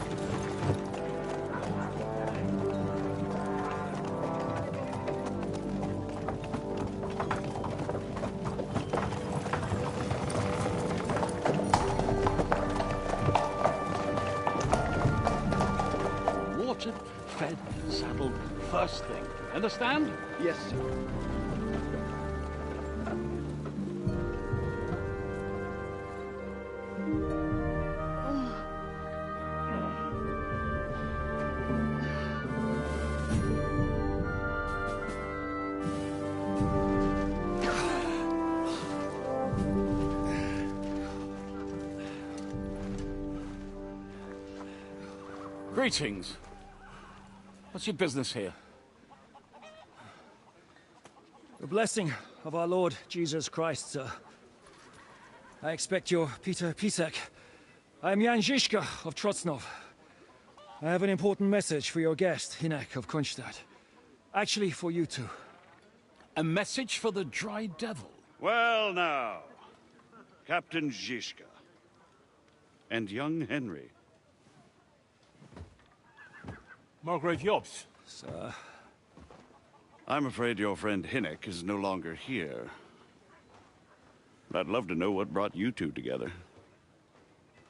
Watered, fed, saddled, first thing. Understand? Yes, sir. Greetings. What's your business here? The blessing of our Lord Jesus Christ, sir. I expect you're Peter Pisek. I am Jan Žižka of Trocnov. I have an important message for your guest, Hinek of Kunstadt. Actually, for you two. A message for the Dry Devil? Well now, Captain Žižka. And young Henry. Margrave Jobs. Sir. I'm afraid your friend Hinek is no longer here. I'd love to know what brought you two together.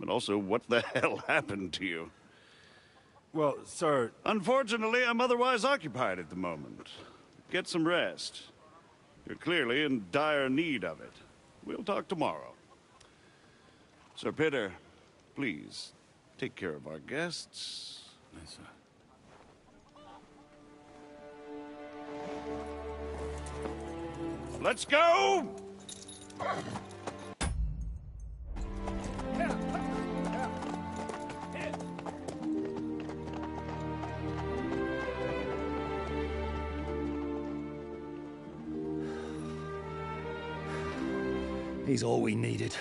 But also, what the hell happened to you? Well, sir... Unfortunately, I'm otherwise occupied at the moment. Get some rest. You're clearly in dire need of it. We'll talk tomorrow. Sir Peter, please, take care of our guests. Yes, sir. Let's go! He's all we needed.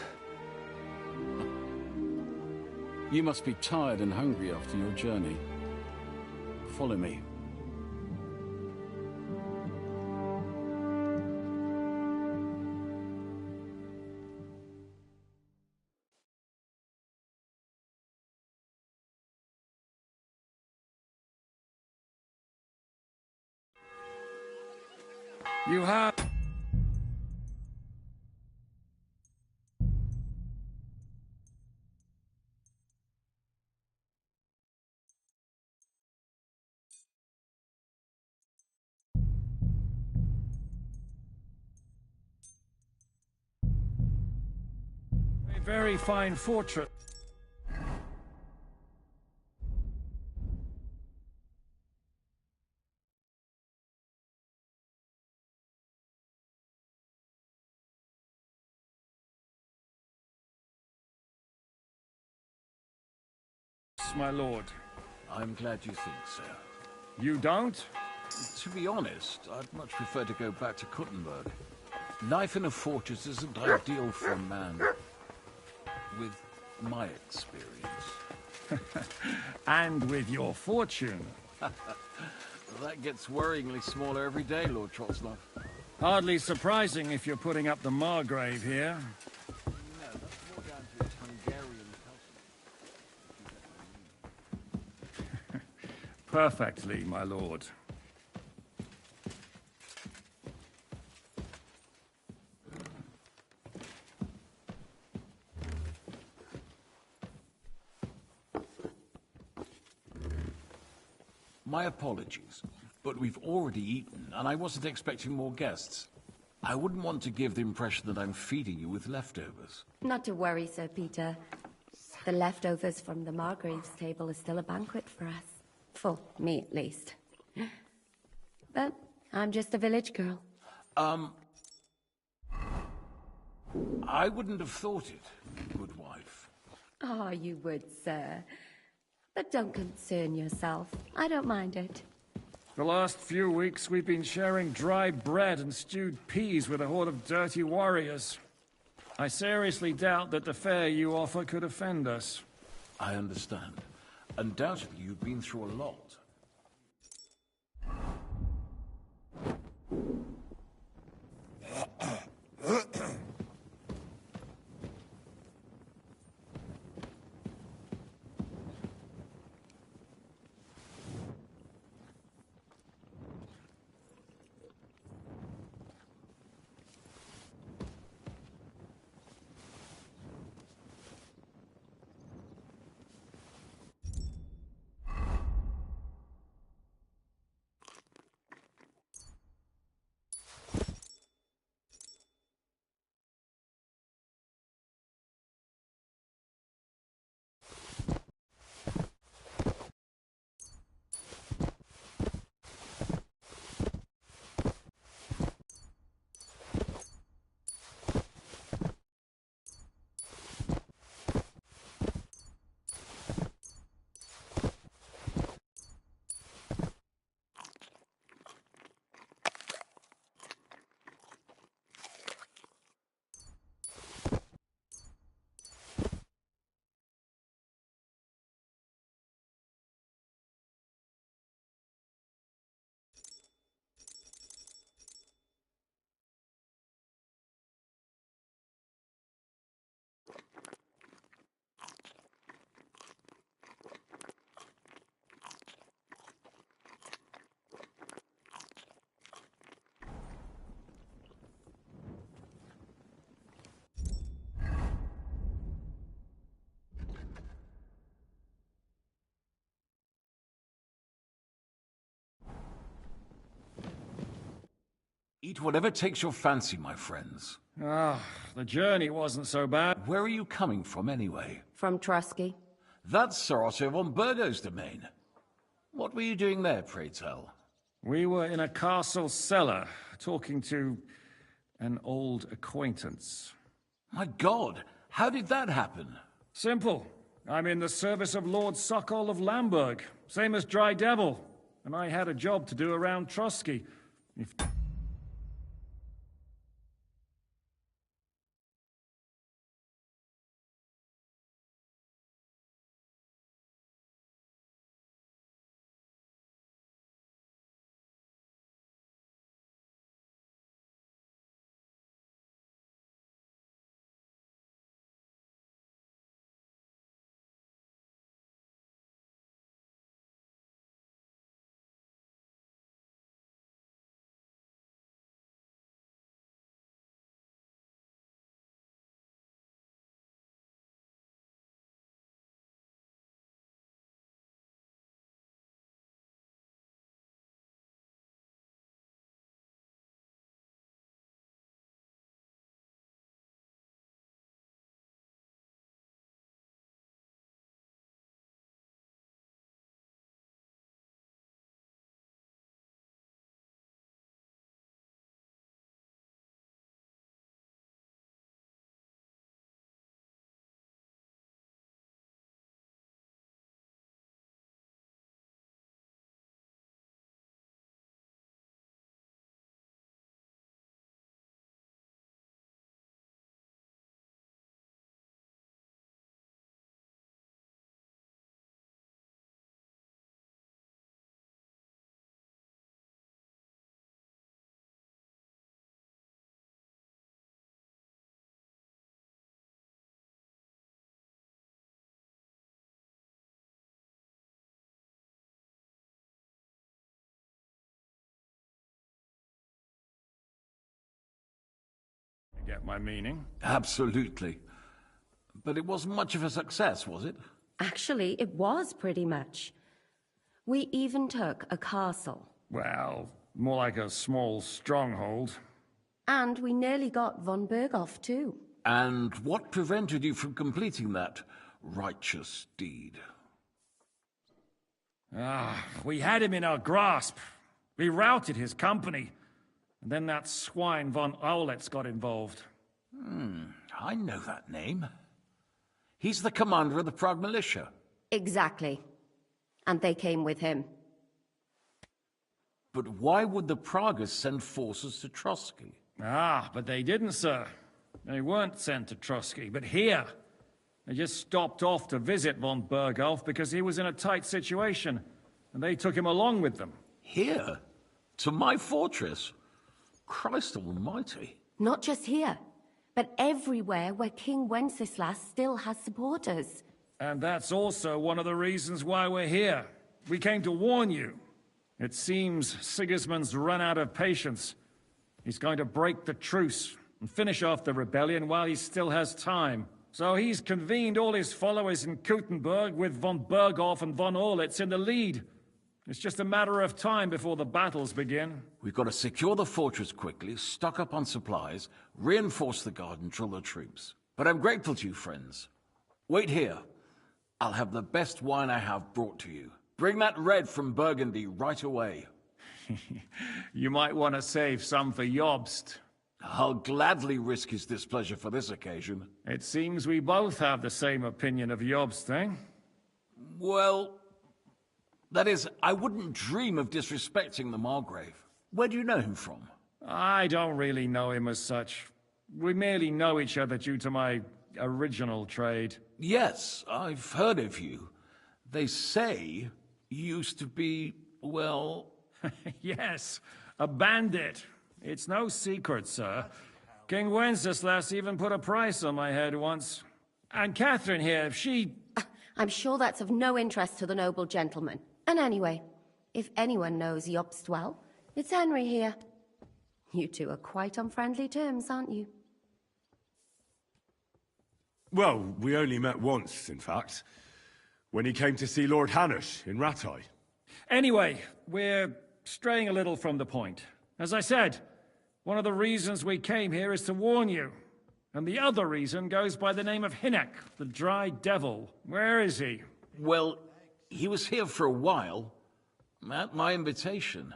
You must be tired and hungry after your journey. Follow me. You have... a very fine fortress. My lord. I'm glad you think so. You don't? To be honest, I'd much prefer to go back to Kuttenberg. Life in a fortress isn't ideal for a man with my experience. And with your fortune. That gets worryingly smaller every day, Lord Trotslov. Hardly surprising if you're putting up the Margrave here. No, that's more down to its Hungarian cousin. Perfectly, my lord. My apologies, but we've already eaten, and I wasn't expecting more guests. I wouldn't want to give the impression that I'm feeding you with leftovers. Not to worry, Sir Peter. The leftovers from the Margrave's table is still a banquet for us. For me, at least. But I'm just a village girl. I wouldn't have thought it, good wife. Oh, you would, sir. But don't concern yourself. I don't mind it. The last few weeks we've been sharing dry bread and stewed peas with a horde of dirty warriors. I seriously doubt that the fare you offer could offend us. I understand. Undoubtedly, you've been through a lot. Eat whatever takes your fancy, my friends. Ah, the journey wasn't so bad. Where are you coming from, anyway? From Trusky. That's Sir Otto von Burgo's domain. What were you doing there, pray tell? We were in a castle cellar, talking to an old acquaintance. My God, how did that happen? Simple. I'm in the service of Lord Sokol of Lamberg, same as Dry Devil, and I had a job to do around Trusky. If... Get my meaning? Absolutely. But it wasn't much of a success, was it? Actually, it was pretty much. We even took a castle. Well, more like a small stronghold. And we nearly got von Berghoff, too. And what prevented you from completing that righteous deed? Ah, we had him in our grasp. We routed his company. And then that swine von Aulitz got involved. I know that name. He's the commander of the Prague militia. Exactly. And they came with him. But why would the Praguers send forces to Trusky? Ah, but they didn't, sir. They weren't sent to Trusky, but here. They just stopped off to visit von Berghoff because he was in a tight situation, and they took him along with them. Here? To my fortress? Christ almighty. Not just here, but everywhere where King Wenceslas still has supporters. And that's also one of the reasons why we're here. We came to warn you. It seems Sigismund's run out of patience. He's going to break the truce and finish off the rebellion while he still has time. So he's convened all his followers in Kuttenberg with von Berghoff and von Aulitz in the lead. It's just a matter of time before the battles begin. We've got to secure the fortress quickly, stock up on supplies, reinforce the guard and drill the troops. But I'm grateful to you, friends. Wait here. I'll have the best wine I have brought to you. Bring that red from Burgundy right away. You might want to save some for Jobst. I'll gladly risk his displeasure for this occasion. It seems we both have the same opinion of Jobst, eh? Well, that is, I wouldn't dream of disrespecting the Margrave. Where do you know him from? I don't really know him as such. We merely know each other due to my original trade. Yes, I've heard of you. They say you used to be, well... Yes, a bandit. It's no secret, sir. King Wenceslas even put a price on my head once. And Catherine here, if she... I'm sure that's of no interest to the noble gentleman. And anyway, if anyone knows Jobst well, it's Henry here. You two are quite on friendly terms, aren't you? Well, we only met once, in fact. When he came to see Lord Hanush in Rattay. Anyway, we're straying a little from the point. As I said, One of the reasons we came here is to warn you. And the other reason goes by the name of Hinnock, the Dry Devil. Where is he? Well, he was here for a while, at my invitation.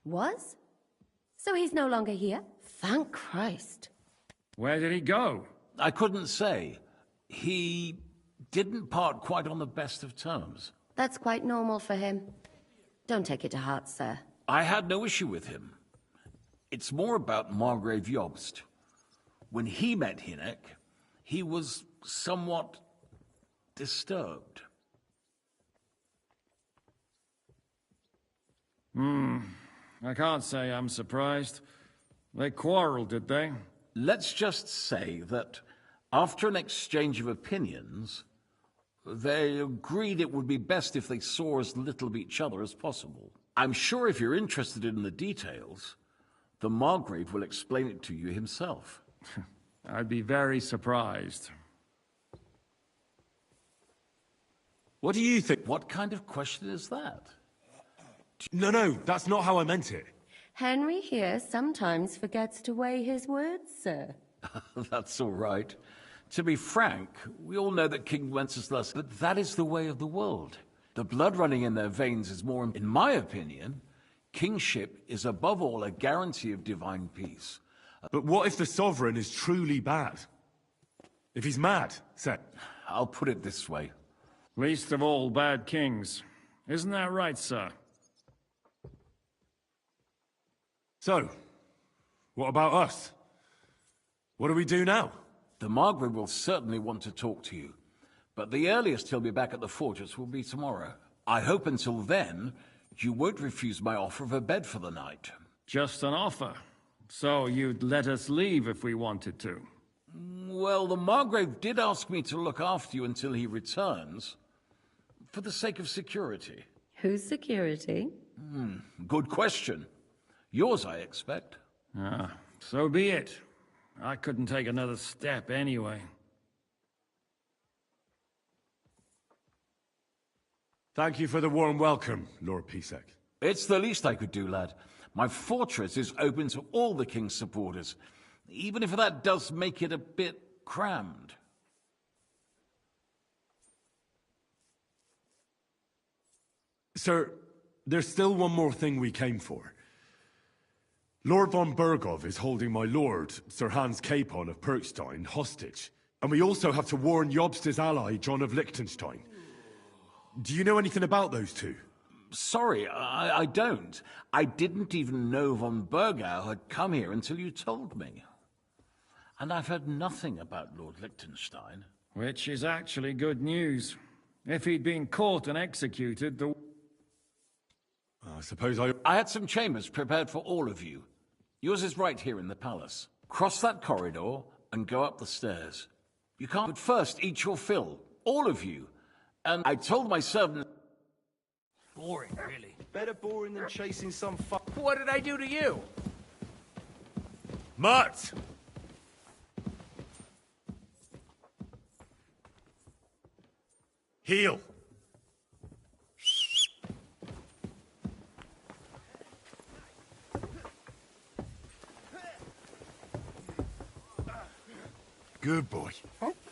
Was? So he's no longer here? Thank Christ. Where did he go? I couldn't say. He didn't part quite on the best of terms. That's quite normal for him. Don't take it to heart, sir. I had no issue with him. It's more about Margrave Jobst. When he met Hinnock, he was somewhat disturbed. I can't say I'm surprised. They quarreled, did they? Let's just say that after an exchange of opinions, they agreed it would be best if they saw as little of each other as possible. I'm sure if you're interested in the details, the Margrave will explain it to you himself. I'd be very surprised. What do you think? What kind of question is that? No, that's not how I meant it. Henry here sometimes forgets to weigh his words, sir. That's all right. To be frank, we all know that King Wenceslas, but that is the way of the world. The blood running in their veins is more, in my opinion, kingship is above all a guarantee of divine peace. But what if the Sovereign is truly bad? If he's mad, say. I'll put it this way. Least of all bad kings. Isn't that right, sir? So, what about us? What do we do now? The Margrave will certainly want to talk to you, but the earliest he'll be back at the fortress will be tomorrow. I hope until then, you won't refuse my offer of a bed for the night. Just an offer. So you'd let us leave if we wanted to? Well, the Margrave did ask me to look after you until he returns, for the sake of security. Whose security? Good question. Yours, I expect. So be it. I couldn't take another step anyway. Thank you for the warm welcome, Lord Pisek. It's the least I could do, lad. My fortress is open to all the king's supporters, even if that does make it a bit crammed. Sir, there's still one more thing we came for. Lord von Bergov is holding my lord, Sir Hans Capon of Perkstein, hostage. And we also have to warn Jobst's ally, John of Liechtenstein. Do you know anything about those two? Sorry, I don't. I didn't even know von Bergau had come here until you told me. And I've heard nothing about Lord Liechtenstein. Which is actually good news. If he'd been caught and executed, the... I suppose I had some chambers prepared for all of you. Yours is right here in the palace. Cross that corridor and go up the stairs. You can't, but first eat your fill, all of you. And I told my servant... Boring, really. Better boring than chasing some fuck. What did I do to you? Mutt! Heal! Good boy.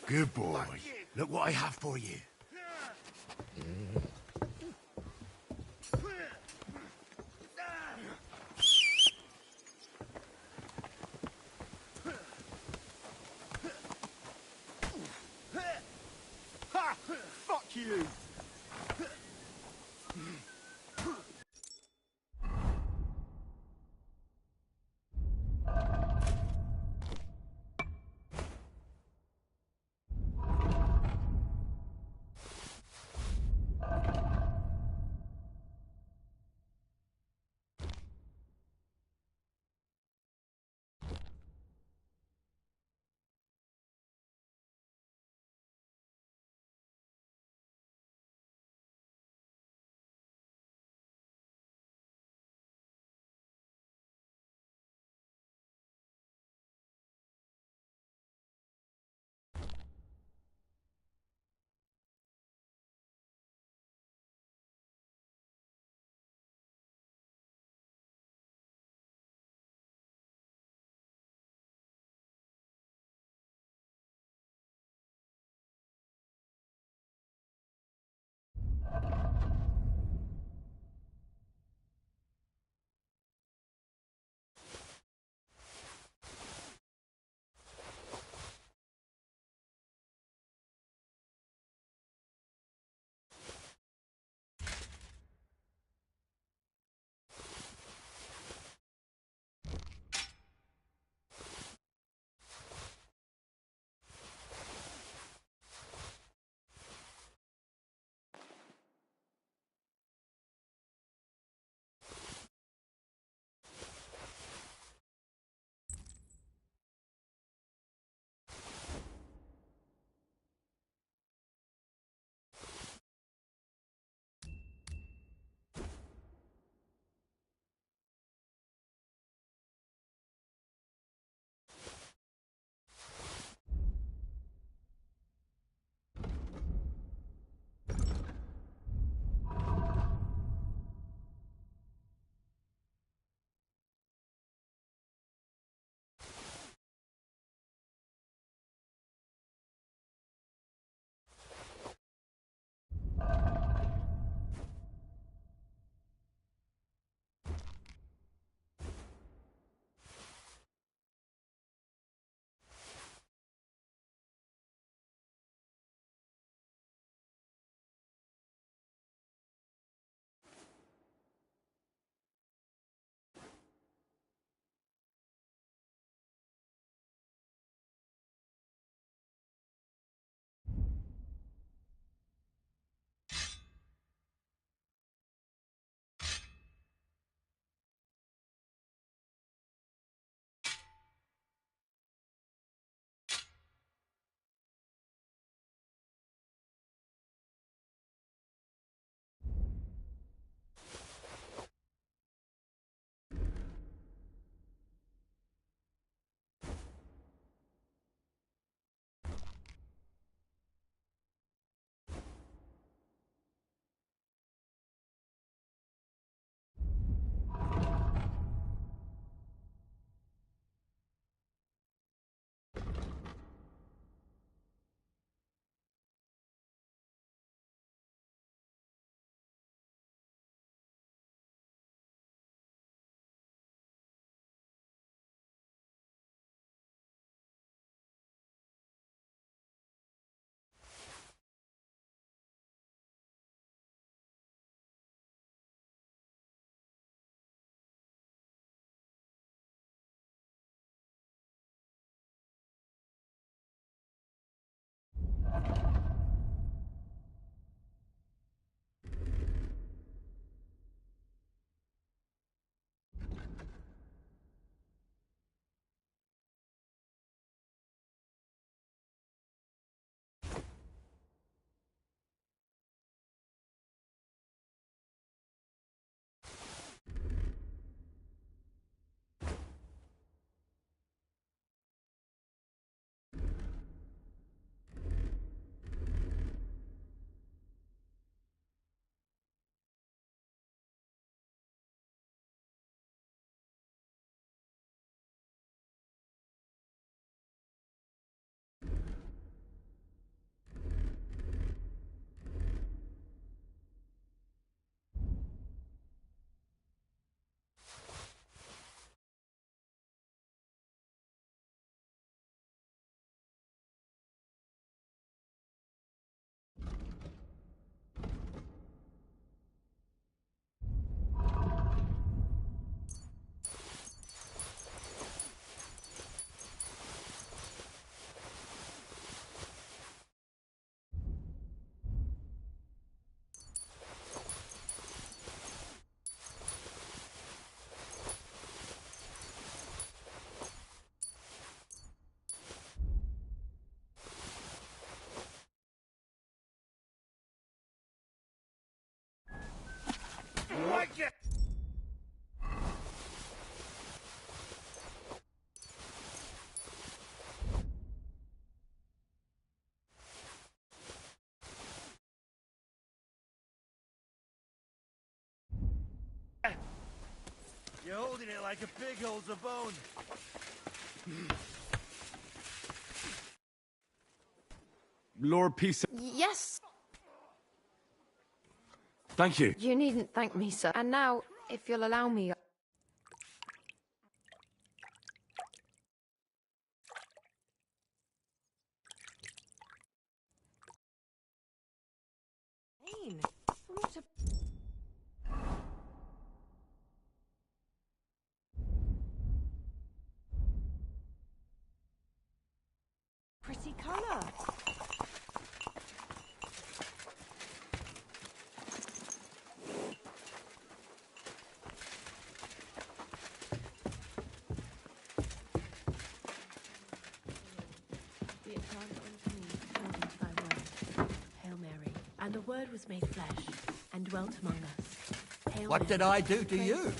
Good boy. Look what I have for you. Ha! Fuck you! You're holding it like a pig holds a bone. Lord Peace. Yes. Thank you. You needn't thank me, sir. And now, if you'll allow me... What a... pretty colour. Be it granted unto me according to thy word. Hail Mary. And the word was made flesh, and dwelt among us. Hail What Mary, did I do to praise- you?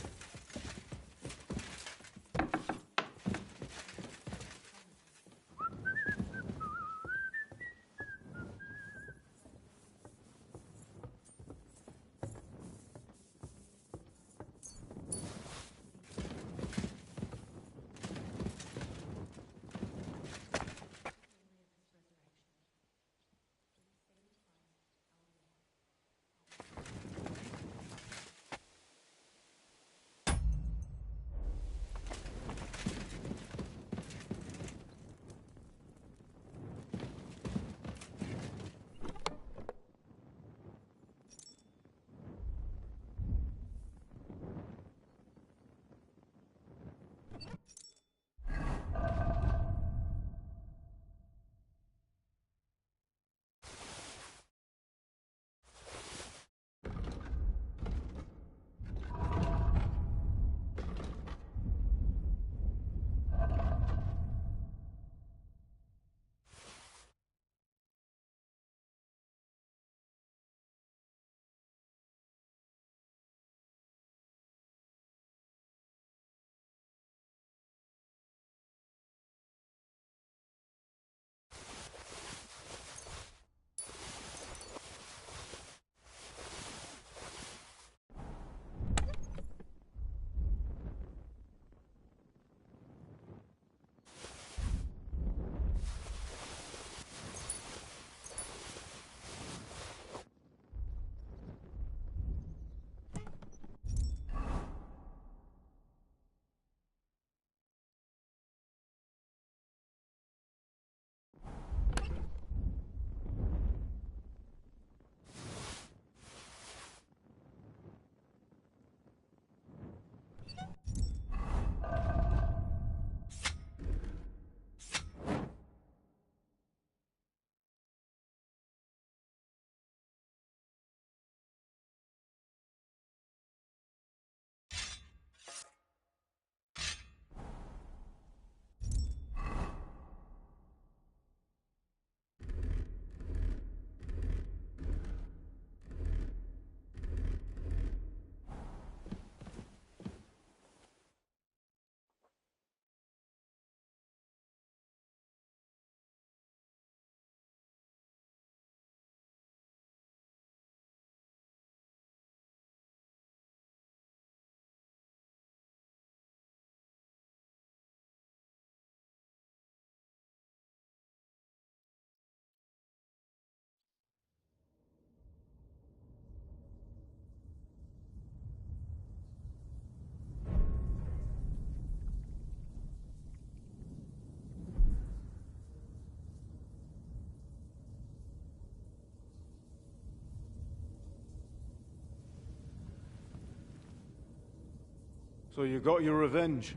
So you got your revenge?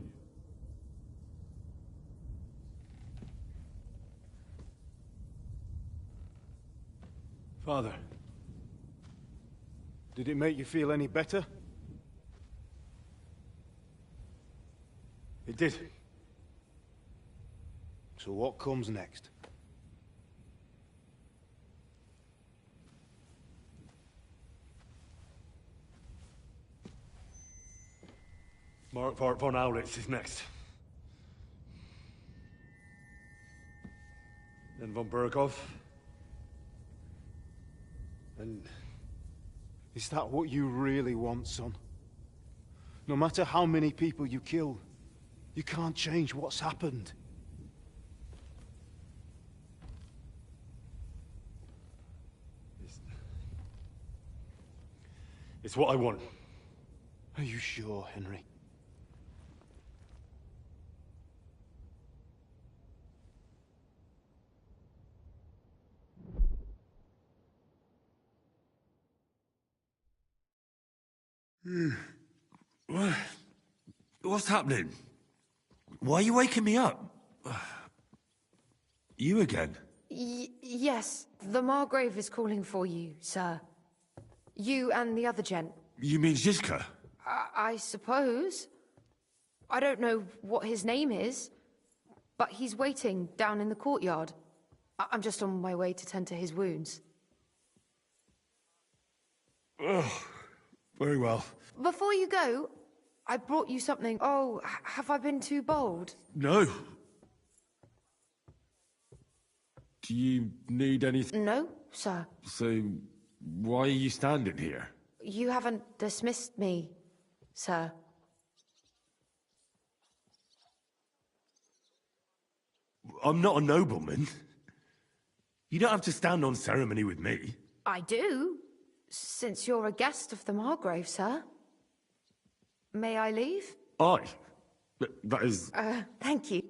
Father, did it make you feel any better? It did. So what comes next? Mark von Aulitz is next. Then von Berghoff. And is that what you really want, son? No matter how many people you kill, you can't change what's happened. It's what I want. Are you sure, Henry? What's happening? Why are you waking me up? You again? Yes, the Margrave is calling for you, sir. You and the other gent. You mean Zizka? I suppose. I don't know what his name is, but he's waiting down in the courtyard. I'm just on my way to tend to his wounds. Oh, very well. Before you go, I brought you something. Oh, have I been too bold? No. Do you need anything? No, sir. So, why are you standing here? You haven't dismissed me, sir. I'm not a nobleman. You don't have to stand on ceremony with me. I do, since you're a guest of the Margrave, sir. May I leave? Aye. That is... Thank you.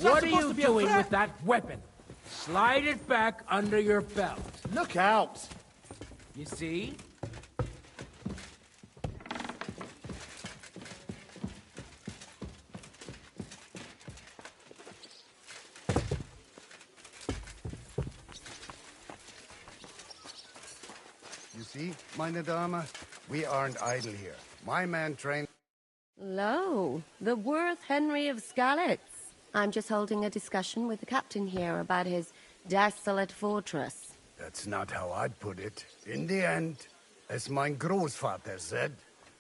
What are you doing with that weapon? Slide it back under your belt. Look out! You see? You see, meine Dame, we aren't idle here. My man trained... Lo, the worth Henry of Skalitz. I'm just holding a discussion with the captain here about his desolate fortress. That's not how I'd put it. In the end, as mein Großvater said,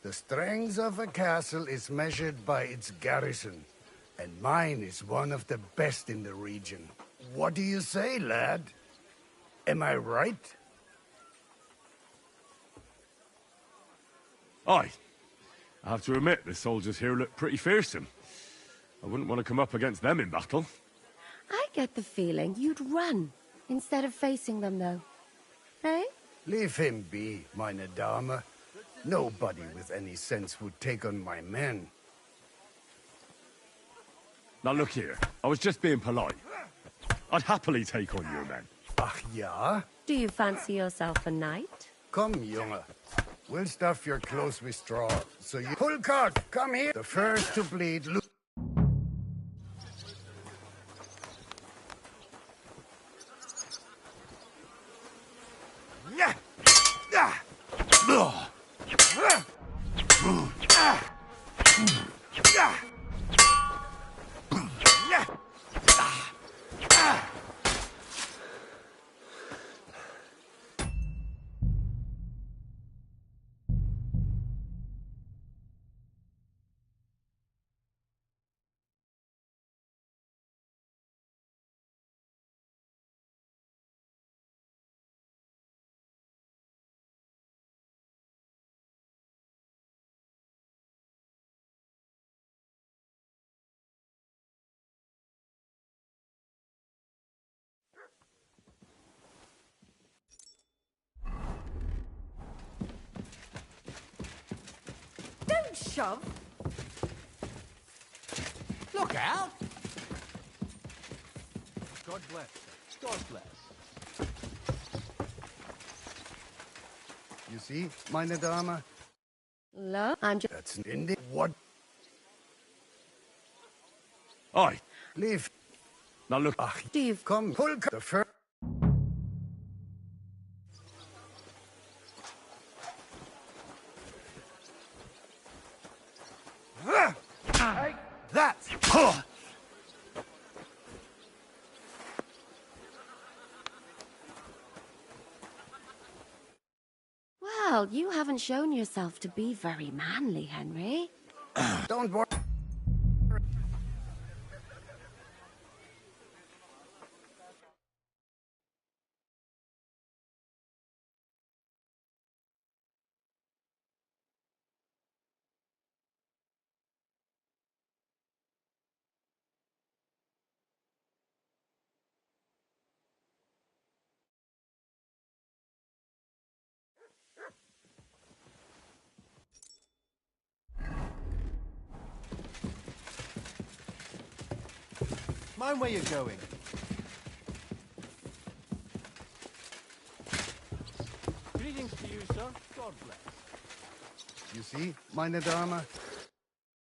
the strength of a castle is measured by its garrison. And mine is one of the best in the region. What do you say, lad? Am I right? Aye. I have to admit, the soldiers here look pretty fearsome. I wouldn't want to come up against them in battle. I get the feeling you'd run instead of facing them, though. Hey? Leave him be, meine Dame. Nobody with any sense would take on my men. Now look here, I was just being polite. I'd happily take on your men. Ach ja? Do you fancy yourself a knight? Come, Junge. We'll stuff your clothes with straw, so you... Pull cart, come here! The first to bleed... shove. Look out! God bless. God bless. You see, meine Dame? Lo, I'm just... That's in the... What? Oi! Leave. Now look. Ach, Steve. Komm, pull the fur. Hey, that's... Well, you haven't shown yourself to be very manly, Henry. Don't worry. Mind where you're going. Greetings to you, sir. God bless. You see, meine Dame?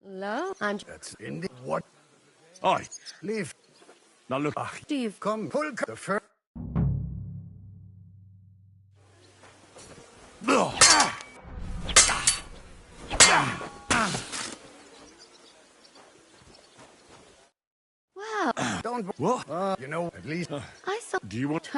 Lo, I'm... That's in the... What? Oi! Leave. Now look. Ach, Steve. komm, pull the fur. Well... Don't... What? You know, at least... I saw... Do you want...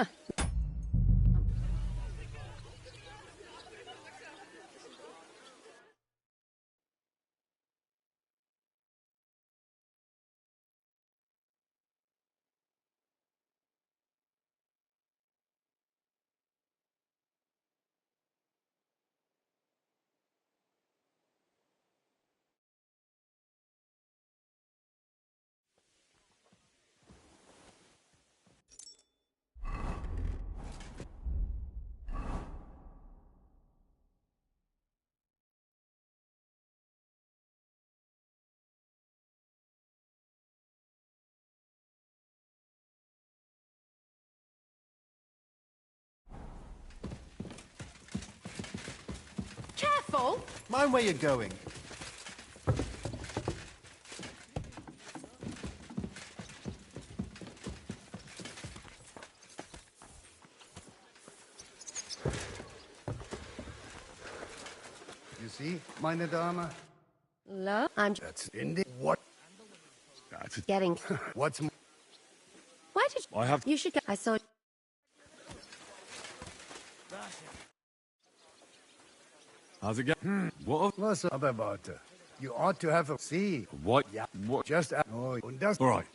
Careful! Mind where you're going. You see, meine Dame? Lo, I'm... That's in the... What? That's Getting... What's... Why did you... I have... You should go... I saw... How's it going? What? Was aber warte. You ought to have a... See. What? Yeah. What? Just... Oh, und das... All right.